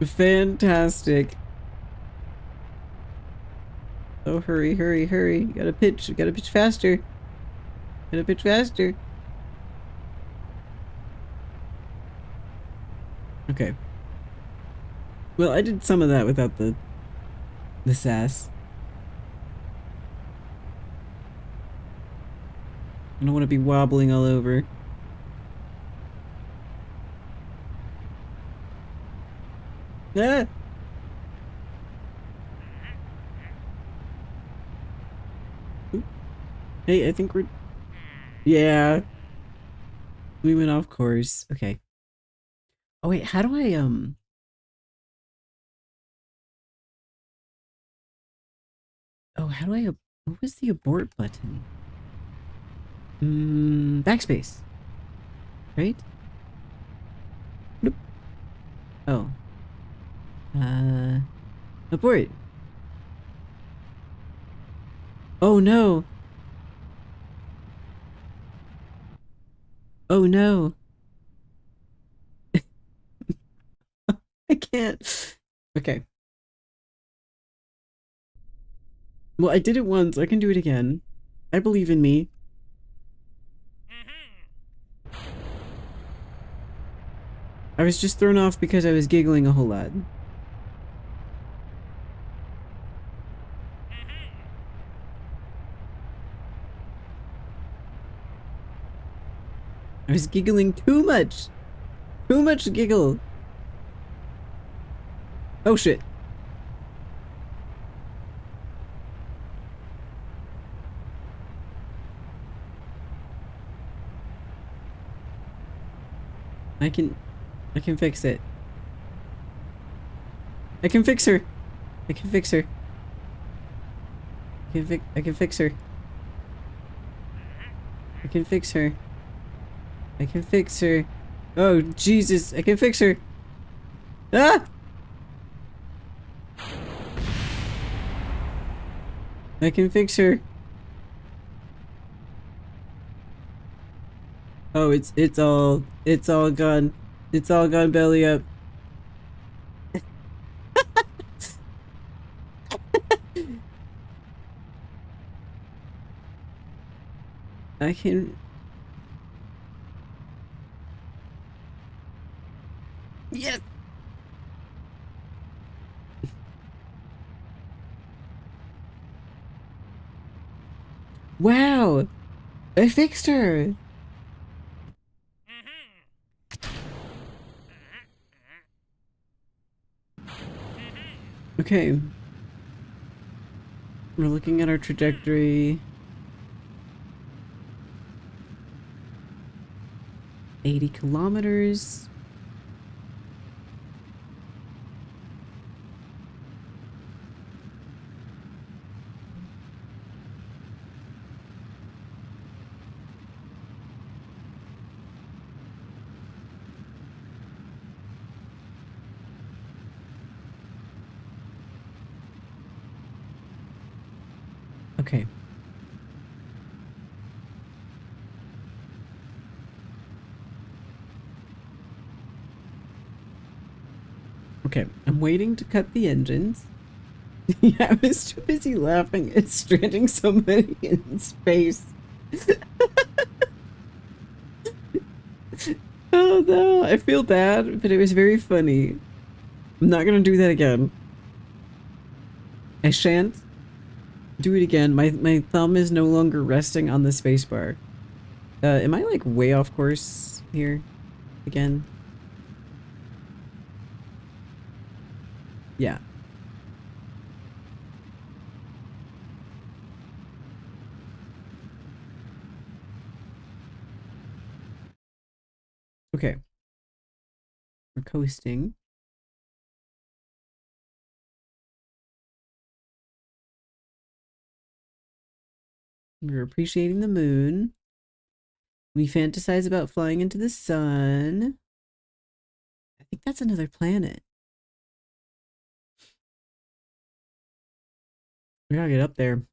[SPEAKER 1] Fantastic. Oh, hurry, hurry, hurry. Gotta pitch faster. Gotta pitch faster. Okay. Well, I did some of that without the sass. I don't want to be wobbling all over. Ah! Oop. Hey, I think we're... Yeah. We went off course. Okay. Oh wait, how do I, Oh, how do I... What was the abort button? Backspace. Right? Nope. Oh. Abort. Oh no. Oh no. I can't. Okay. Well, I did it once. I can do it again. I believe in me. I was just thrown off because I was giggling a whole lot. I was giggling too much. Too much giggle. Oh shit. I can fix it. I can fix her. I can fix her. I can fix her. I can fix her. I can fix her. Oh Jesus, I can fix her. Ah! I can fix her. Oh, it's all gone. It's all gone belly up. I can... Yes! Wow! I fixed her! Okay. We're looking at our trajectory. 80 kilometers. Okay. Okay, I'm waiting to cut the engines. Yeah, I was too busy laughing at stranding somebody in space. Oh no, I feel bad, but it was very funny. I'm not gonna do that again. I shan't do it again. My thumb is no longer resting on the spacebar. Am I like way off course here again? Yeah. Okay. We're coasting. We're appreciating the moon. We fantasize about flying into the sun. I think that's another planet. We gotta get up there.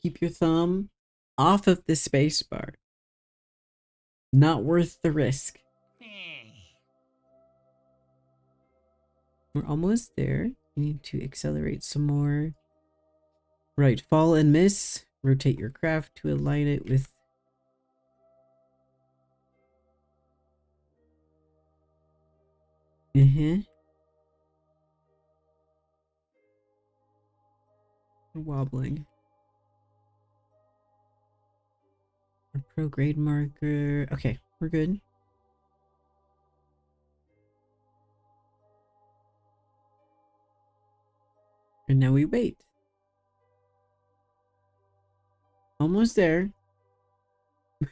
[SPEAKER 1] Keep your thumb off of the space bar. Not worth the risk. We're almost there. You need to accelerate some more. Right, fall and miss. Rotate your craft to align it with... We're wobbling. Our prograde marker. Okay, we're good. And now we wait. Almost there.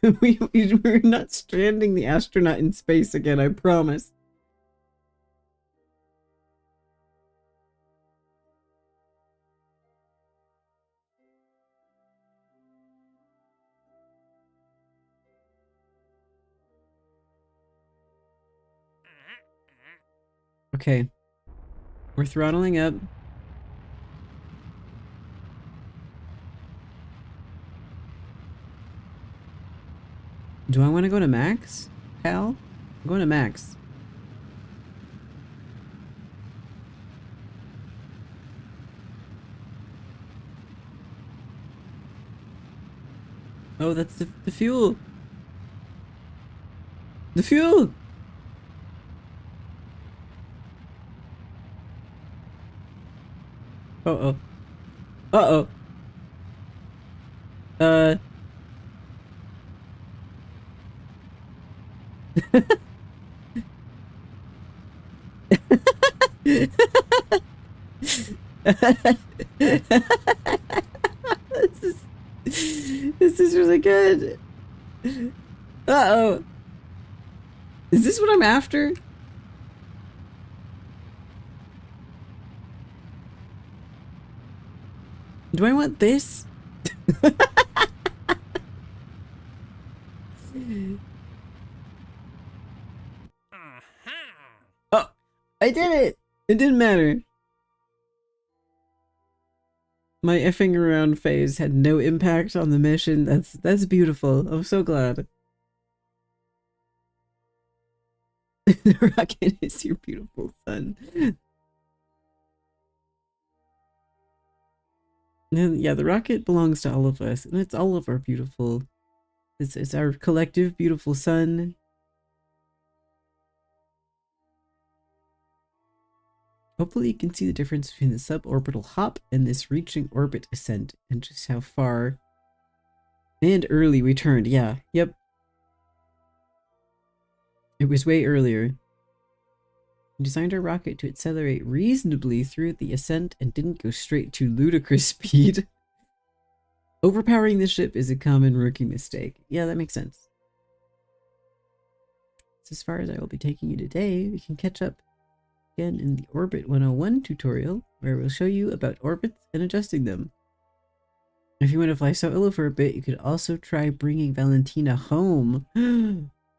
[SPEAKER 1] We're not stranding the astronaut in space again, I promise. Okay. We're throttling up. Do I want to go to max, pal? I'm going to max. Oh, that's the fuel. The fuel! Uh-oh. Uh-oh. This is really good. Uh-oh. Is this what I'm after? Do I want this? Oh, I did it! It didn't matter. My effing around phase had no impact on the mission. That's beautiful. I'm so glad. The rocket is your beautiful son. Yeah, the rocket belongs to all of us, and it's all of our beautiful. It's our collective beautiful sun. Hopefully you can see the difference between the suborbital hop and this reaching orbit ascent, and just how far and early we turned. Yeah, yep. It was way earlier. We designed our rocket to accelerate reasonably through the ascent and didn't go straight to ludicrous speed. Overpowering the ship is a common rookie mistake. Yeah, that makes sense. That's as far as I will be taking you today. We can catch up again in the Orbit 101 tutorial, where we'll show you about orbits and adjusting them. If you want to fly solo for a bit, you could also try bringing Valentina home.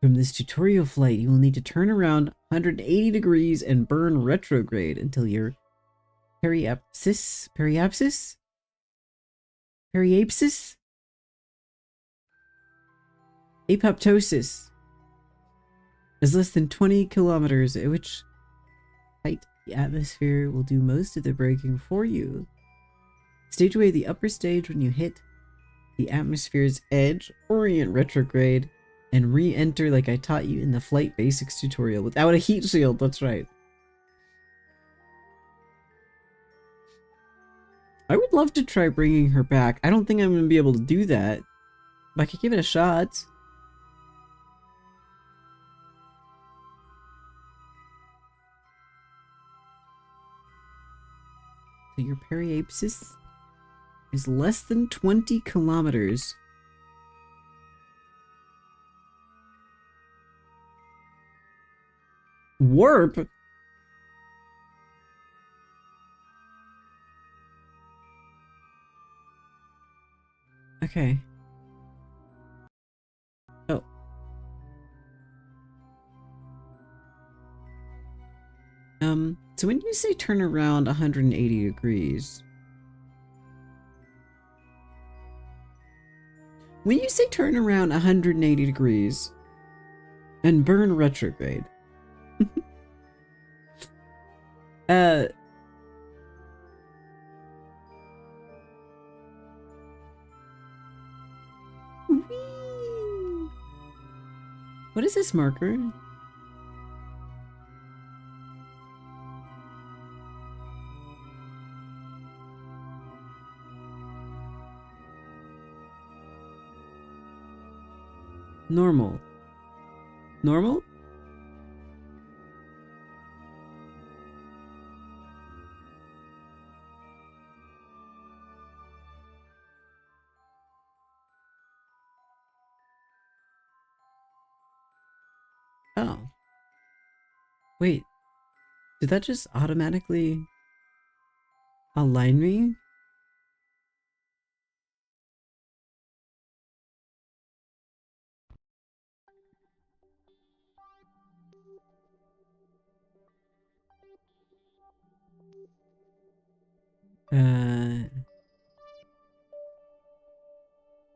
[SPEAKER 1] From this tutorial flight, you will need to turn around 180 degrees and burn retrograde until your periapsis apoptosis is less than 20 kilometers, at which height the atmosphere will do most of the braking for you. Stage away the upper stage when you hit the atmosphere's edge, orient retrograde, and re-enter like I taught you in the flight basics tutorial without a heat shield. That's right. I would love to try bringing her back. I don't think I'm going to be able to do that, but I could give it a shot. So your periapsis is less than 20 kilometers. Warp? Okay. Oh. So when you say turn around 180 degrees, when you say turn around 180 degrees and burn retrograde, what is this marker? Normal. Normal? Oh. Wait. Did that just automatically align me?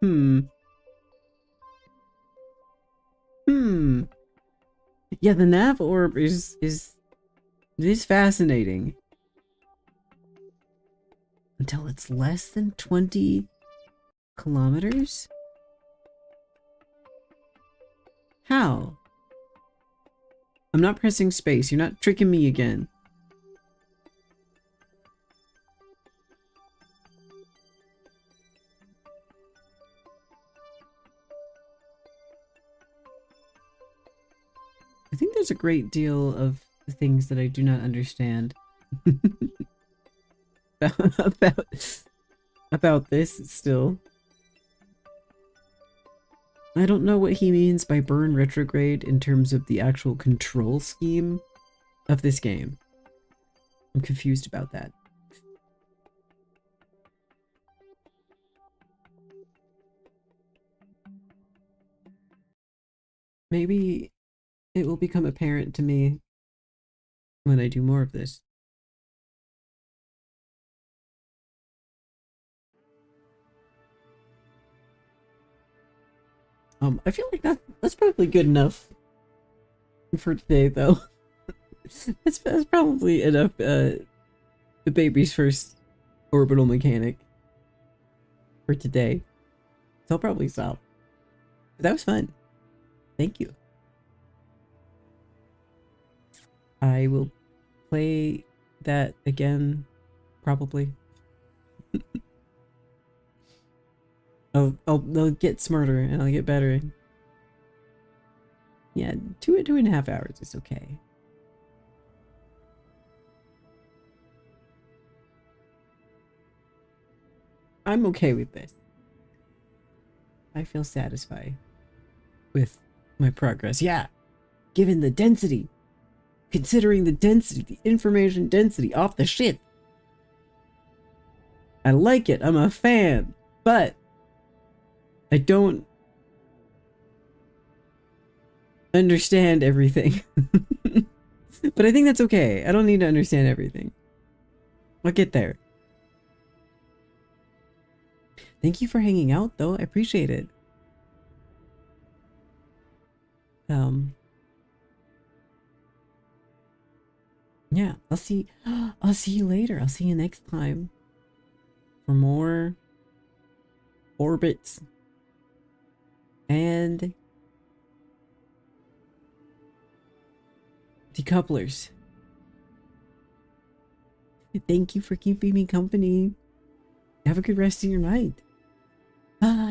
[SPEAKER 1] Hmm. Hmm. Yeah, the nav orb is fascinating. Until it's less than 20 kilometers? How? I'm not pressing space. You're not tricking me again. I think there's a great deal of things that I do not understand about this still. I don't know what he means by burn retrograde in terms of the actual control scheme of this game. I'm confused about that. Maybe it will become apparent to me when I do more of this. I feel like that's probably good enough for today, though. that's probably enough. The baby's first orbital mechanic for today. So I'll probably stop. But that was fun. Thank you. I will play that again, probably. I'll get smarter and I'll get better. Yeah, 2.5 hours is okay. I'm okay with this. I feel satisfied with my progress. Yeah, given the density, considering the density, the information density off the shit. I like it. I'm a fan, but I don't understand everything. But I think that's okay. I don't need to understand everything. I'll get there. Thank you for hanging out, though. I appreciate it. Yeah, I'll see you later. I'll see you next time for more orbits and decouplers. Thank you for keeping me company. Have a good rest of your night. Bye.